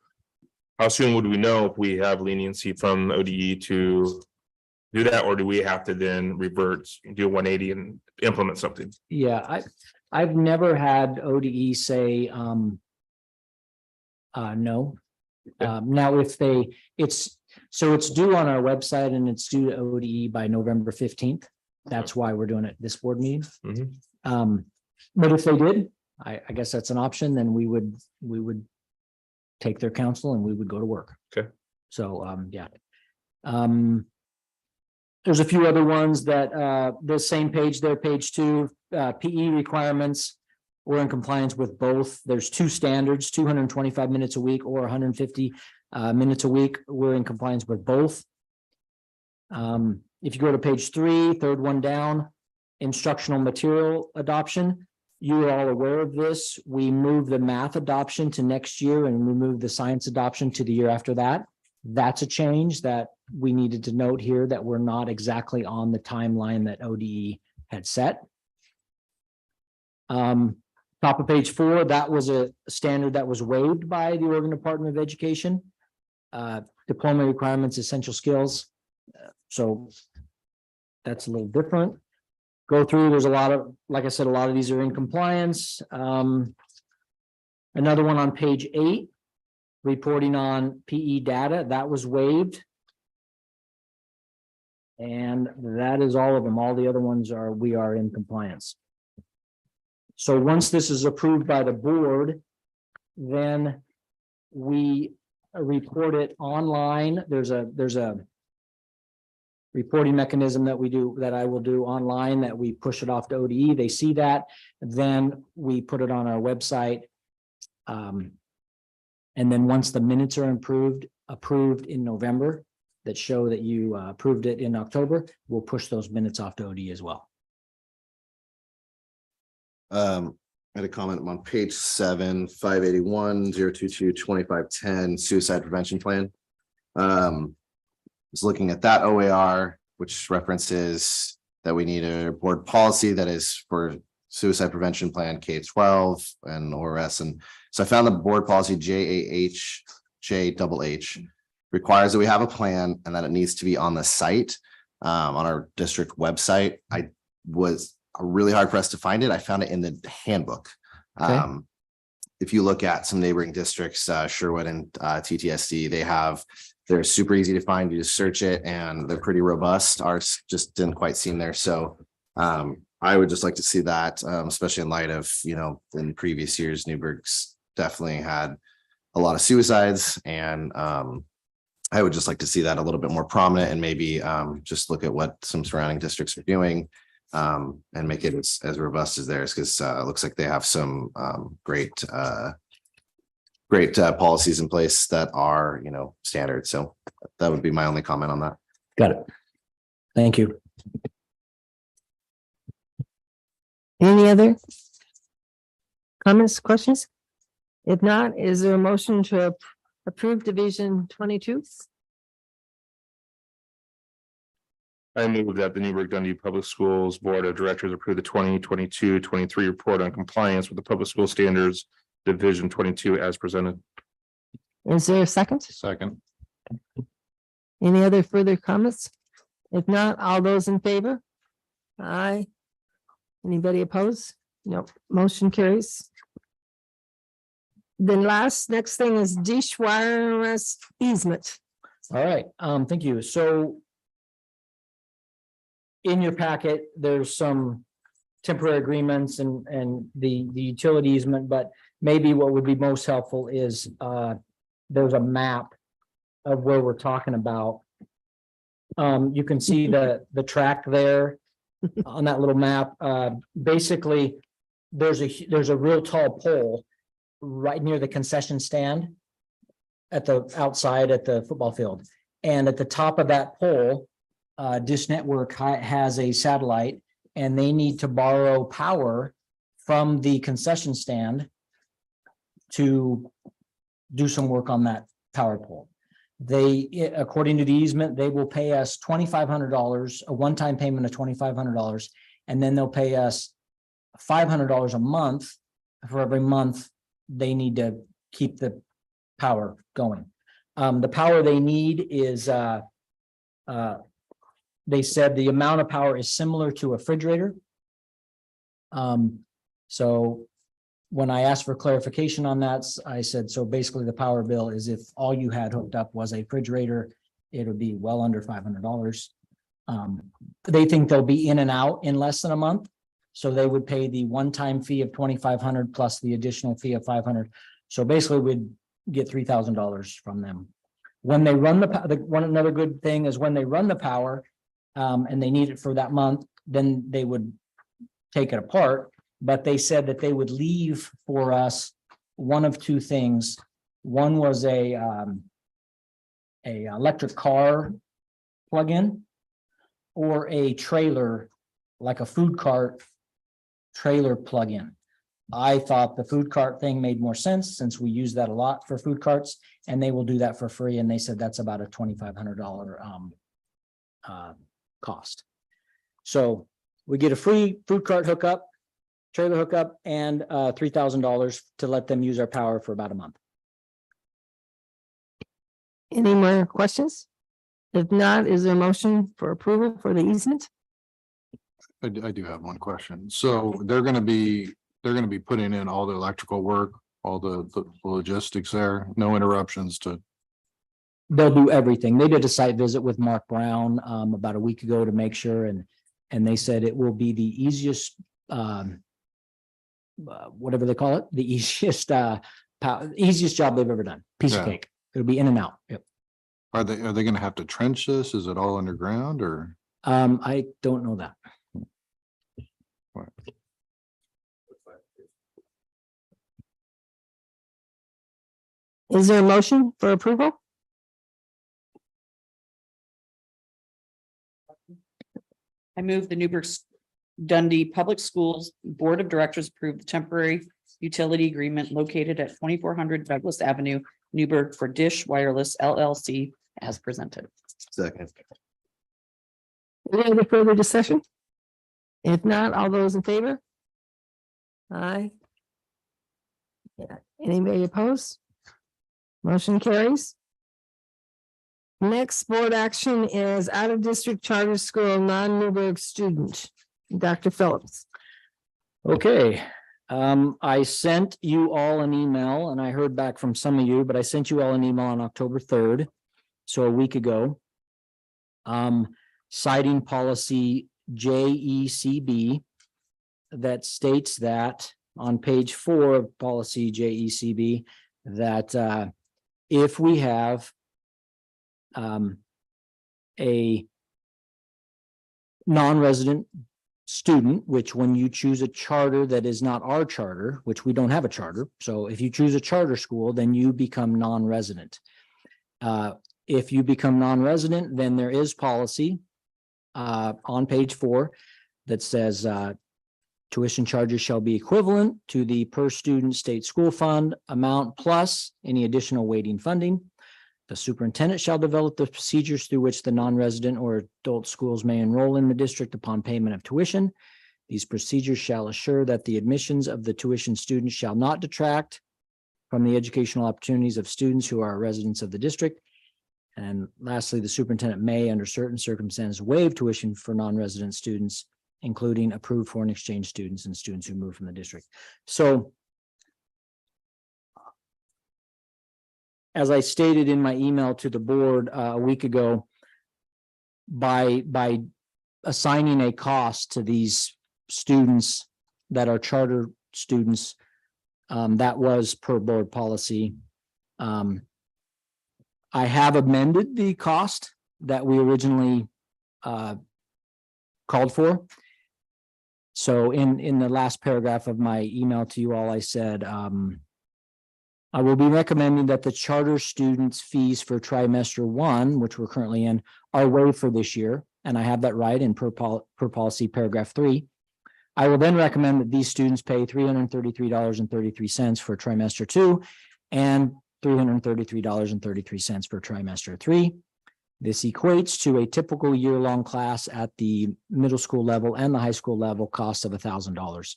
How soon would we know if we have leniency from ODE to do that, or do we have to then revert, do 180 and implement something? Yeah, I've never had ODE say no. Now, if it's due on our website and it's due to ODE by November 15th. That's why we're doing it this board meeting. But if they did, I guess that's an option, then we would take their counsel and we would go to work. Okay. So, yeah. There's a few other ones that, the same page there, page 2, PE requirements. We're in compliance with both. There's 2 standards, 225 minutes a week or 150 minutes a week. We're in compliance with both. If you go to page 3, third one down, instructional material adoption, you are all aware of this. We moved the math adoption to next year and we moved the science adoption to the year after that. That's a change that we needed to note here, that we're not exactly on the timeline that ODE had set. Top of page 4, that was a standard that was waived by the Oregon Department of Education. Diploma requirements, essential skills. So that's a little different. Go through, there's a lot of, like I said, a lot of these are in compliance. Another one on page 8, reporting on PE data, that was waived. And that is all of them. All the other ones are, we are in compliance. So once this is approved by the board, then we report it online. There's a reporting mechanism that we do, that I will do online, that we push it off to ODE. They see that, then we put it on our website. And then once the minutes are approved in November, that show that you approved it in October, we'll push those minutes off to ODE as well. I had a comment on page 7, 581-022-2510 suicide prevention plan. Was looking at that OAR, which references that we need a board policy that is for suicide prevention plan K-12 and ORS. And so I found the board policy JAHJHH. requires that we have a plan and that it needs to be on the site, on our district website. I was really hard pressed to find it. I found it in the handbook. Okay. If you look at some neighboring districts, Sherwood and TTSD, they're super easy to find. You just search it and they're pretty robust. Ours just didn't quite seem there. So I would just like to see that, especially in light of, in previous years, Newburgh's definitely had a lot of suicides, and I would just like to see that a little bit more prominent, and maybe just look at what some surrounding districts are doing, and make it as robust as theirs, because it looks like they have some great policies in place that are, standard. So that would be my only comment on that. Got it. Thank you. Any other comments, questions? If not, is there a motion to approve Division 22? I move that the Newburgh Dundee Public Schools Board of Directors approve the 2022-23 report on compliance with the public school standards, Division 22 as presented. Is there a second? Second. Any other further comments? If not, all those in favor? Aye. Anybody opposed? No, motion carries. Then next thing is dish wireless easement. All right, thank you. So in your packet, there's some temporary agreements and the utility easement, but maybe what would be most helpful is there's a map of where we're talking about. You can see the track there on that little map. Basically, there's a real tall pole right near the concession stand at the outside at the football field. And at the top of that pole, Dish Network has a satellite, and they need to borrow power from the concession stand to do some work on that power pole. According to the easement, they will pay us $2,500, a one-time payment of $2,500, and then they'll pay us $500 a month for every month they need to keep the power going. The power they need is, they said the amount of power is similar to a refrigerator. So when I asked for clarification on that, I said, so basically the power bill is if all you had hooked up was a refrigerator, it would be well under $500. They think they'll be in and out in less than a month. So they would pay the one-time fee of $2,500 plus the additional fee of $500. So basically we'd get $3,000 from them. When they run another good thing is when they run the power and they need it for that month, then they would take it apart. But they said that they would leave for us one of two things. One was a electric car plug-in or a trailer, like a food cart trailer plug-in. I thought the food cart thing made more sense since we use that a lot for food carts, and they will do that for free. And they said that's about a $2,500 cost. So we get a free food cart hookup, trailer hookup, and $3,000 to let them use our power for about a month. Any more questions? If not, is there a motion for approval for the easement? I do have one question. So they're gonna be putting in all the electrical work, all the logistics there, no interruptions to. They'll do everything. They did a site visit with Mark Brown about a week ago to make sure, and they said it will be the easiest, whatever they call it, the easiest easiest job they've ever done. Piece of cake. It'll be in and out. Yep. Are they gonna have to trench this? Is it all underground or? I don't know that. Is there a motion for approval? I move the Newburgh Dundee Public Schools Board of Directors approve the temporary utility agreement located at 2400 Douglas Avenue, Newburgh for Dish Wireless LLC as presented. Second. Any other further discussion? If not, all those in favor? Aye. Yeah. Anybody opposed? Motion carries. Next board action is out of district charter school, non-Newburgh student, Dr. Phillips. Okay, I sent you all an email and I heard back from some of you, but I sent you all an email on October 3rd. So a week ago. Citing policy JECB that states that on page 4 of policy JECB that if we have a non-resident student, which when you choose a charter that is not our charter, which we don't have a charter. So if you choose a charter school, then you become non-resident. If you become non-resident, then there is policy on page 4 that says tuition charges shall be equivalent to the per student state school fund amount plus any additional weighting funding. The superintendent shall develop the procedures through which the non-resident or adult schools may enroll in the district upon payment of tuition. These procedures shall assure that the admissions of the tuition students shall not detract from the educational opportunities of students who are residents of the district. And lastly, the superintendent may, under certain circumstances, waive tuition for non-resident students, including approved foreign exchange students and students who move from the district. So as I stated in my email to the board a week ago, by assigning a cost to these students that are charter students, that was per board policy. I have amended the cost that we originally called for. So in the last paragraph of my email to you all, I said, I will be recommending that the charter students' fees for trimester 1, which we're currently in, are waived for this year. And I have that right in per policy paragraph 3. I will then recommend that these students pay $333.33 for trimester 2 and $333.33 for trimester 3. This equates to a typical year-long class at the middle school level and the high school level cost of $1,000.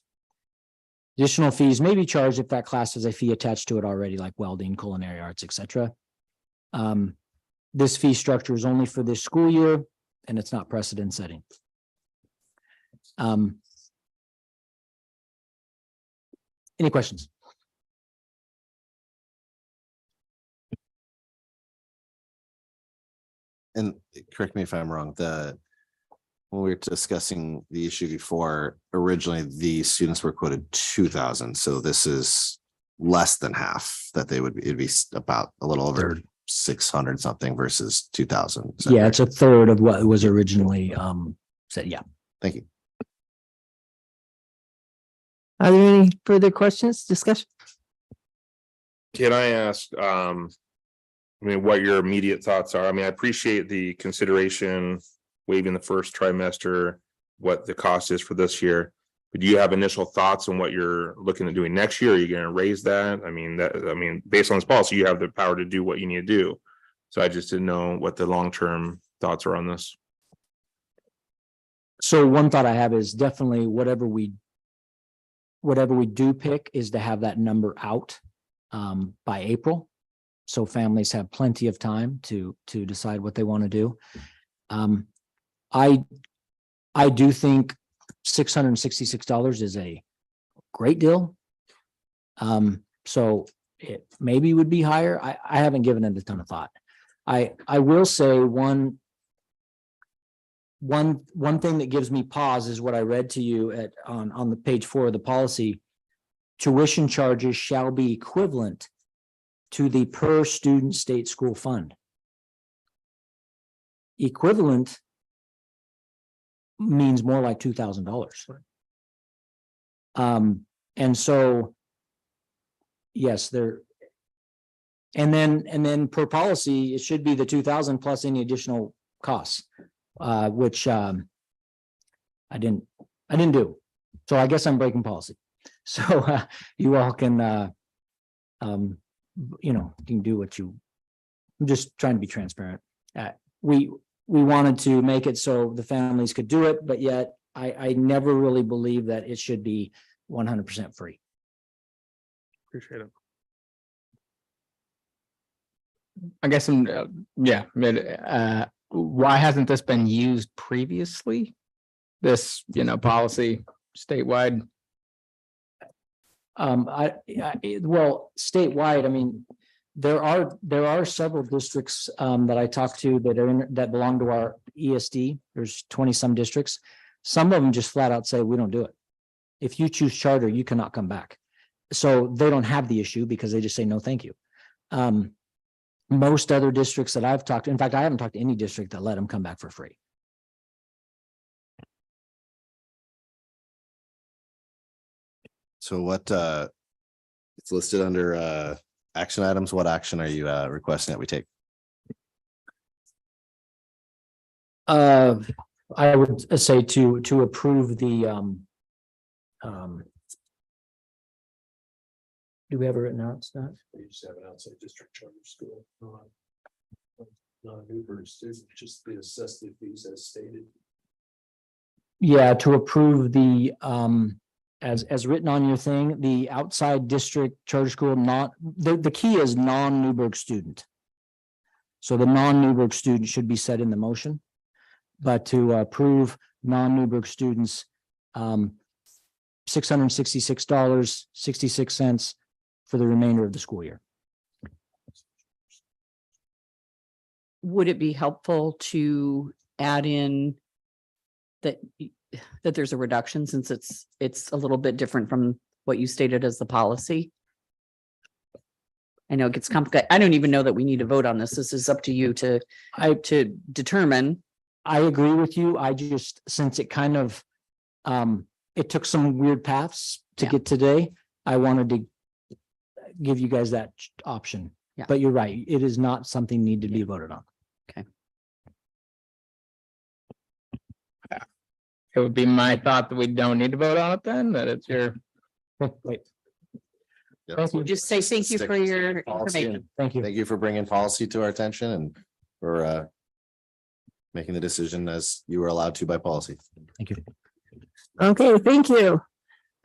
Additional fees may be charged if that class has a fee attached to it already, like welding, culinary arts, etc. This fee structure is only for this school year, and it's not precedent setting. Any questions? And correct me if I'm wrong, when we were discussing the issue before, originally the students were quoted 2,000. So this is less than half that it'd be about a little over 600 something versus 2,000. Yeah, it's a third of what was originally said. Yeah. Thank you. Are there any further questions, discussion? Can I ask, what your immediate thoughts are? I appreciate the consideration, waiving the first trimester, what the cost is for this year. But do you have initial thoughts on what you're looking at doing next year? Are you going to raise that? Based on this policy, you have the power to do what you need to do. So I just didn't know what the long-term thoughts are on this. So one thought I have is definitely whatever we do pick is to have that number out by April. So families have plenty of time to decide what they want to do. I do think $666 is a great deal. So it maybe would be higher. I haven't given it a ton of thought. I will say one thing that gives me pause is what I read to you on the page 4 of the policy. Tuition charges shall be equivalent to the per student state school fund. Equivalent means more like $2,000. And so, yes, and then per policy, it should be the 2,000 plus any additional costs, which I didn't do. So I guess I'm breaking policy. So you all can, you can do what I'm just trying to be transparent. We wanted to make it so the families could do it, but yet I never really believe that it should be 100% free. Appreciate it. I guess yeah, why hasn't this been used previously? This, policy statewide? Well, statewide, I mean, there are several districts that I talked to that belong to our ESD. There's 20 some districts. Some of them just flat out say, we don't do it. If you choose charter, you cannot come back. So they don't have the issue because they just say, no, thank you. Most other districts that I've talked to, in fact, I haven't talked to any district that let them come back for free. So what, it's listed under, action items. What action are you, requesting that we take? I would say to approve the, do we have it written out, Scott? You just have an outside district charter school. Non-Newburgh students, just the assessed fees as stated. Yeah, to approve the, as written on your thing, the outside district charter school, the key is non-Newburgh student. So the non-Newburgh student should be set in the motion, but to approve non-Newburgh students, $666.66 for the remainder of the school year. Would it be helpful to add in that there's a reduction since it's a little bit different from what you stated as the policy? I know it gets complicated. I don't even know that we need to vote on this. This is up to you to determine. I agree with you. I just, since it kind of, it took some weird paths to get today, I wanted to give you guys that option. Yeah. But you're right. It is not something need to be voted on. Okay. It would be my thought that we don't need to vote on it then, that it's your. Wait. Thank you. Just say thank you for your information. Thank you. Thank you for bringing policy to our attention and for, making the decision as you were allowed to by policy. Thank you. Okay, thank you.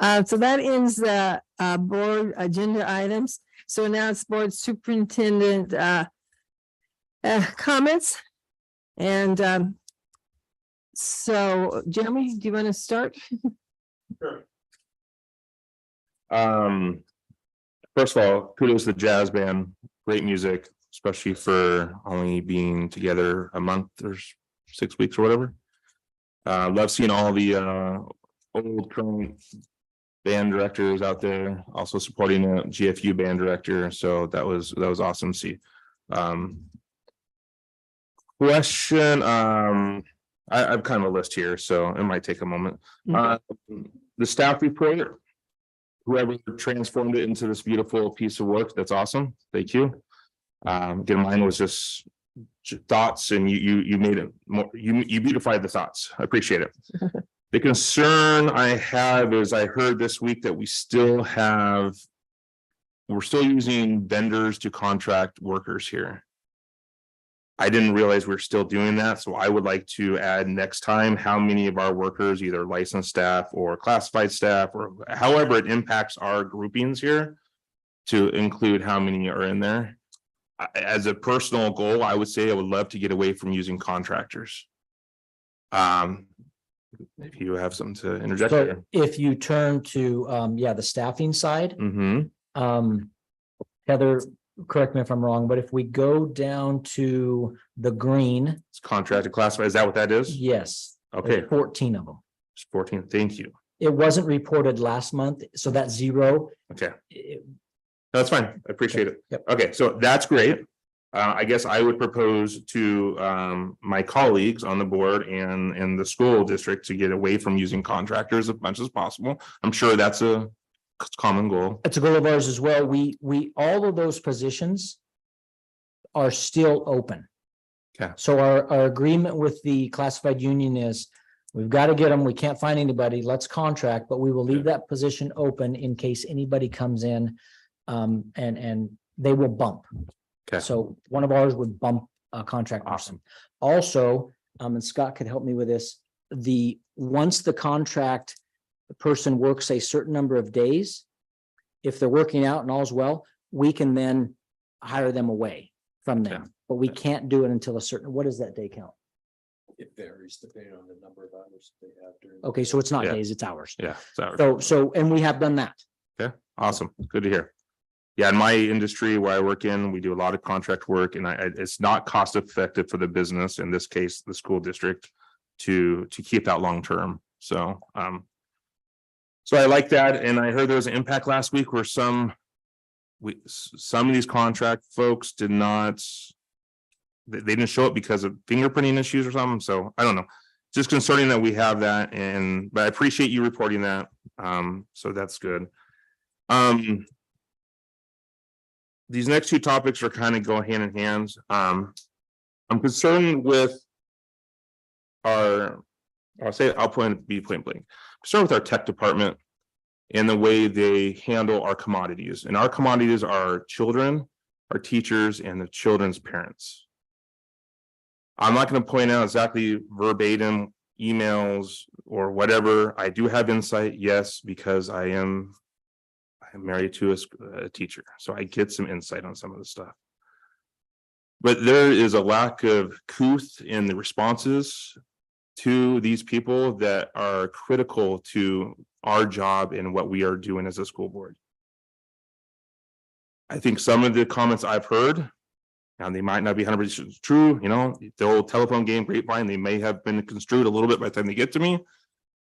So that ends the board agenda items. So now it's board superintendent comments. And so Jeremy, do you want to start? Sure. First of all, kudos to the jazz band, great music, especially for only being together a month or 6 weeks or whatever. Love seeing all the old current band directors out there, also supporting a GFU band director. So that was awesome to see. Question, I've kind of a list here, so it might take a moment. The staff report, whoever transformed it into this beautiful piece of work, that's awesome. Thank you. Again, mine was just thoughts, and you made it more, you beautified the thoughts. I appreciate it. The concern I have is I heard this week that we're still using vendors to contract workers here. I didn't realize we're still doing that, so I would like to add next time how many of our workers, either licensed staff or classified staff, or however it impacts our groupings here, to include how many are in there. As a personal goal, I would say I would love to get away from using contractors. If you have something to interject So there. if you turn to, the staffing side, Mm-hmm. Heather, correct me if I'm wrong, but if we go down to the green. It's contracted classified. Is that what that is? Yes. Okay. There's 14 of them. It's 14. Thank you. It wasn't reported last month, so that's 0. Okay. That's fine. I appreciate it. Yep. Okay, so that's great. I guess I would propose to my colleagues on the board and the school district to get away from using contractors as much as possible. I'm sure that's a common goal. It's a goal of ours as well. We all of those positions are still open. Okay. So our agreement with the classified union is we've got to get them. We can't find anybody. Let's contract, but we will leave that position open in case anybody comes in. And they will bump. Okay. So one of ours would bump a contract person. Also, and Scott could help me with this, once the contract person works a certain number of days, if they're working out and all's well, we can then hire them away from them, but we can't do it until a certain, what is that day count? It varies depending on the number of hours they have during. Okay, so it's not Yeah. days, it's hours. Yeah. it's ours. So, and we have done that. Okay, awesome. Good to hear. Yeah, in my industry where I work in, we do a lot of contract work and it's not cost effective for the business, in this case, the school district, to keep that long term. So, so I like that. And I heard there was an impact last week where some of these contract folks did not, they didn't show up because of fingerprinting issues or something. So I don't know. Just concerning that we have that, but I appreciate you reporting that. So that's good. These next two topics are kind of go hand in hand. I'm concerned with I'll be point blank. Concerned with our tech department and the way they handle our commodities. And our commodities are children, our teachers, and the children's parents. I'm not going to point out exactly verbatim emails or whatever. I do have insight, yes, because I am married to a teacher, so I get some insight on some of the stuff. But there is a lack of couth in the responses to these people that are critical to our job and what we are doing as a school board. I think some of the comments I've heard, and they might not be 100% true, the old telephone game grapevine, they may have been construed a little bit by the time they get to me.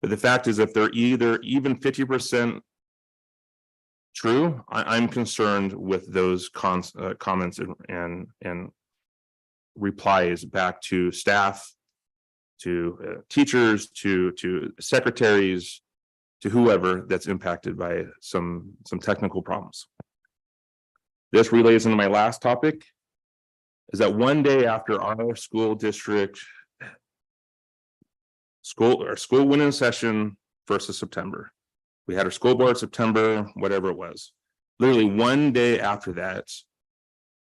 But the fact is, if they're either even 50% true, I'm concerned with those comments and replies back to staff, to teachers, to secretaries, to whoever that's impacted by some technical problems. This relays into my last topic, is that one day after our school district school went in session 1st of September. We had our school board September, whatever it was. Literally one day after that,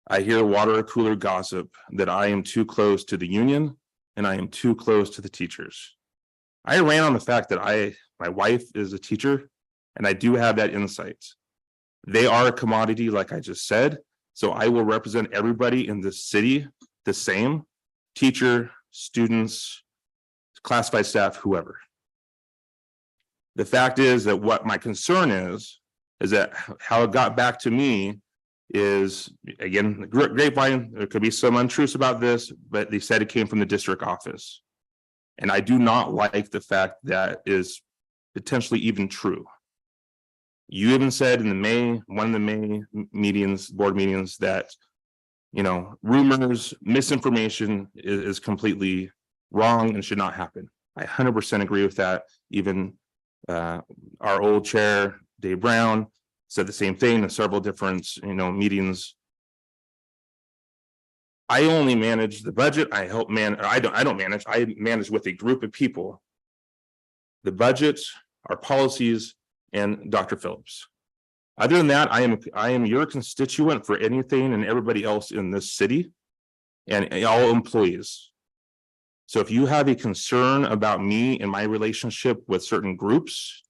I hear water cooler gossip that I am too close to the union and I am too close to the teachers. I ran on the fact that my wife is a teacher and I do have that insight. They are a commodity, like I just said. So I will represent everybody in this city the same: teacher, students, classified staff, whoever. The fact is that what my concern is that how it got back to me is, again, the grapevine, there could be some untruths about this, but they said it came from the district office. And I do not like the fact that is potentially even true. You even said in one of the May meetings, board meetings, that, rumors, misinformation is completely wrong and should not happen. I 100% agree with that. Even our old chair, Dave Brown, said the same thing in several different, meetings. I only manage the budget. I don't manage. I manage with a group of people. The budgets, our policies, and Dr. Phillips. Other than that, I am your constituent for anything and everybody else in this city and all employees. So if you have a concern about me and my relationship with certain groups,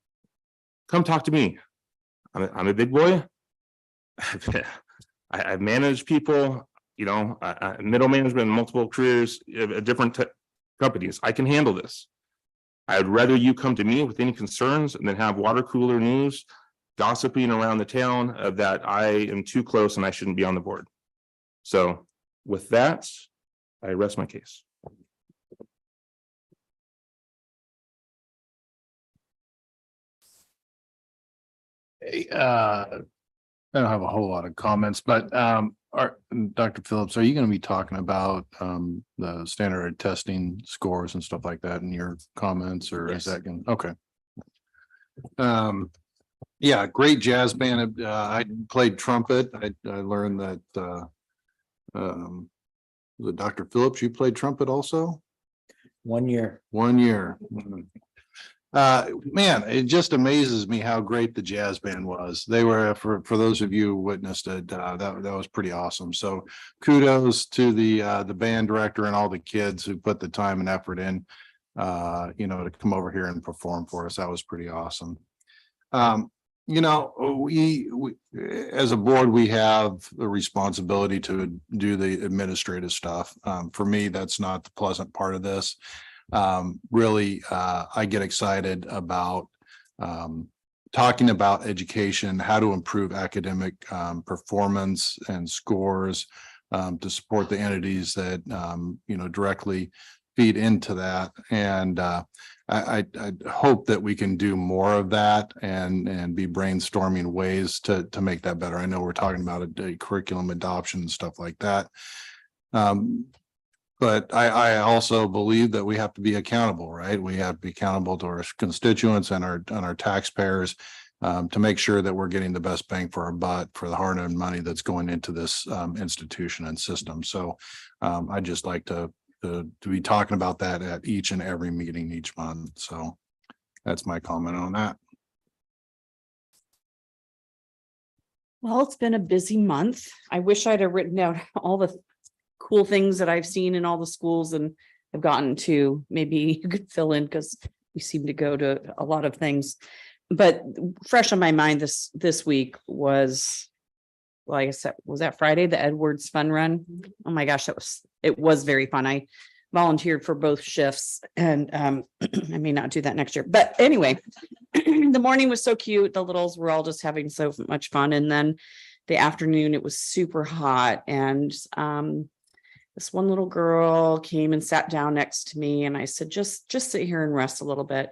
come talk to me. I'm a big boy. I've managed people, middle management, multiple careers, different companies. I can handle this. I'd rather you come to me with any concerns than have water cooler news gossiping around the town that I am too close and I shouldn't be on the board. So with that, I rest my case. I don't have a whole lot of comments, but Dr. Phillips, are you going to be talking about the standard testing scores and stuff like that in your comments, or is that going? Okay. Yeah, great jazz band. I played trumpet. I learned that Dr. Phillips, you played trumpet also? 1 year. 1 year. Man, it just amazes me how great the jazz band was. They were, for those of you who witnessed it, that was pretty awesome. So kudos to the band director and all the kids who put the time and effort in, to come over here and perform for us. That was pretty awesome. You know, we, as a board, we have the responsibility to do the administrative stuff. For me, that's not the pleasant part of this. Really, I get excited about talking about education, how to improve academic performance and scores to support the entities that, you know, directly feed into that. And I hope that we can do more of that and be brainstorming ways to make that better. I know we're talking about a curriculum adoption and stuff like that. But I also believe that we have to be accountable, right? We have to be accountable to our constituents and our taxpayers to make sure that we're getting the best bang for our buck for the hard-earned money that's going into this institution and system. So I just like to be talking about that at each and every meeting each month. So that's my comment on that. Well, it's been a busy month. I wish I'd have written down all the cool things that I've seen in all the schools and have gotten to. Maybe you could fill in because we seem to go to a lot of things. But fresh on my mind this week was, well, I guess was that Friday, the Edwards Fun Run. Oh my gosh, it was very fun. I volunteered for both shifts and I may not do that next year. But anyway, the morning was so cute. The littles were all just having so much fun. And then the afternoon, it was super hot. And this one little girl came and sat down next to me. And I said, just sit here and rest a little bit.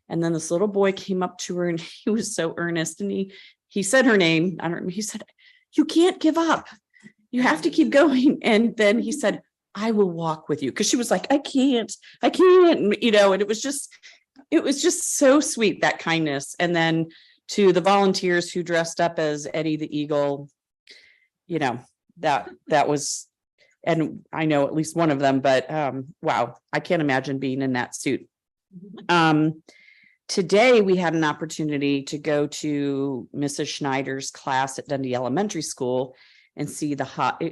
And then this little boy came up to her and he was so earnest. And he said her name. I don't remember. He said, "You can't give up. You have to keep going." And then he said, "I will walk with you." Because she was like, I can't, and, you know, and it was just so sweet, that kindness. And then to the volunteers who dressed up as Eddie the Eagle, you know, that was, and I know at least one of them, but wow, I can't imagine being in that suit. Today, we had an opportunity to go to Mrs. Schneider's class at Dundee Elementary School and see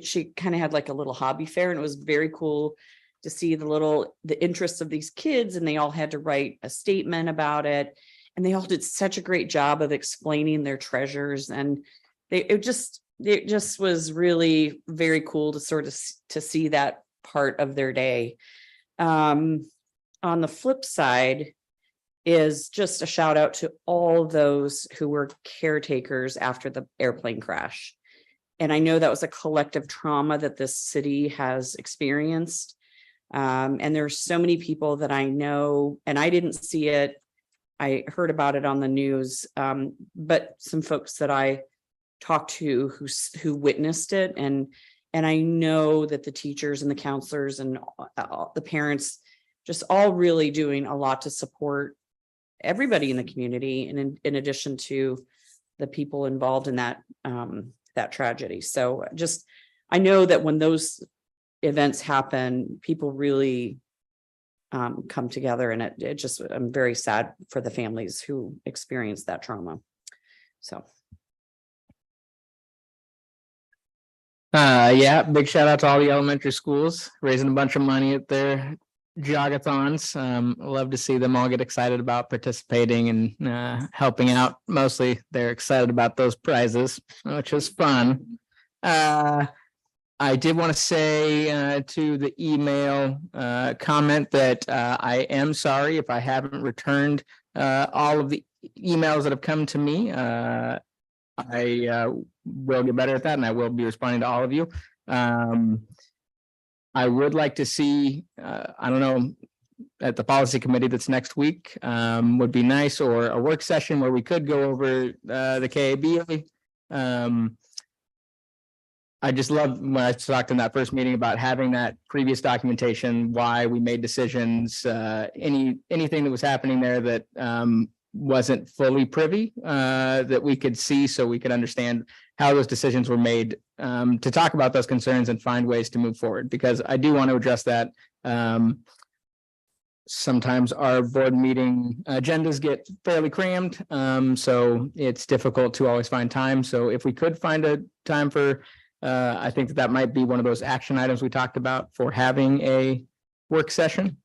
she kind of had like a little hobby fair, and it was very cool to see the interests of these kids, and they all had to write a statement about it. And they all did such a great job of explaining their treasures. And it just was really very cool to sort of to see that part of their day. On the flip side is just a shout out to all those who were caretakers after the airplane crash. And I know that was a collective trauma that this city has experienced. And there's so many people that I know, and I didn't see it. I heard about it on the news, but some folks that I talked to who witnessed it. And I know that the teachers and the counselors and the parents just all really doing a lot to support everybody in the community, and in addition to the people involved in that tragedy. So I know that when those events happen, people really come together, and I'm very sad for the families who experienced that trauma. So. Yeah, big shout out to all the elementary schools raising a bunch of money at their jogathons. Love to see them all get excited about participating and helping out. Mostly they're excited about those prizes, which is fun. I did want to say to the email comment that I am sorry if I haven't returned all of the emails that have come to me. I will get better at that, and I will be responding to all of you. I would like to see, I don't know, at the policy committee that's next week, would be nice, or a work session where we could go over the KABA. I just love when I talked in that first meeting about having that previous documentation, why we made decisions, anything that was happening there that wasn't fully privy, that we could see, so we could understand how those decisions were made, to talk about those concerns and find ways to move forward, because I do want to address that. Sometimes our board meeting agendas get fairly crammed, so it's difficult to always find time. So if we could find a time for, I think that might be one of those action items we talked about for having a work session.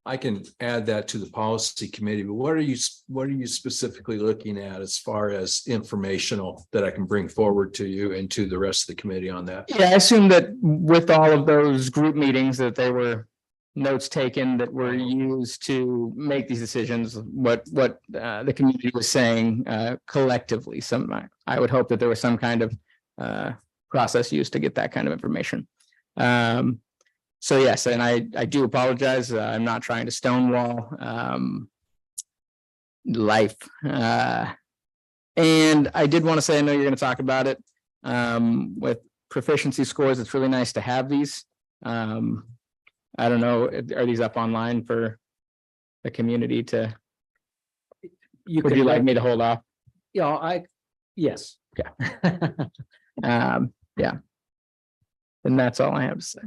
I can add that to the policy committee, but what are you specifically looking at as far as informational that I can bring forward to you and to the rest of the committee on that? Yeah, I assume that with all of those group meetings that there were notes taken that were used to make these decisions, what the community was saying collectively. I would hope that there was some kind of process used to get that kind of information. So yes, and I do apologize. I'm not trying to stonewall life. And I did want to say, I know you're going to talk about it with proficiency scores. It's really nice to have these. I don't know, are these up online for the community to? Would you like me to hold off? Yeah, yes. Okay. Yeah. And that's all I have to say.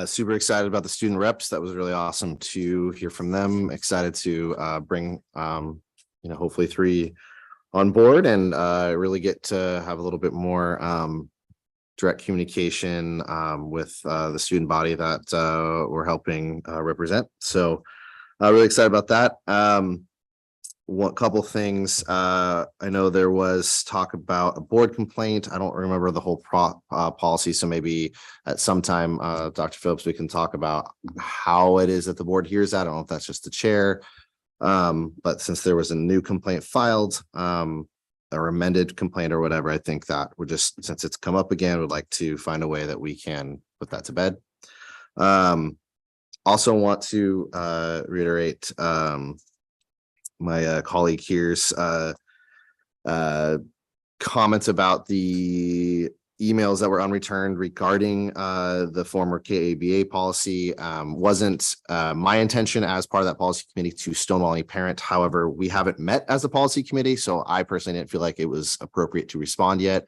Super excited about the student reps. That was really awesome to hear from them. Excited to bring hopefully 3 on board and really get to have a little bit more direct communication with the student body that we're helping represent. So really excited about that. One couple things. I know there was talk about a board complaint. I don't remember the whole policy, so maybe at some time, Dr. Phillips, we can talk about how it is that the board hears that. I don't know if that's just the chair, but since there was a new complaint filed, or amended complaint or whatever, I think that we're just, since it's come up again, would like to find a way that we can put that to bed. Also want to reiterate my colleague here's comments about the emails that were unreturned regarding the former KABA policy. Wasn't my intention as part of that policy committee to stonewall any parent. However, we haven't met as a policy committee, so I personally didn't feel like it was appropriate to respond yet.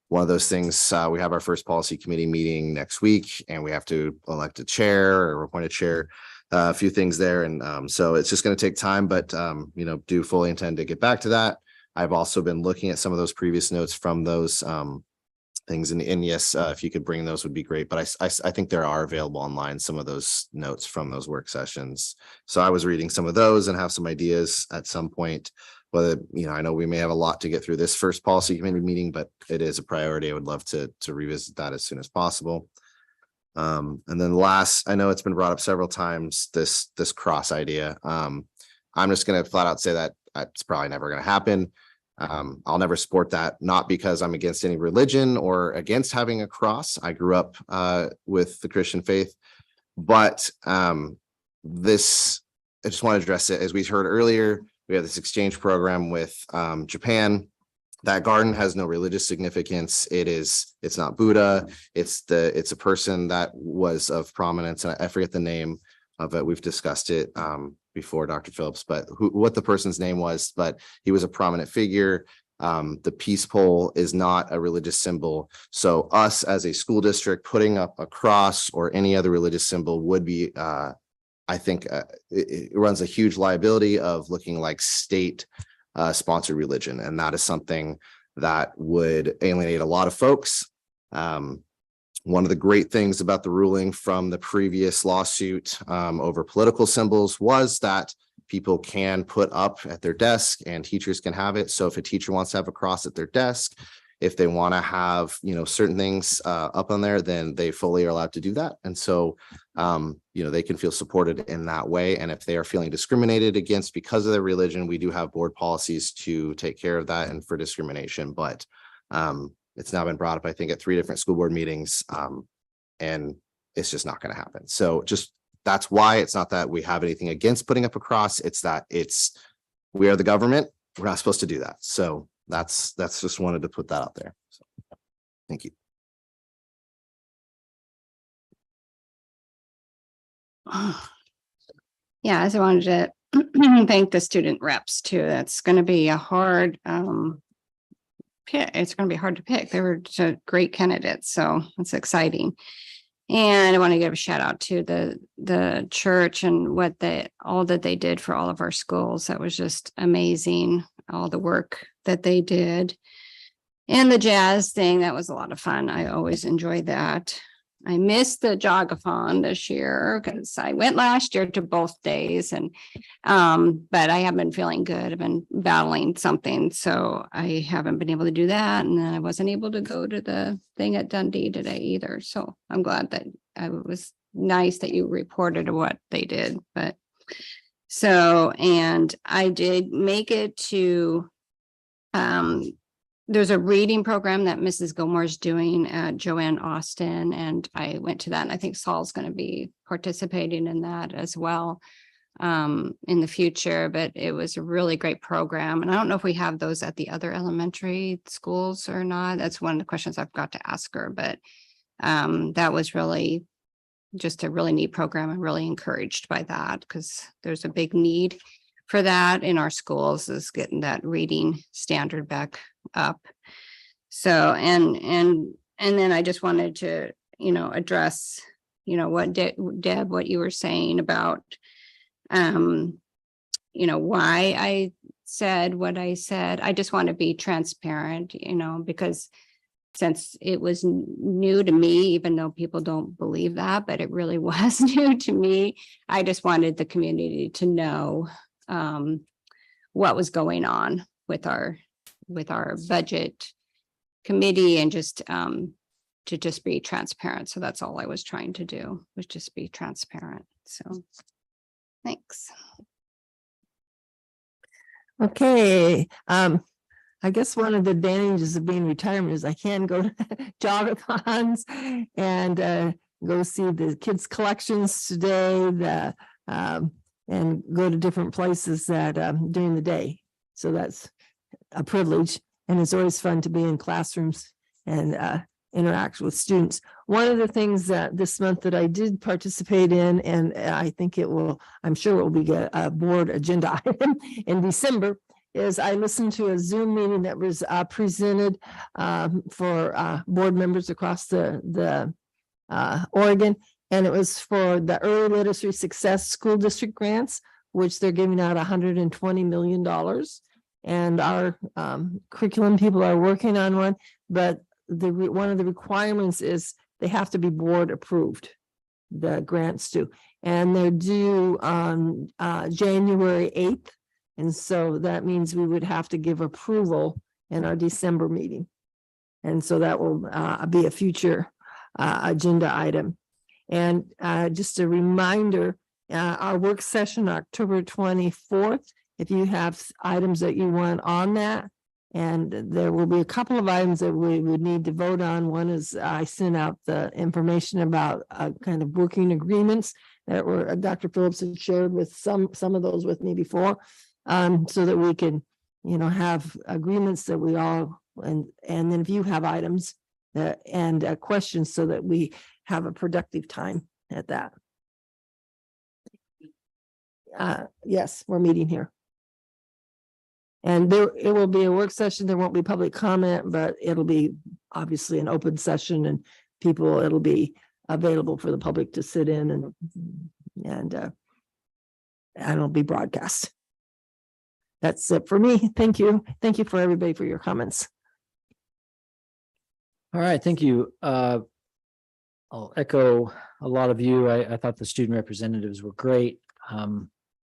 One of those things, we have our first policy committee meeting next week, and we have to elect a chair or appoint a chair. A few things there, and so it's just going to take time, but do fully intend to get back to that. I've also been looking at some of those previous notes from those things, and yes, if you could bring those would be great. But I think there are available online, some of those notes from those work sessions. So I was reading some of those and have some ideas at some point. Whether I know we may have a lot to get through this first policy committee meeting, but it is a priority. I would love to revisit that as soon as possible. And then last, I know it's been brought up several times, this cross idea. I'm just going to flat out say that it's probably never going to happen. I'll never support that, not because I'm against any religion or against having a cross. I grew up with the Christian faith, but I just want to address it. As we heard earlier, we have this exchange program with Japan. That garden has no religious significance. It's not Buddha. It's a person that was of prominence, and I forget the name of it. We've discussed it before, Dr. Phillips, but what the person's name was, but he was a prominent figure. The peace pole is not a religious symbol. So us as a school district putting up a cross or any other religious symbol would be, I think it runs a huge liability of looking like state sponsored religion. And that is something that would alienate a lot of folks. One of the great things about the ruling from the previous lawsuit over political symbols was that people can put up at their desk and teachers can have it. So if a teacher wants to have a cross at their desk, if they want to have, certain things up on there, then they fully are allowed to do that. And so, they can feel supported in that way. And if they are feeling discriminated against because of their religion, we do have board policies to take care of that and for discrimination. But it's now been brought up, I think, at 3 different school board meetings, and it's just not going to happen. So that's why it's not that we have anything against putting up a cross. It's that we are the government. We're not supposed to do that. So that's just wanted to put that out there. So thank you. Yeah, I wanted to thank the student reps too. That's going to be a hard pick. It's going to be hard to pick. They were great candidates, so it's exciting. And I want to give a shout out to the church and all that they did for all of our schools. That was just amazing. All the work that they did. And the jazz thing, that was a lot of fun. I always enjoyed that. I missed the jogathon this year because I went last year to both days and but I have been feeling good. I've been battling something, so I haven't been able to do that. And then I wasn't able to go to the thing at Dundee today either. So I'm glad that it was nice that you reported what they did. But so, and I did make it to there's a reading program that Mrs. Gilmore's doing at Joanne Austin, and I went to that, and I think Saul's going to be participating in that as well in the future. But it was a really great program, and I don't know if we have those at the other elementary schools or not. That's one of the questions I've got to ask her, but that was really just a really neat program. I'm really encouraged by that because there's a big need for that in our schools, is getting that reading standard back up. So, and then I just wanted to, address, what Deb, what you were saying about, why I said what I said. I just want to be transparent, because since it was new to me, even though people don't believe that, but it really was new to me. I just wanted the community to know what was going on with our budget committee, and just to just be transparent. So that's all I was trying to do, was just be transparent. So thanks. Okay, I guess one of the advantages of being retirement is I can go to jogathons and go see the kids' collections today, and go to different places that during the day. So that's a privilege, and it's always fun to be in classrooms and interact with students. One of the things that this month that I did participate in, and I think I'm sure it will be a board agenda item in December, is I listened to a Zoom meeting that was presented for board members across the Oregon. And it was for the Early Literacy Success School District grants, which they're giving out $120 million. And our curriculum people are working on one, but one of the requirements is they have to be board approved, the grants do. And they're due on January 8th. And so that means we would have to give approval in our December meeting. And so that will be a future agenda item. And just a reminder, our work session, October 24th, if you have items that you want on that, and there will be a couple of items that we would need to vote on. One is I sent out the information about kind of working agreements that were Dr. Phillips had shared with some of those with me before, so that we can, have agreements that we all, and then if you have items and questions, so that we have a productive time at that. Yes, we're meeting here. And it will be a work session. There won't be public comment, but it'll be obviously an open session, and it'll be available for the public to sit in, and it'll be broadcast. That's it for me. Thank you. Thank you for everybody for your comments. All right, thank you. I'll echo a lot of you. I thought the student representatives were great.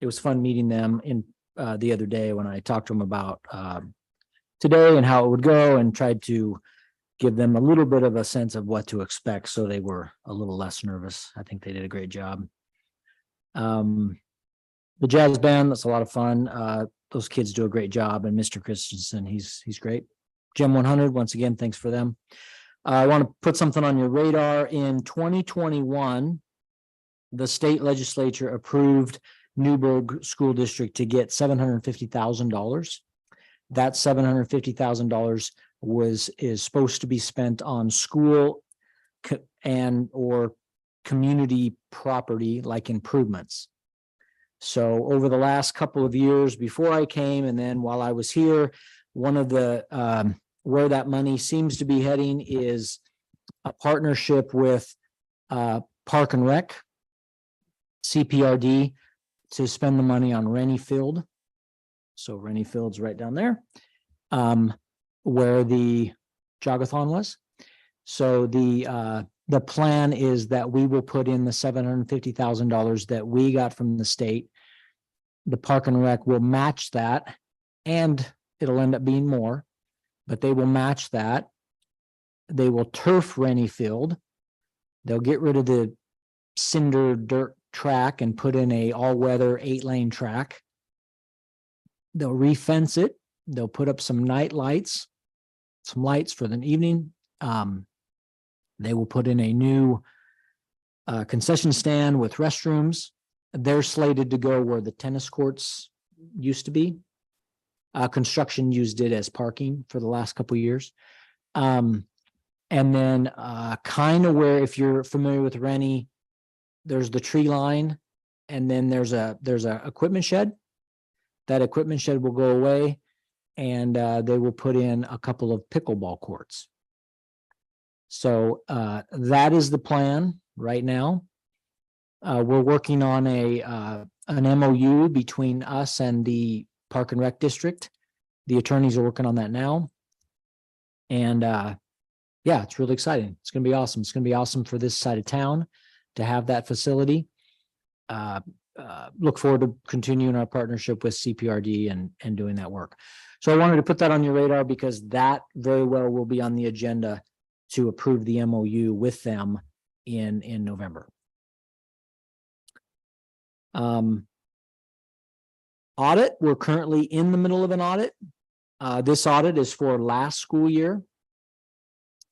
It was fun meeting them in the other day when I talked to them about today and how it would go, and tried to give them a little bit of a sense of what to expect, so they were a little less nervous. I think they did a great job. The jazz band, that's a lot of fun. Those kids do a great job, and Mr. Christensen, he's great. Gem 100, once again, thanks for them. I want to put something on your radar. In 2021, the state legislature approved Newburgh School District to get $750,000. That $750,000 is supposed to be spent on school or community property, like improvements. So over the last couple of years before I came, and then while I was here, one of the where that money seems to be heading is a partnership with Park and Rec, CPRD, to spend the money on Rennie Field. So Rennie Field's right down there, where the jogathon was. So the the plan is that we will put in the $750,000 that we got from the state. The Park and Rec will match that, and it'll end up being more, but they will match that. They will turf Rennie Field. They'll get rid of the cinder dirt track and put in a all-weather 8-lane track. They'll re-fence it. They'll put up some night lights, some lights for the evening. They will put in a new concession stand with restrooms. They're slated to go where the tennis courts used to be. Construction used it as parking for the last couple of years. And then kind of where, if you're familiar with Rennie, there's the tree line, and then there's a equipment shed. That equipment shed will go away, and they will put in a couple of pickleball courts. So that is the plan right now. We're working on an MOU between us and the Park and Rec District. The attorneys are working on that now. And yeah, it's really exciting. It's going to be awesome. It's going to be awesome for this side of town to have that facility. Look forward to continuing our partnership with CPRD and doing that work. So I wanted to put that on your radar because that very well will be on the agenda to approve the MOU with them in November. Audit, we're currently in the middle of an audit. This audit is for last school year.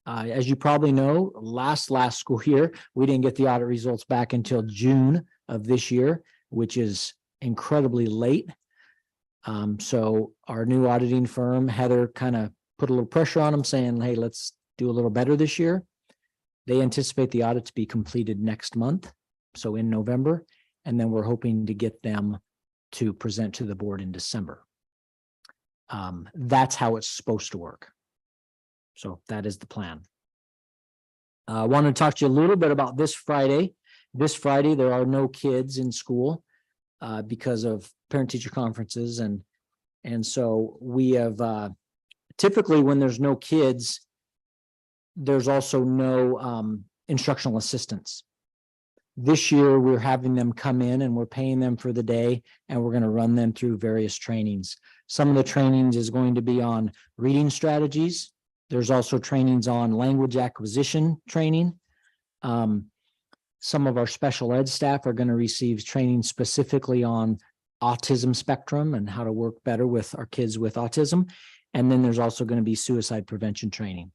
As you probably know, last school year, we didn't get the audit results back until June of this year, which is incredibly late. So our new auditing firm, Heather, kind of put a little pressure on them saying, hey, let's do a little better this year. They anticipate the audit to be completed next month, so in November, and then we're hoping to get them to present to the board in December. That's how it's supposed to work. So that is the plan. I want to talk to you a little bit about this Friday. This Friday, there are no kids in school because of parent-teacher conferences. And so we have, typically when there's no kids, there's also no instructional assistants. This year, we're having them come in and we're paying them for the day, and we're going to run them through various trainings. Some of the trainings is going to be on reading strategies. There's also trainings on language acquisition training. Some of our special ed staff are going to receive training specifically on autism spectrum and how to work better with our kids with autism. And then there's also going to be suicide prevention training.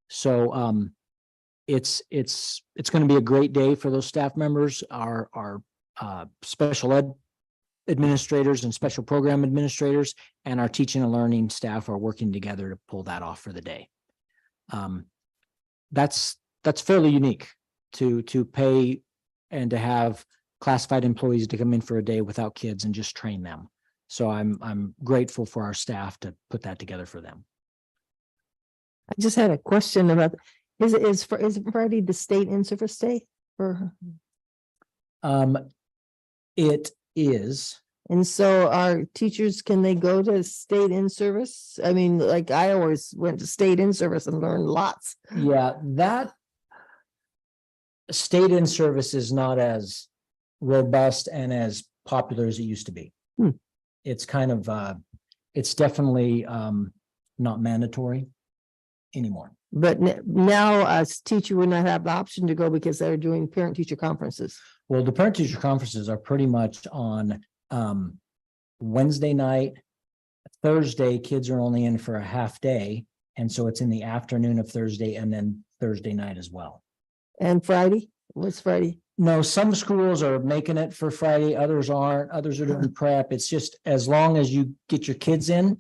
So it's going to be a great day for those staff members. Our special ed administrators and special program administrators and our teaching and learning staff are working together to pull that off for the day. That's fairly unique to pay and to have classified employees to come in for a day without kids and just train them. So I'm grateful for our staff to put that together for them. I just had a question about, is Friday the state in-service day? Or it is. And so our teachers, can they go to state in-service? I mean, like I always went to state in-service and learned lots. Yeah, that state in-service is not as robust and as popular as it used to be. It's kind of, it's definitely not mandatory anymore. But now as teacher would not have the option to go because they're doing parent-teacher conferences. Well, the parent-teacher conferences are pretty much on Wednesday night. Thursday, kids are only in for a half day. And so it's in the afternoon of Thursday and then Thursday night as well. And Friday? What's Friday? No, some schools are making it for Friday, others aren't, others are doing prep. It's just as long as you get your kids in,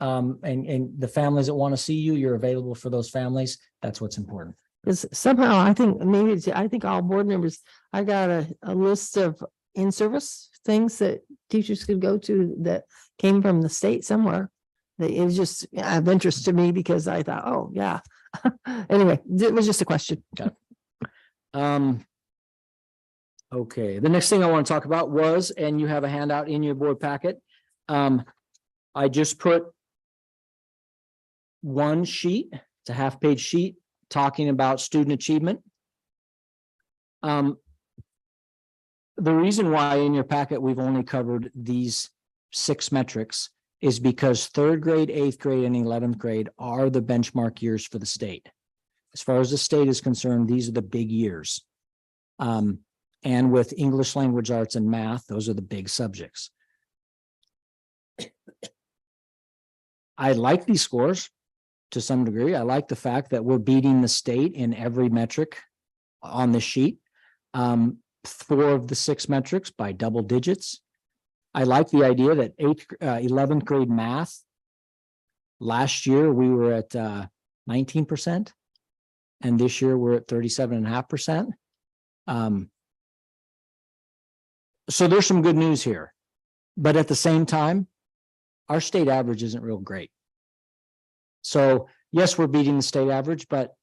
and the families that want to see you, you're available for those families. That's what's important. Because somehow I think I think all board members, I got a list of in-service things that teachers could go to that came from the state somewhere. That it was just of interest to me because I thought, oh yeah. Anyway, it was just a question. Got it. Okay, the next thing I want to talk about was, and you have a handout in your board packet. I just put one sheet, it's a half-page sheet, talking about student achievement. The reason why in your packet we've only covered these 6 metrics is because 3rd grade, 8th grade, and 11th grade are the benchmark years for the state. As far as the state is concerned, these are the big years. And with English language arts and math, those are the big subjects. I like these scores to some degree. I like the fact that we're beating the state in every metric on the sheet. 4 of the 6 metrics by double digits. I like the idea that 11th grade math. Last year, we were at 19%. And this year we're at 37.5%. So there's some good news here. But at the same time, our state average isn't real great. So yes, we're beating the state average, but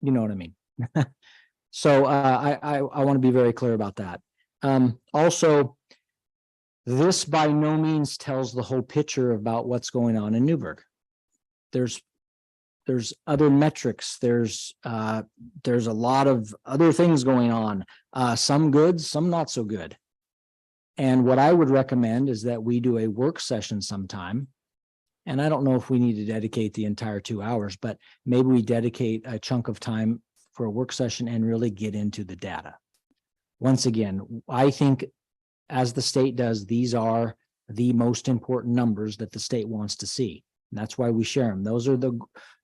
you know what I mean. So I want to be very clear about that. Also, this by no means tells the whole picture about what's going on in Newburgh. There's other metrics. There's a lot of other things going on. Some good, some not so good. And what I would recommend is that we do a work session sometime. And I don't know if we need to dedicate the entire 2 hours, but maybe we dedicate a chunk of time for a work session and really get into the data. Once again, I think as the state does, these are the most important numbers that the state wants to see. And that's why we share them.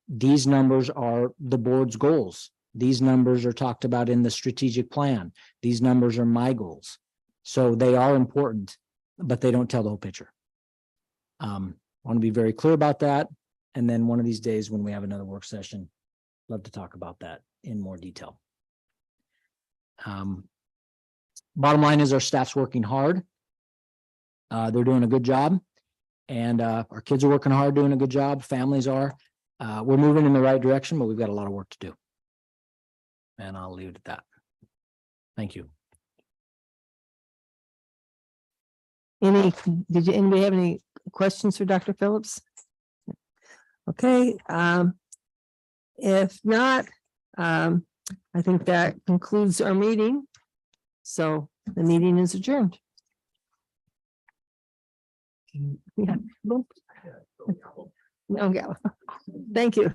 These numbers are the board's goals. These numbers are talked about in the strategic plan. These numbers are my goals. So they are important, but they don't tell the whole picture. I want to be very clear about that. And then one of these days when we have another work session, love to talk about that in more detail. Bottom line is our staff's working hard. They're doing a good job. And our kids are working hard, doing a good job. Families are. We're moving in the right direction, but we've got a lot of work to do. And I'll leave it at that. Thank you. Anybody have any questions for Dr. Phillips? Okay, if not, I think that concludes our meeting. So the meeting is adjourned. Yeah. Okay. Thank you.